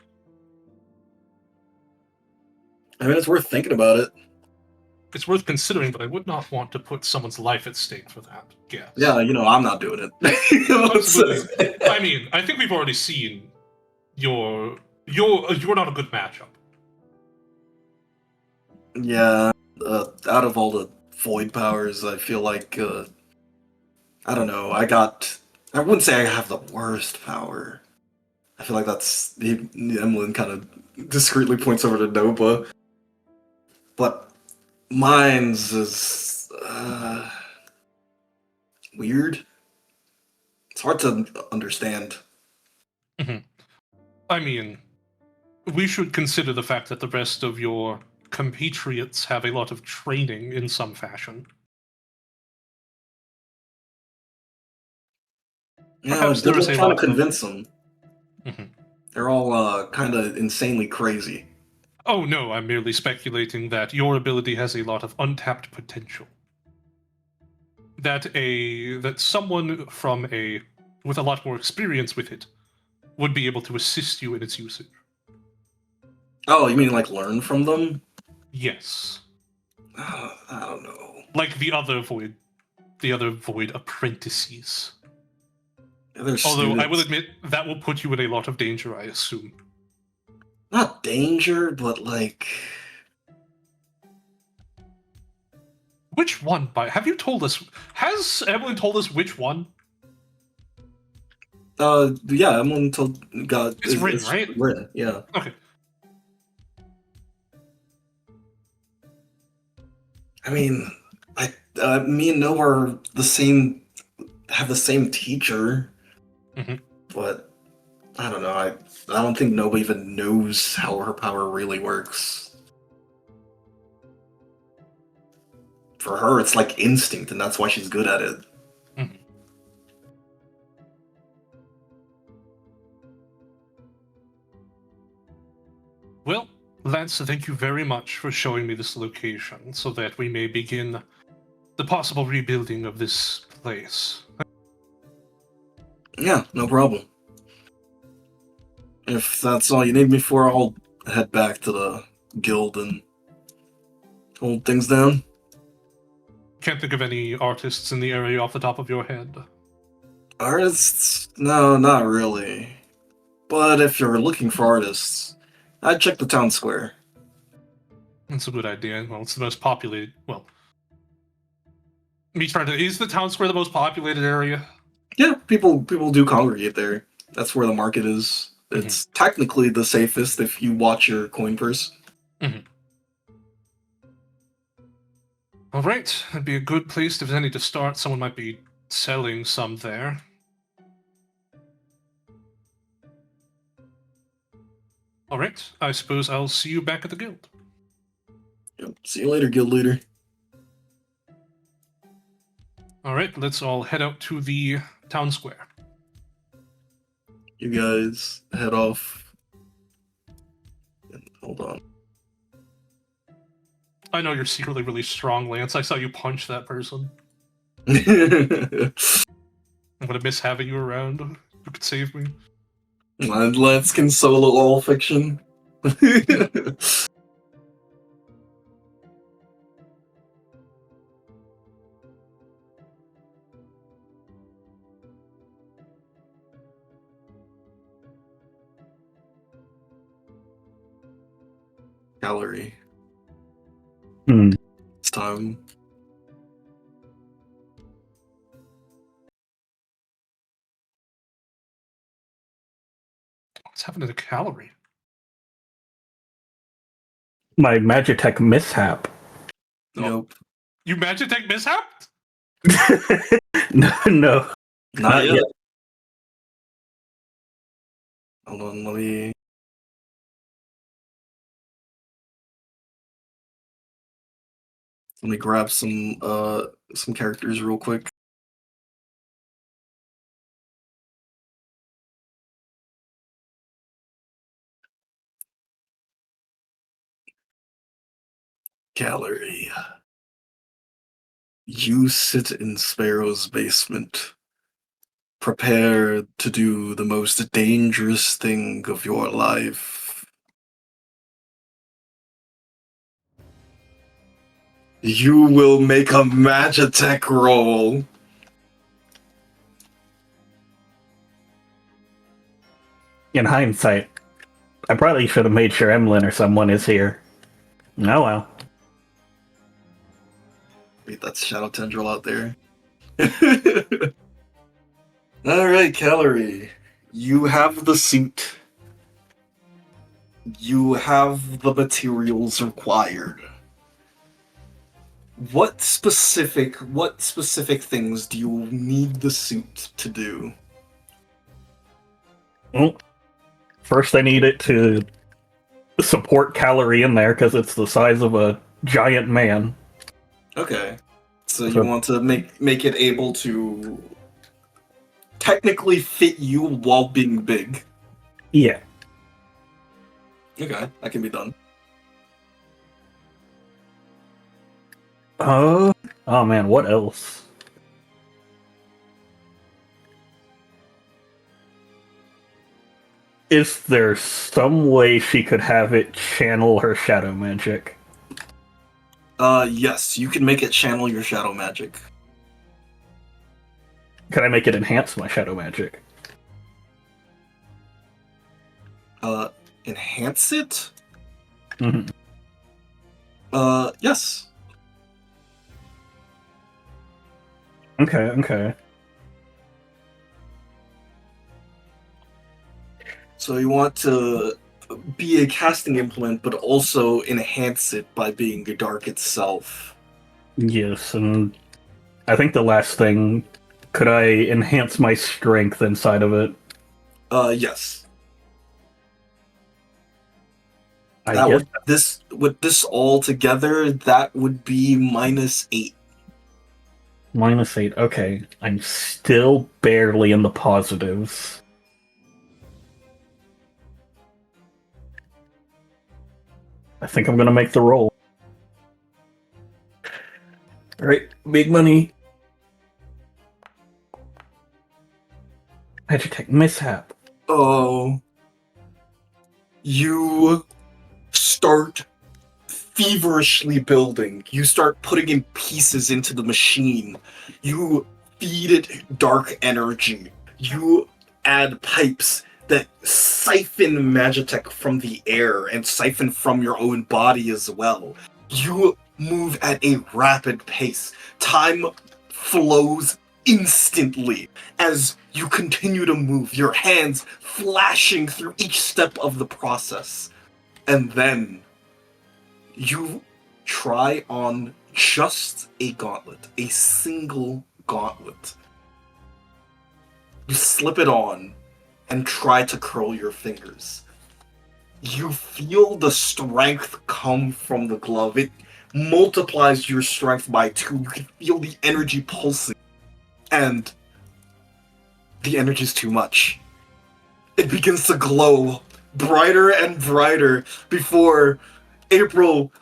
I mean, it's worth thinking about it. It's worth considering, but I would not want to put someone's life at stake for that. Yes. Yeah, I'm not doing it. Absolutely. I mean, I think we've already seen you're not a good matchup. Yeah, out of all the void powers, I feel like I don't know. I wouldn't say I have the worst power. I feel like that's Emlyn kind of discreetly points over to Nova, but mine's is weird. It's hard to understand. I mean, we should consider the fact that the rest of your compatriots have a lot of training in some fashion. Yeah, Perhaps good there is luck a trying lot to of- convince them. Mhm. They're all kind of insanely crazy. Oh no, I'm merely speculating that your ability has a lot of untapped potential. That someone with a lot more experience with it would be able to assist you in its usage. Oh, you mean like learn from them? Yes. I don't know. Like the other void apprentices. They're Although I will students. admit that will put you in a lot of danger, I assume. Not danger, but like Which one? Have you told us? Has Evelyn told us which one? yeah, Emlyn told God It's written, right? Written, yeah. Okay. I mean, me and Noah are have the same teacher, Mhm. but I don't know. I don't think Noah even knows how her power really works. For her, it's like instinct, and that's why she's good at it. Mhm. Well, Lance, thank you very much for showing me this location so that we may begin the possible rebuilding of this place. Yeah, no problem. If that's all you need me for, I'll head back to the guild and hold things down. Can't think of any artists in the area off the top of your head. Artists? No, not really. But if you're looking for artists, I'd check the town square. That's a good idea. Well, it's the most populated. Well, is the town square the most populated area? Yeah, people do congregate there. That's where the market is. It's technically the safest if you watch your coin purse. All right, that'd be a good place if there's any to start. Someone might be selling some there. All right, I suppose I'll see you back at the guild. Yep. See you later, guild leader. All right, let's all head out to the town square. You guys head off. Hold on. I know you're secretly really strong, Lance. I saw you punch that person. I'm I'm gonna miss having you around. You could save me. Lance can solo all fiction. Gallery. It's time. What's happened to the calorie? My Magitech mishap. Nope. You Magitech mishap? No. Not yet. Hold on, let me Let me grab some characters real quick. Gallery. You sit in Sparrow's basement, prepared to do the most dangerous thing of your life. You will make a Magitech roll. In hindsight, I probably should have made sure Emlyn or someone is here. Oh well. Wait, that's Shadow Tendril out there. Alright, Calorie. You have the suit. You have the materials required. What specific things do you need the suit to do? Well, first I need it to support Calorie in there because it's the size of a giant man. Okay. So you want to make it able to technically fit you while being big. Yeah. Okay, that can be done. Oh man, what else? Is there some way she could have it channel her shadow magic? Yes, you can make it channel your shadow magic. Can I make it enhance my shadow magic? Enhance it? Mm-hmm. Yes. Okay. So you want to be a casting implement, but also enhance it by being the dark itself. Yes, and I think the last thing, could I enhance my strength inside of it? Yes. I That guess. with this all together, that would be -8. -8, okay. I'm still barely in the positives. I think I'm gonna make the roll. Alright, big money. Agitech mishap. Oh. You start feverishly building. You start putting in pieces into the machine. You feed it dark energy. You add pipes that siphon Magitech from the air and siphon from your own body as well. You move at a rapid pace. Time flows instantly as you continue to move, your hands flashing through each step of the process. And then you try on just a gauntlet, a single gauntlet. You slip it on and try to curl your fingers. You feel the strength come from the glove. It multiplies your strength by 2. You can feel the energy pulsing. And the energy is too much. It begins to glow brighter and brighter before April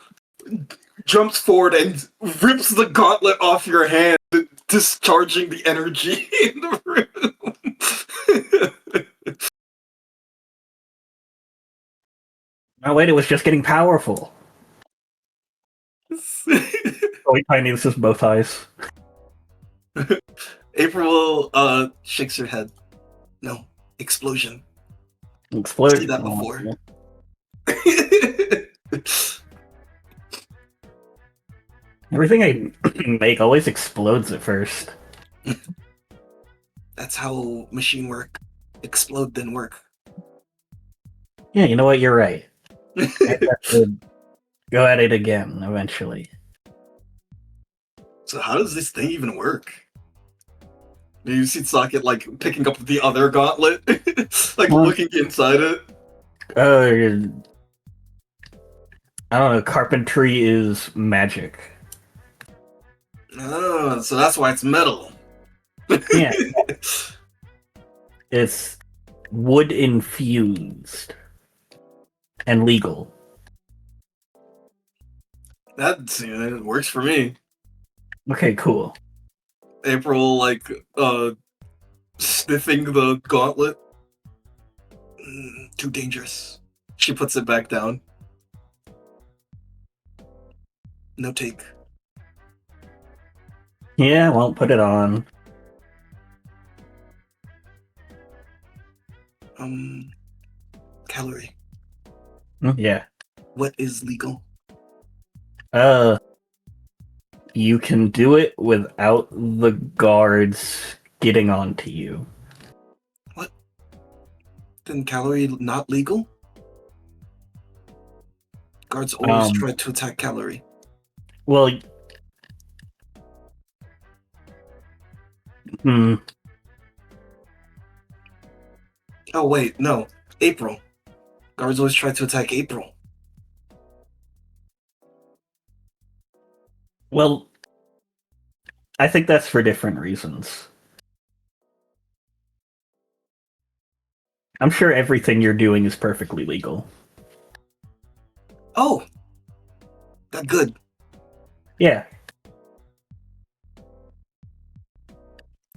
jumps forward and rips the gauntlet off your hand, discharging the energy in the room. Oh wait, it was just getting powerful. Oh wait, Tiny, this is both eyes. April shakes her head. No, explosion. Explode. See that before. Everything I make always explodes at first. That's how machine work. Explode then work. Yeah, you know what? You're right. I have to go at it again eventually. So how does this thing even work? Do you see Socket like picking up the other gauntlet? Like looking inside it? I don't know, carpentry is magic. Oh, so that's why it's metal. Yeah, it's wood infused and legal. That works for me. Okay, cool. April, like, sniffing the gauntlet. Too dangerous. She puts it back down. No take. Yeah, won't put it on. Calorie. Yeah. What is legal? Uh, you can do it without the guards getting onto you. What? Then calorie not legal? Guards always Um, try to attack calorie. well, hmm, Oh wait, no. April. Guards always try to attack April. well, I think that's for different reasons. I'm sure everything you're doing is perfectly legal. Oh! That good. Yeah,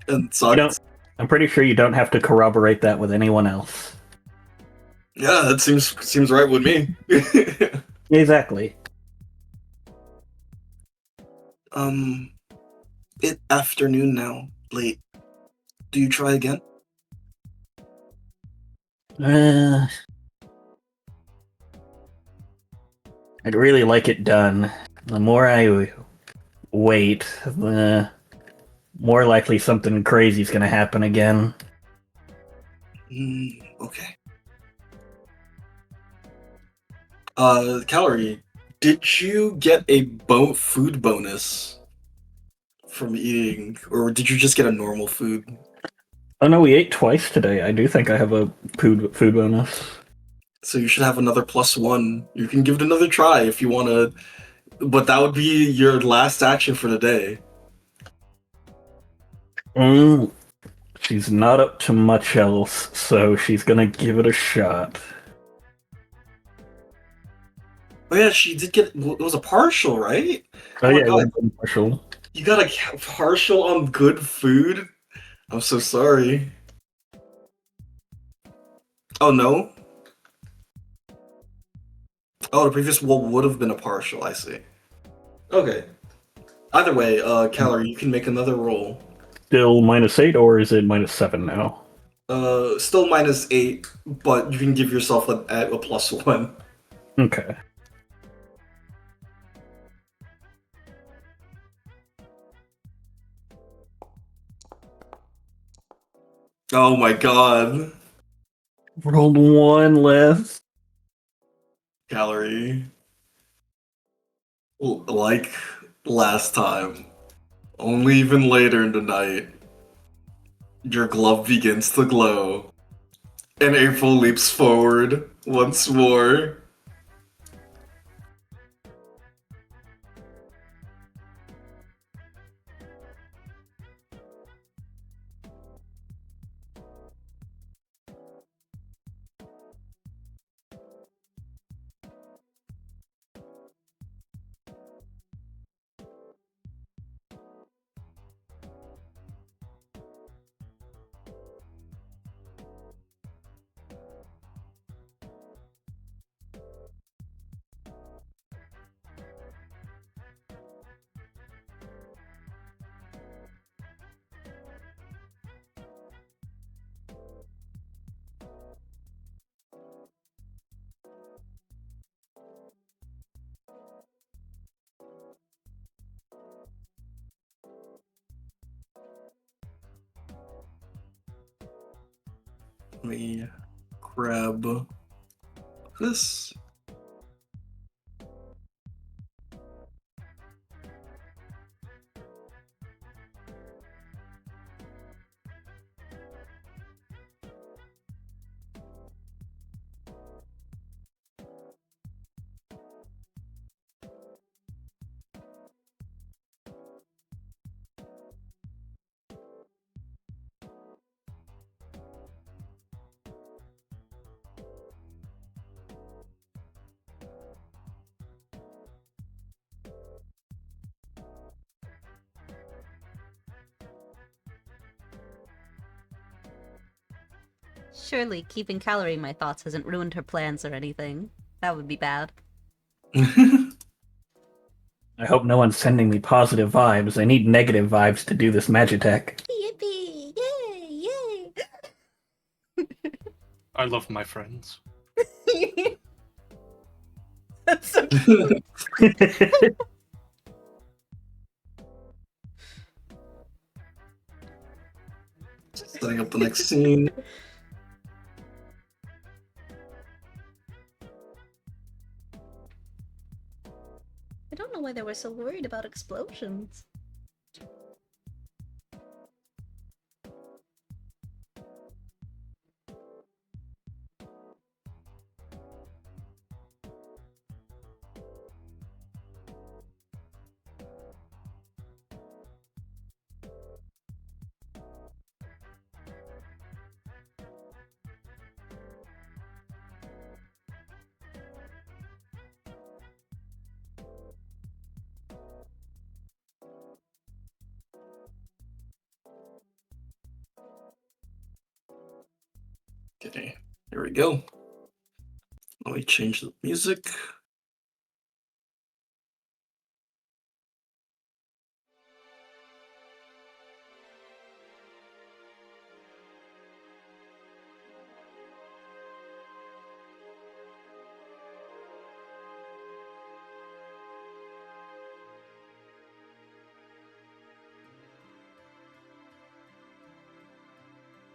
And you sucks. don't. I'm pretty sure you don't have to corroborate that with anyone else. Yeah, that seems right with me. Exactly. It afternoon now. Late. Do you try again? Uh, I'd really like it done. The more I wait, the more likely something crazy's gonna happen again. Okay. Calorie, did you get a food bonus from eating, or did you just get a normal food? Oh no, we ate twice today. I do think I have a food bonus. So you should have another +1. You can give it another try if you want to, but that would be your last action for the day. Mm, she's not up to much else, so she's gonna give it a shot. Oh yeah, she did get. It was a partial, right? Oh Oh my yeah, it would god, have been partial. you got a partial on good food. I'm so sorry. Oh no. Oh, the previous one would have been a partial. I see. Okay. Either way, Calorie, you can make another roll. Still -8, or is it -7 now? Still -8, but you can give yourself a +1. Okay. Oh my god. Rolled one less. Calorie. Like last time, only even later in the night, your glove begins to glow, and April leaps forward once more. Let me grab this. Surely keeping Calorie in my thoughts hasn't ruined her plans or anything. That would be bad. I hope no one's sending me positive vibes. I need negative vibes to do this Magitech. Yippee! Yay! Yay! I love my friends. That's so cute. Setting up the next scene. I don't know why they were so worried about explosions. Okay, here we go. Let me change the music.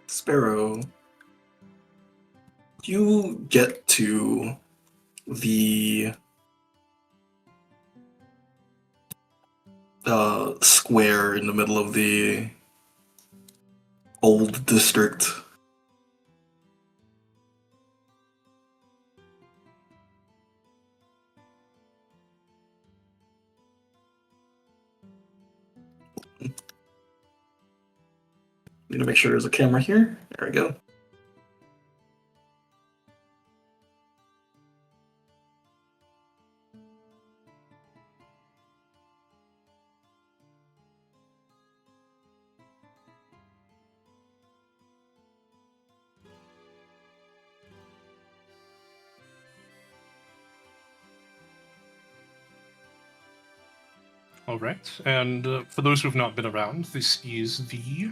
Sparrow, you get to the square in the middle of the old district. Need to make sure there's a camera here. There we go. Alright, and for those who've not been around, this is the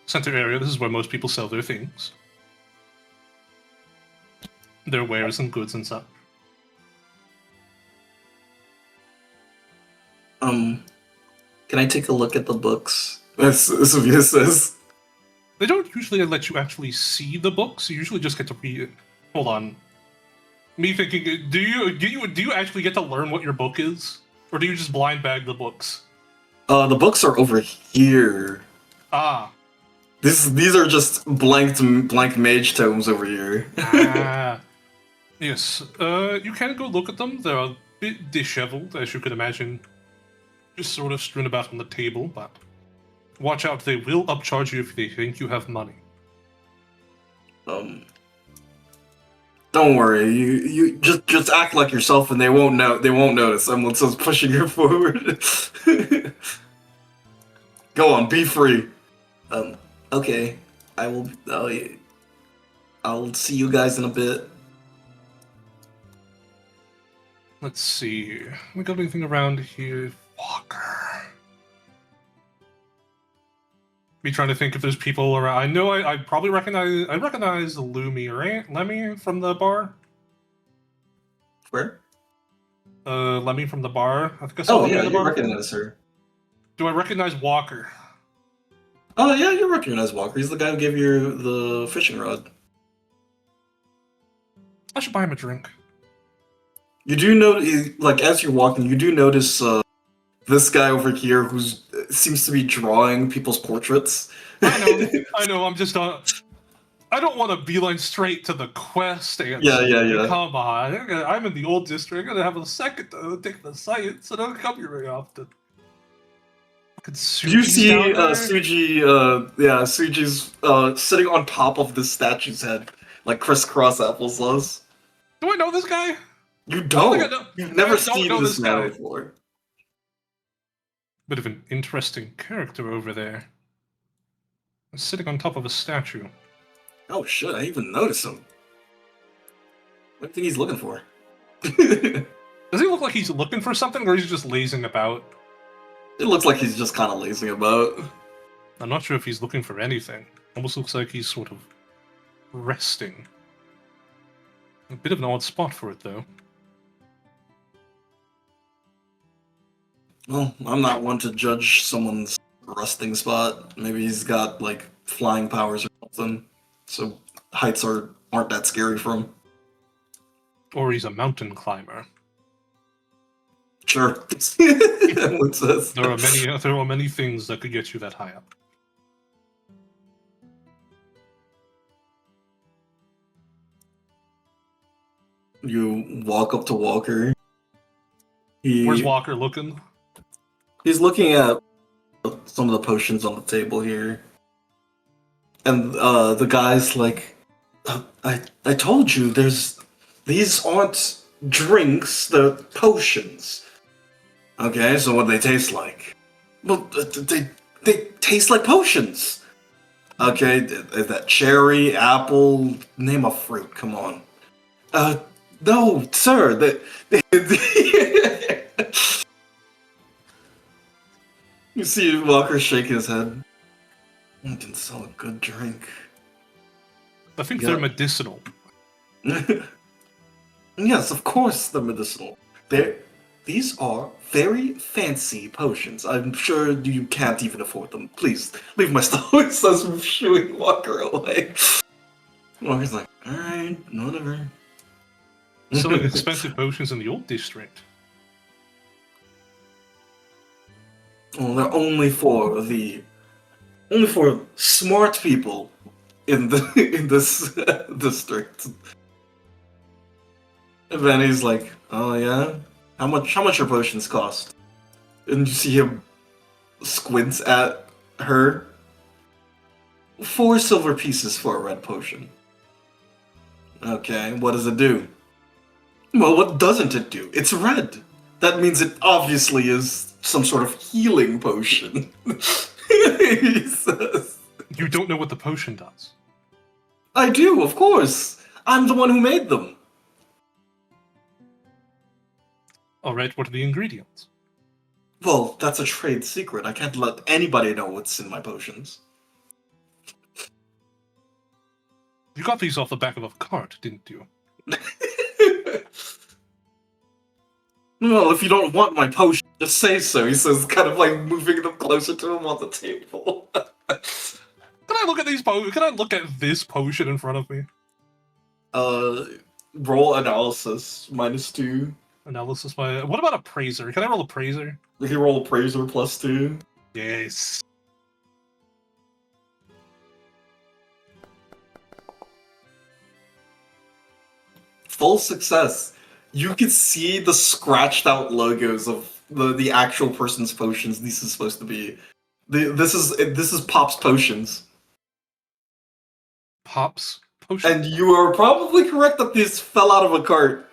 center area. This is where most people sell their things. Their wares and goods and such. Can I take a look at the books? As Sophia says. They don't usually let you actually see the books. You usually just get to read it. Hold on. Me thinking, do you actually get to learn what your book is? Or do you just blind bag the books? The books are over here. Ah. These are just blank mage tomes over here. Ah. Yes. You can go look at them. They're a bit disheveled, as you could imagine. Just sort of strewn about on the table, but watch out, they will upcharge you if they think you have money. Don't worry. You just act like yourself, and they won't notice. Someone says pushing you forward. Go on, be free. Okay. I will. I'll see you guys in a bit. Let's see. We got anything around here? Walker. Me trying to think if there's people around. I know I probably recognize Lumi, right? Lemmy from the bar? Where? Lemmy from the bar. I think I saw Oh him yeah, in the you bar. recognize her. Do I recognize Walker? Oh yeah, you recognize Walker. He's the guy who gave you the fishing rod. I should buy him a drink. You do know, like, as you're walking, you do notice this guy over here who seems to be drawing people's portraits. I know. I'm just I don't want to beeline straight to the quest answer. Yeah. Come on, I'm in the old district. I'm gonna have a second to take the science. I don't come here very often. You see Suji's sitting on top of this statue's head, like crisscross applesauce. Do I know this guy? You I don't. think I know- You've never I don't seen know this this man guy. before. Bit of an interesting character over there. Sitting on top of a statue. Oh shit, I even noticed him. What do you think he's looking for? It Does he look like he's looking for something, or he's just lazing about? looks like he's just kind of lazing about. I'm not sure if he's looking for anything. Almost looks like he's sort of resting. A bit of an odd spot for it, though. Well, I'm not one to judge someone's resting spot. Maybe he's got like flying powers or something, so heights aren't that scary for him. Or he's a mountain climber. Sure. What's this? There are many things that could get you that high up. You walk up to Walker. Where's Walker looking? He's looking at some of the potions on the table here. And the guy's like, I told you, these aren't drinks, they're potions. Okay, so what do they taste like? Well, they taste like potions. Okay, is that cherry, apple, name a fruit, come on. No, sir, You see Walker shake his head. I can sell a good drink. I think Yeah. they're medicinal. Yes, of course they're medicinal. These are very fancy potions. I'm sure you can't even afford them. Please, leave my stuff. It says shooing Walker away. Walker's like, alright, whatever. Selling expensive potions in the old district. Well, they're only for smart people in this district. And then he's like, "Oh yeah, how much your potions cost?" And you see him squints at her. 4 silver pieces for a red potion. Okay, what does it do? Well, what doesn't it do? It's red. That means it obviously is some sort of healing potion. He says. You don't know what the potion does. I do, of course. I'm the one who made them. Alright, what are the ingredients? Well, that's a trade secret. I can't let anybody know what's in my potions. You got these off the back of a cart, didn't you? Well, if you don't want my potion, just say so. He says, kind of like moving them closer to him on the table. Can I look at these Can I look at this potion in front of me? Roll analysis, -2. Analysis by... What about appraiser? Can I roll appraiser? You can roll appraiser +2. Yes. Full success. You can see the scratched out logos of the actual person's potions. This is supposed to be. This is Pop's potions. Pop's potion? And you are probably correct that these fell out of a cart.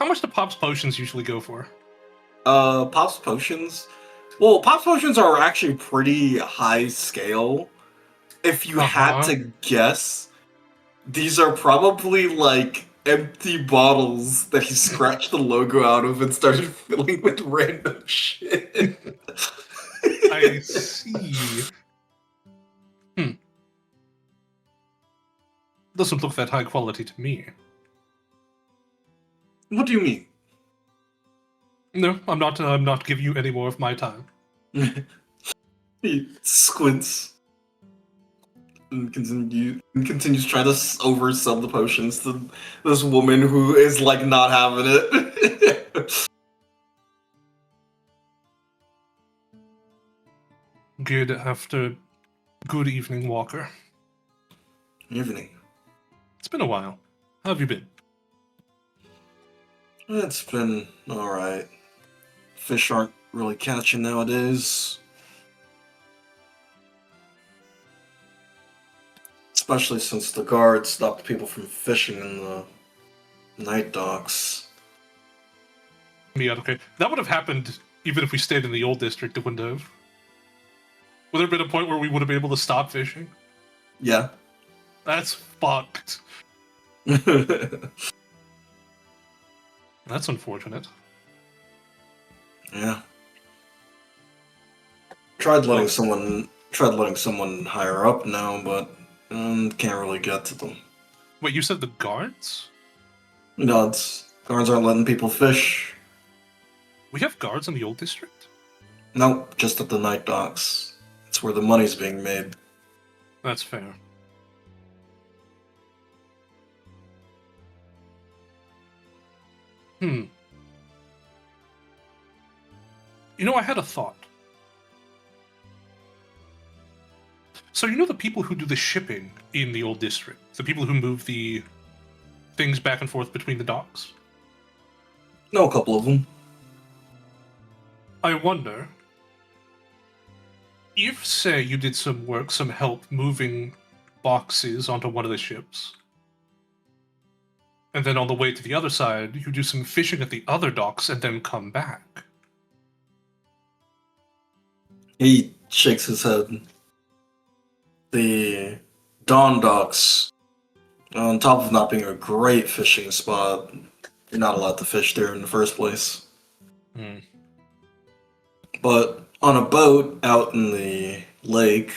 How much do Pop's potions usually go for? Pop's potions. Well, Pop's potions are actually pretty high scale. If you had to guess, these are probably like empty bottles that he scratched the logo out of and started filling with random shit. I see. Doesn't look that high quality to me. What do you mean? No, I'm not giving you any more of my time. He squints and continues trying to oversell the potions to this woman who is like not having it. Good evening, Walker. Evening. It's been a while. How have you been? It's been alright. Fish aren't really catching nowadays. Especially since the guards stopped people from fishing in the night docks. Yeah, okay. That would have happened even if we stayed in the old district, it wouldn't have. Would there have been a point where we would have been able to stop fishing? Yeah. That's fucked. That's unfortunate. Yeah. Tried letting someone higher up now, but can't really get to them. Wait, you said the guards? Guards aren't letting people fish. We have guards in the old district? Nope, just at the night docks. It's where the money's being made. That's fair. You know, I had a thought. So you know the people who do the shipping in the old district? The people who move the things back and forth between the docks? Know a couple of them. I wonder if, say, you did some work, some help moving boxes onto one of the ships, and then on the way to the other side, you do some fishing at the other docks and then come back. He shakes his head. The Dawn docks, on top of not being a great fishing spot, you're not allowed to fish there in the first place. Hmm. But on a boat out in the lake,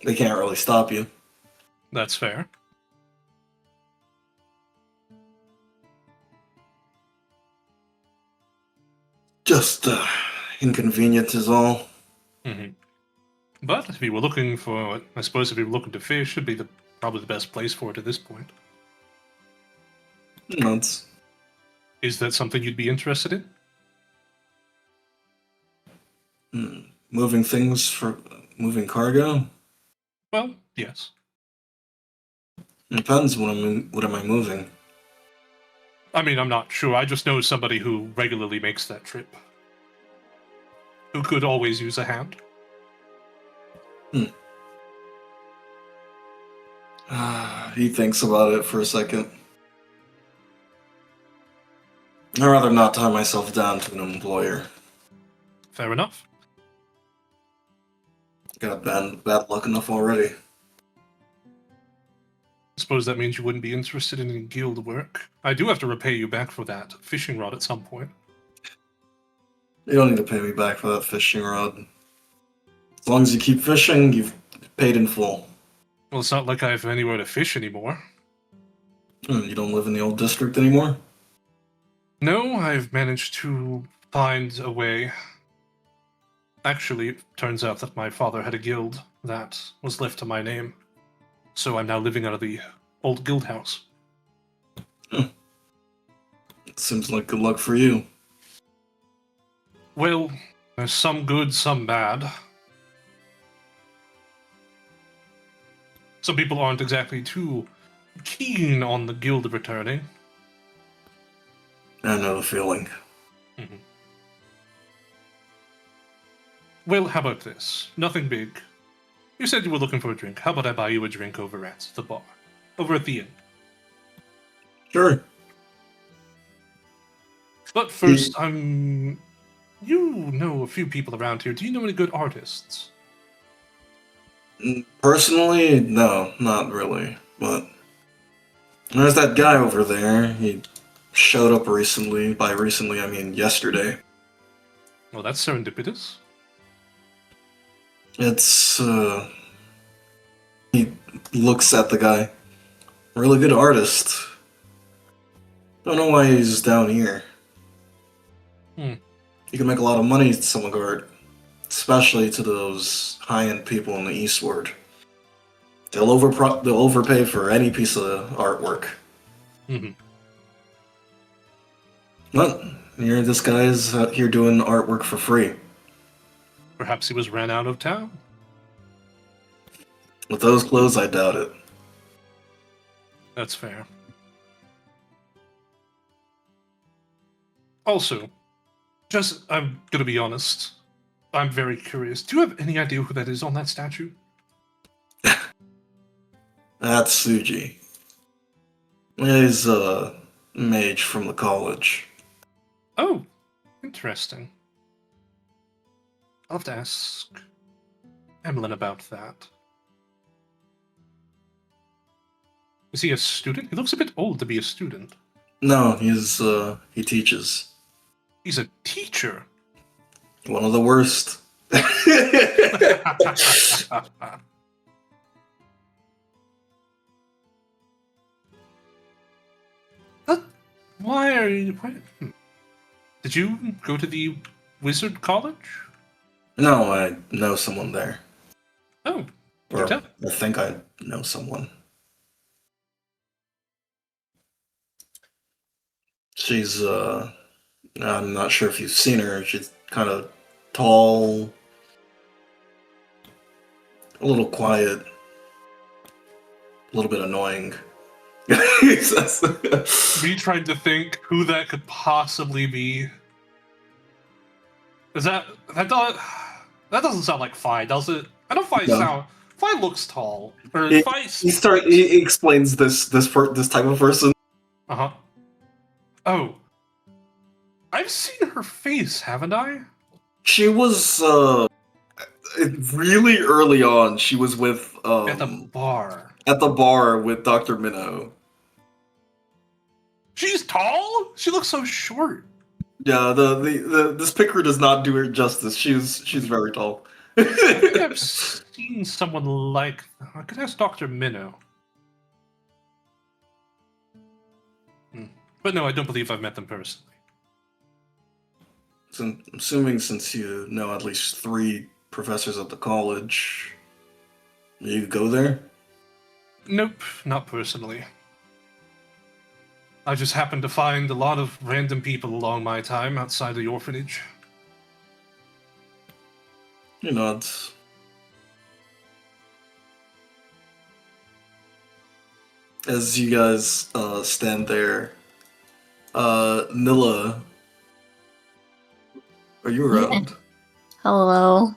they can't really stop you. That's fair. Just inconvenient is all. Mm-hmm. But if you were looking for, I suppose if you were looking to fish, should be probably the best place for it at this point. Nuts. Is that something you'd be interested in? Moving things for moving cargo? Well, yes. Depends what am I moving. I mean, I'm not sure. I just know somebody who regularly makes that trip. Who could always use a hand. He thinks about it for a second. I'd rather not tie myself down to an employer. Fair enough. Got bad luck enough already. Suppose that means you wouldn't be interested in any guild work. I do have to repay you back for that fishing rod at some point. You don't need to pay me back for that fishing rod. As long as you keep fishing, you've paid in full. Well, it's not like I have anywhere to fish anymore. You don't live in the old district anymore? No, I've managed to find a way. Actually, it turns out that my father had a guild that was left to my name. So I'm now living out of the old guild house. Seems like good luck for you. Well, there's some good, some bad. Some people aren't exactly too keen on the guild returning. I know the feeling. Mm-hmm. Well, how about this? Nothing big. You said you were looking for a drink. How about I buy you a drink over at the bar? Over at the inn. Sure. But first, you know a few people around here. Do you know any good artists? Personally, no, not really. But there's that guy over there. He showed up recently. By recently, I mean yesterday. Well, that's serendipitous. It's, he looks at the guy. Really good artist. Don't know why he's down here. You can make a lot of money selling art. Especially to those high-end people in the Eastward. They'll overpay for any piece of artwork. Mm-hmm. But here, this guy is out here doing artwork for free. Perhaps he was ran out of town. With those clothes, I doubt it. That's fair. Also, I'm gonna be honest. I'm very curious. Do you have any idea who that is on that statue? That's Suji. He's a mage from the college. Oh, interesting. I'll have to ask. Emlyn about that. Is he a student? He looks a bit old to be a student. No, he teaches. He's a teacher. One of the worst. Why are you... Did you go to the wizard college? No, I know someone there. Oh, Or tell. I think I know someone. She's, I'm not sure if you've seen her. She's kind of tall, a little quiet, a little bit annoying. Me trying to think who that could possibly be. Is that doesn't sound like Fi, does it? I know Fi No. Fi looks tall. Or He- Fi He explains this type of person. Uh-huh. Oh. I've seen her face, haven't I? She was really early on. She was with At the bar. at the bar with Dr. Minnow. She's tall? She looks so short. Yeah, this picture does not do her justice. She's very tall. I think I've seen someone like... I could ask Dr. Minnow. But no, I don't believe I've met them personally. So I'm assuming since you know at least 3 professors at the college, you go there? Nope, not personally. I just happened to find a lot of random people along my time outside the orphanage. You know, it's... As you guys stand there, Nilla, are you around? Hello.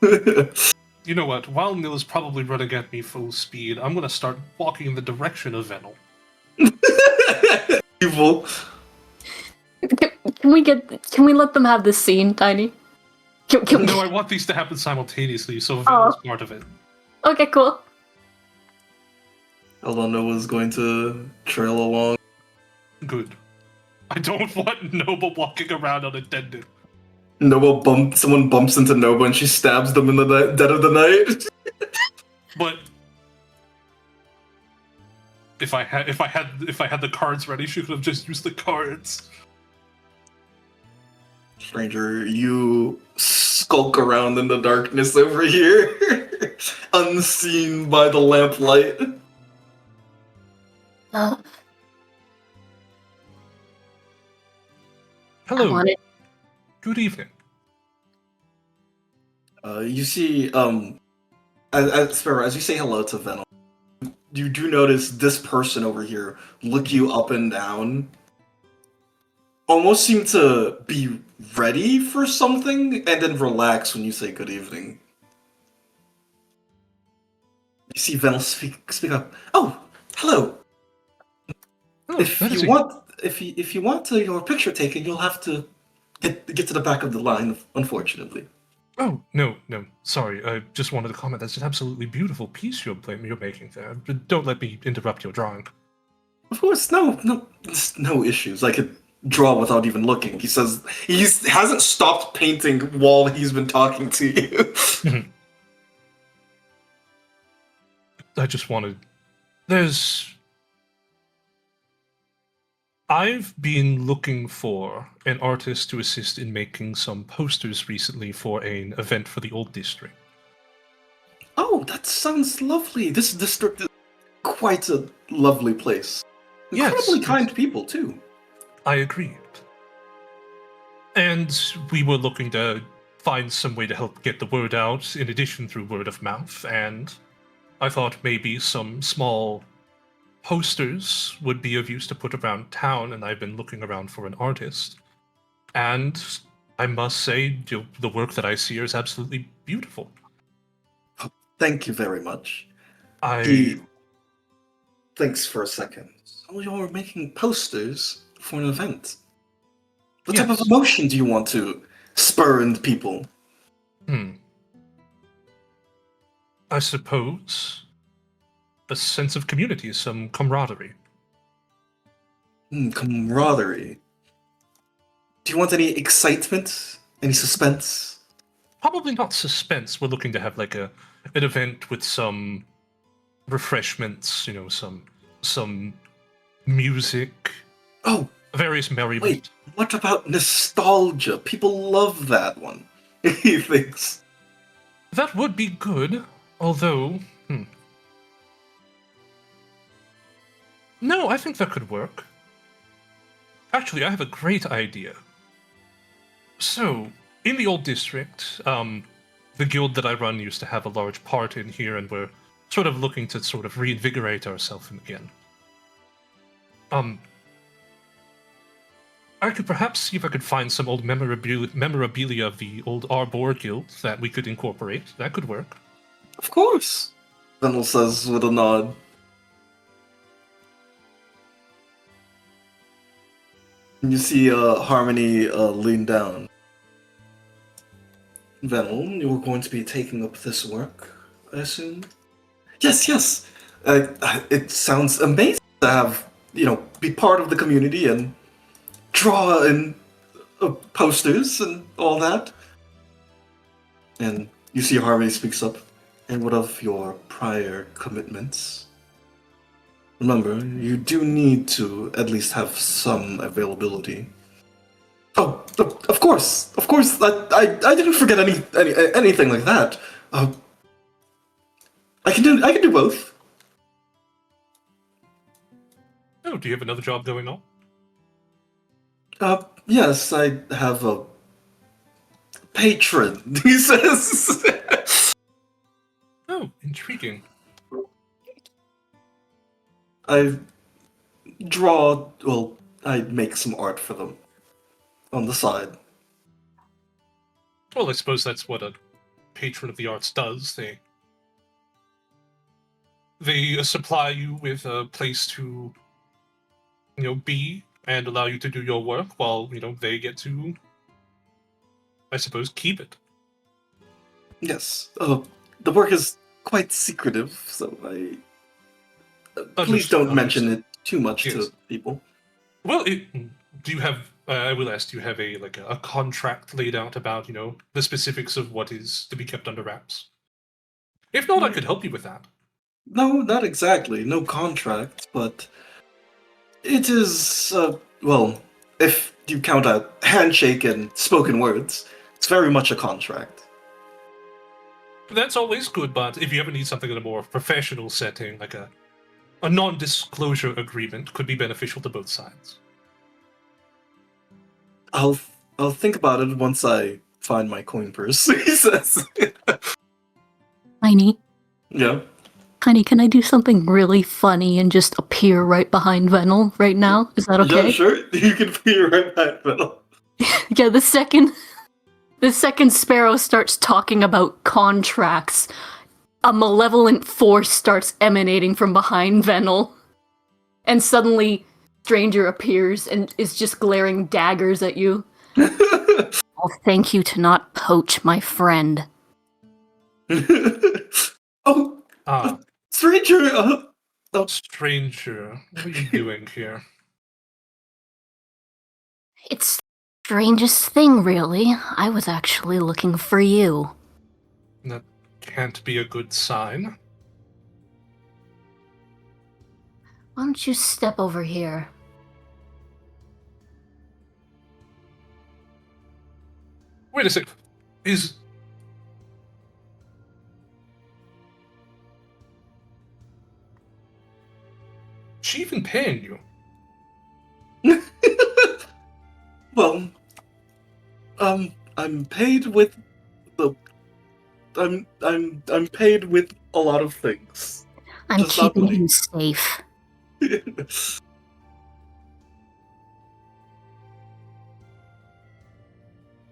You know what? While Nilla's probably running at me full speed, I'm gonna start walking in the direction of Venel. Evil. Can we let them have this scene, Tiny? Can we... No, I want these to happen simultaneously, so Venel's part of it. Okay, cool. Noah's going to trail along. Good. I don't want Noba walking around unattended. Someone bumps into Nova and she stabs them in the dead of the night. But if I had the cards ready, she could have just used the cards. Stranger, you skulk around in the darkness over here, unseen by the lamplight. I Hello. want it. Good evening. You see, Sparrow, as you say hello to Venom, you do notice this person over here look you up and down, almost seem to be ready for something, and then relax when you say good evening. You see Venom speak up. Oh, hello. Oh, If you want your picture taken, you'll have to get to the back of the line, unfortunately. Oh, no. Sorry, I just wanted to comment. That's an absolutely beautiful piece you're making there. But don't let me interrupt your drawing. Of course, no issues. I could draw without even looking. He says he hasn't stopped painting while he's been talking to you. I just wanted... I've been looking for an artist to assist in making some posters recently for an event for the Old District. Oh, that sounds lovely. This district is quite a lovely place. Incredibly kind people, too. I agree. And we were looking to find some way to help get the word out, in addition through word of mouth, and I thought maybe some small posters would be of use to put around town, and I've been looking around for an artist. And I must say, the work that I see here is absolutely beautiful. Thank you very much. Thanks for a second. So you're making posters for an event. What type of emotion do you want to spur in people? I suppose a sense of community, some camaraderie. Camaraderie. Do you want any excitement? Any suspense? Probably not suspense. We're looking to have like an event with some refreshments, some music, Oh, various merriment. wait. What about nostalgia? People love that one. He thinks. That would be good, although, No, I think that could work. Actually, I have a great idea. So, in the old district, the guild that I run used to have a large part in here, and we're sort of looking to sort of reinvigorate ourselves again. I could perhaps see if I could find some old memorabilia of the old Arbor Guild that we could incorporate. That could work. Of course, Venel says with a nod. And you see Harmony lean down. Venel, you're going to be taking up this work, I assume? Yes, yes. It sounds amazing to have, be part of the community and draw in posters and all that. And you see Harmony speaks up. And what of your prior commitments? Remember, you do need to at least have some availability. Oh, of course. I didn't forget anything like that. I can do both. Oh, do you have another job going on? Yes, I have a patron. He says. Oh, intriguing. I draw. Well, I make some art for them on the side. Well, I suppose that's what a patron of the arts does. They supply you with a place to, be and allow you to do your work while, they get to, I suppose, keep it. Yes. The work is quite secretive, so please don't mention it too much to people. Well, do you have? I will ask. Do you have a contract laid out about the specifics of what is to be kept under wraps? If not, I could help you with that. No, not exactly. No contract, but it is well, if you count a handshake and spoken words, it's very much a contract. That's always good, but if you ever need something in a more professional setting, like a non-disclosure agreement, could be beneficial to both sides. I'll think about it once I find my coin purse. He says. Tiny, Yeah. Tiny, can I do something really funny and just appear right behind Venel right now? Is that okay? Yeah, sure. You can be right back, Venel. Yeah, the second Sparrow starts talking about contracts, a malevolent force starts emanating from behind Venel. And suddenly, Stranger appears and is just glaring daggers at you. I'll thank you to not poach my friend. Oh, stranger! Stranger, what are you doing here? It's the strangest thing, really. I was actually looking for you. That can't be a good sign. Why don't you step over here? Wait a sec. Is... she even paying you? Well, I'm paid with the. I'm paid with a lot of things. I'm Just not keeping money. him safe.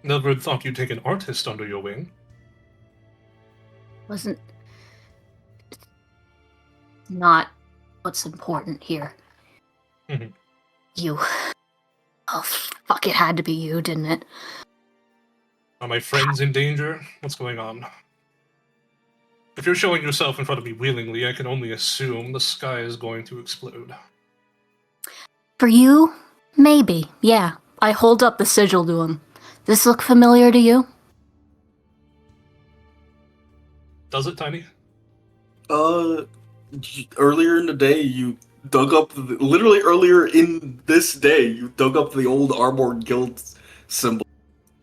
Never thought you'd take an artist under your wing. Wasn't not what's important here. Mhm. You. Oh, fuck, it had to be you, didn't it? Are my friends in danger? What's going on? If you're showing yourself in front of me willingly, I can only assume the sky is going to explode. For you, maybe, yeah. I hold up the sigil to him. This look familiar to you? Does it, Tiny? Earlier in the day, you dug up literally earlier in this day, you dug up the old Arborn Guild symbol.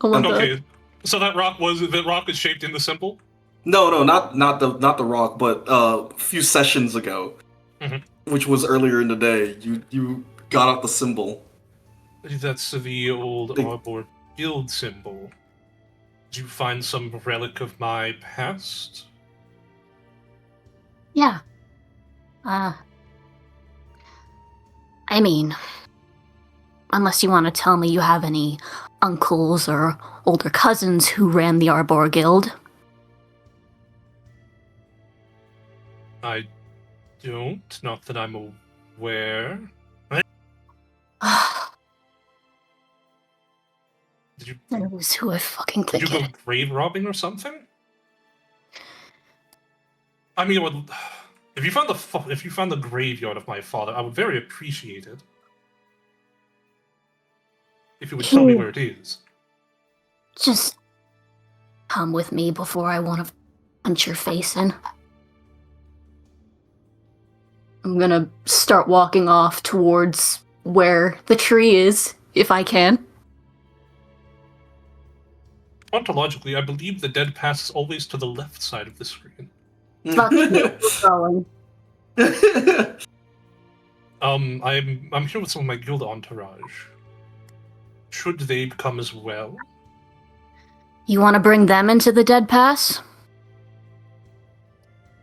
I love that. Okay, so that rock is shaped in the symbol? No, not the rock, but a few sessions ago, Mhm. which was earlier in the day. You got out the symbol. That's the old The- Arbor Guild symbol. Did you find some relic of my past? Yeah. I mean, unless you want to tell me you have any uncles or older cousins who ran the Arbor Guild. I don't. Not that I'm aware. Did you That was who I fucking did you think go it. grave robbing or something? I mean, if you found the graveyard of my father, I would very appreciate it. If you would tell me where it is. Just come with me before I want to punch your face in. I'm gonna start walking off towards where the tree is, if I can. Ontologically, I believe the dead pass is always to the left side of the screen. Fuck you, we're going. I'm here with some of my guild entourage. Should they come as well? You want to bring them into the dead pass?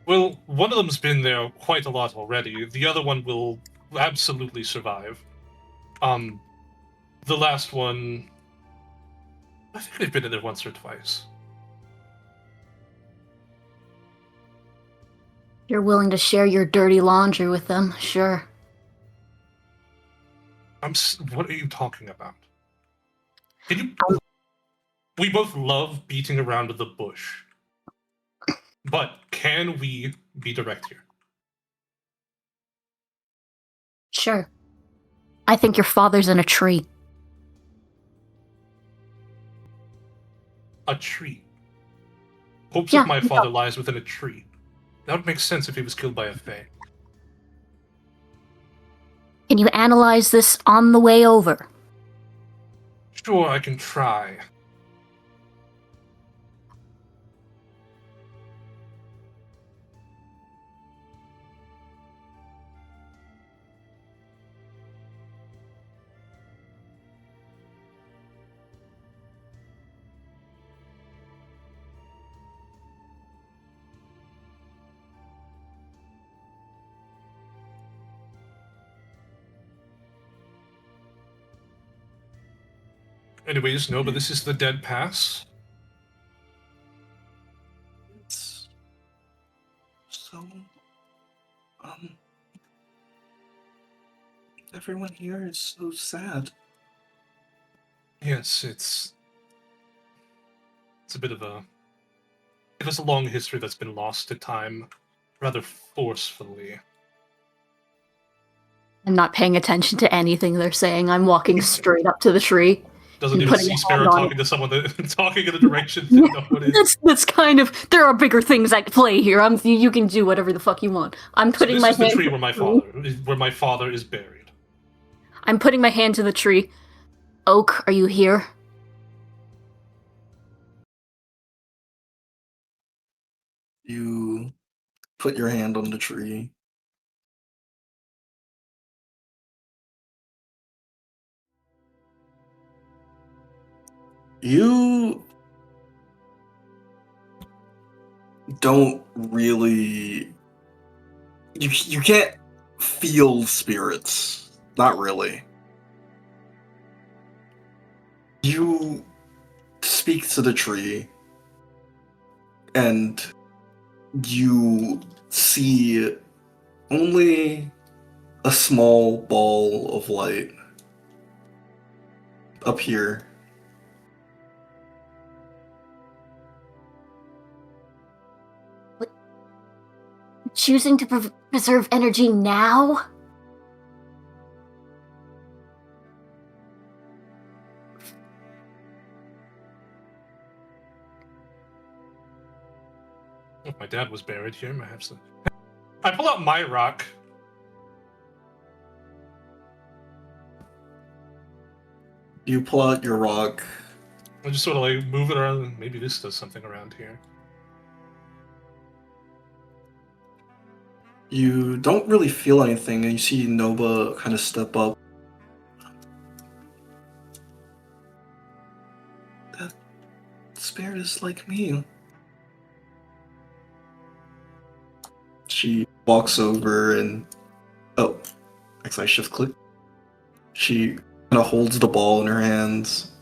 Well, one of them's been there quite a lot already. The other one will absolutely survive. The last one, I think they've been in there once or twice. You're willing to share your dirty laundry with them, sure. What are you talking about? We both love beating around the bush. But can we be direct here? Sure. I think your father's in a tree. A tree. Hopes Yeah, of my yeah. father lies within a tree. That would make sense if he was killed by a fae. Can you analyze this on the way over? Sure, I can try. Anyways, no, but this is the dead pass. So, everyone here is so sad. Yes, it's a bit of a... It has a long history that's been lost to time, rather forcefully. I'm not paying attention to anything they're saying. I'm walking straight up to the tree. Doesn't And even putting a see Sparrow hand on talking to someone talking in a direction that no one is. That's kind of. There are bigger things at play here. You can do whatever the fuck you want. I'm So putting this my is the hand tree to where my father is buried. I'm putting my hand to the tree. Oak, are you here? You put your hand on the tree. You don't really. You can't feel spirits. Not really. You speak to the tree, and you see only a small ball of light up here. choosing to preserve energy now? If my dad was buried here, I have some. I pull out my rock. You pull out your rock. I just sort of like move it around, and maybe this does something around here. You don't really feel anything, and you see Noba kind of step up. That spirit is like me. She walks over and... Oh, actually I shift click. She kind of holds the ball in her hands.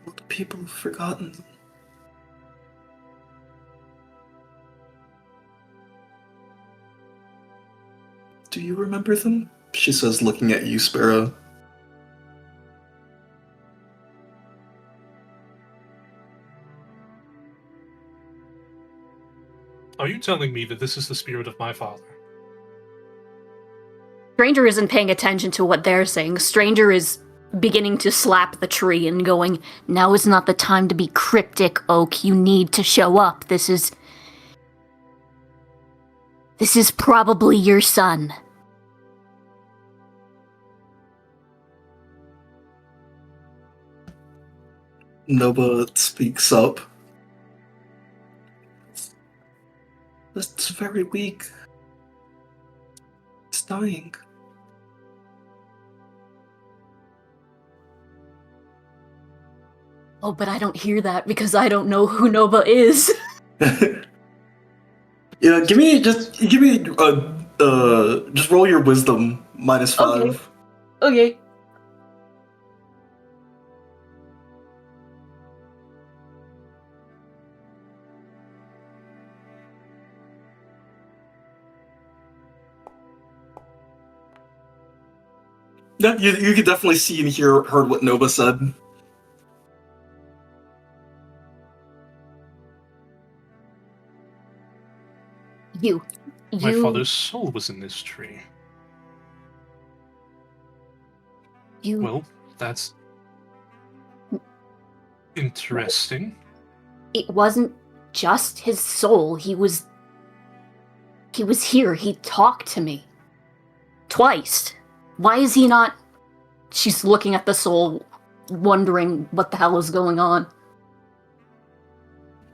All the people have forgotten them. Do you remember them? She says, looking at you, Sparrow. Are you telling me that this is the spirit of my father? Stranger isn't paying attention to what they're saying. Stranger is beginning to slap the tree and going, "Now is not the time to be cryptic, Oak. You need to show up. This is probably your son." Noba speaks up. It's very weak. It's dying. Oh, but I don't hear that because I don't know who Nova is. Yeah, give me just roll your wisdom -5. Okay. Yeah, you could definitely see and heard what Nova said. My father's soul was in this tree. Well, that's interesting. It wasn't just his soul. He was here. He talked to me. Twice. Why is he not... She's looking at the soul, wondering what the hell is going on.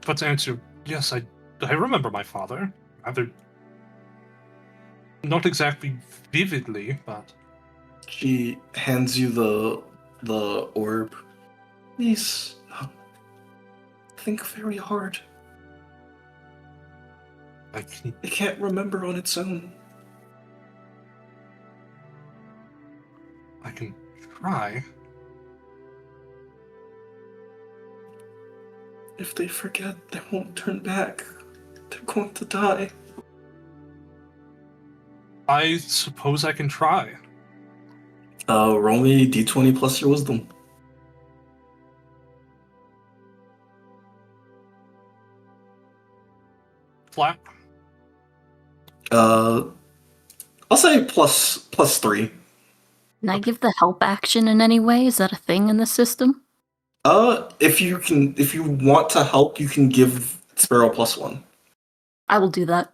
But to answer, yes, I remember my father. Rather, not exactly vividly, but... She hands you the orb. Please, think very hard. It can't remember on its own. I can try. If they forget, they won't turn back. They're going to die. I suppose I can try. Roll me d20 plus your wisdom. Flat. I'll say plus 3. Can I give the help action in any way? Is that a thing in the system? If you want to help, you can give Sparrow +1. I will do that.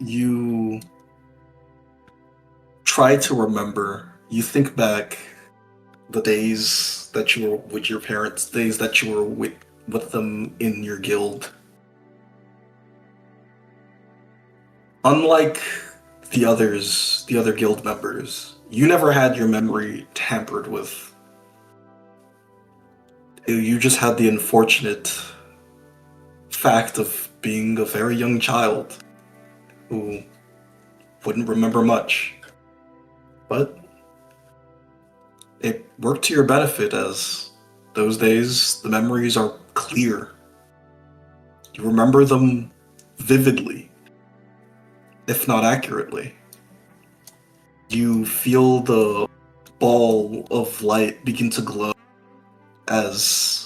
You try to remember. You think back the days that you were with your parents, days that you were with them in your guild. Unlike the other guild members, you never had your memory tampered with. You just had the unfortunate fact of being a very young child who wouldn't remember much. But it worked to your benefit, as those days, the memories are clear You remember them vividly, if not accurately. You feel the ball of light begin to glow as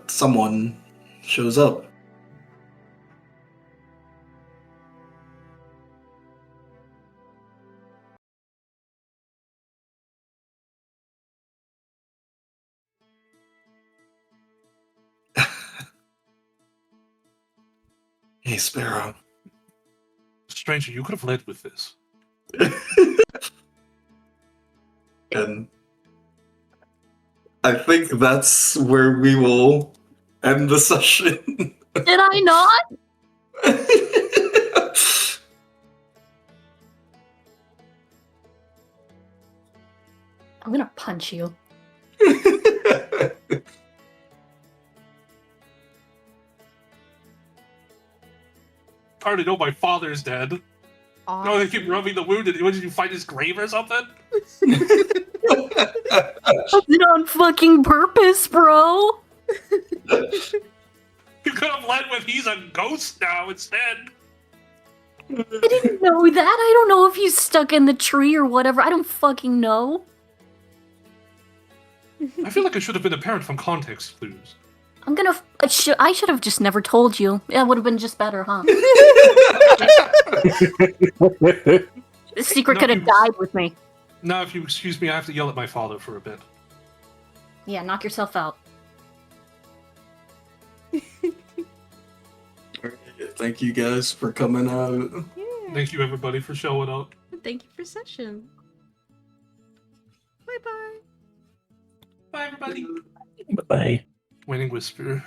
someone shows up. Hey, Sparrow. Stranger, you could have led with this. And I think that's where we will end the session. Did I not? I'm gonna punch you. I already know my father's dead. No, they keep rubbing the wound. What, did you find his grave or something? I did it on fucking purpose, bro. You could have led with he's a ghost now instead. I didn't know that. I don't know if he's stuck in the tree or whatever. I don't fucking know. I feel like I should have been apparent from context clues. I'm gonna. I should have just never told you. That would have been just better, huh? The secret No, could have you- died with me. Now, if you excuse me, I have to yell at my father for a bit. Yeah, knock yourself out. Thank you guys for coming out. Yeah. Thank you, everybody, for showing up. Thank you for session. Bye bye. Bye, everybody. Bye. Waning Whisper.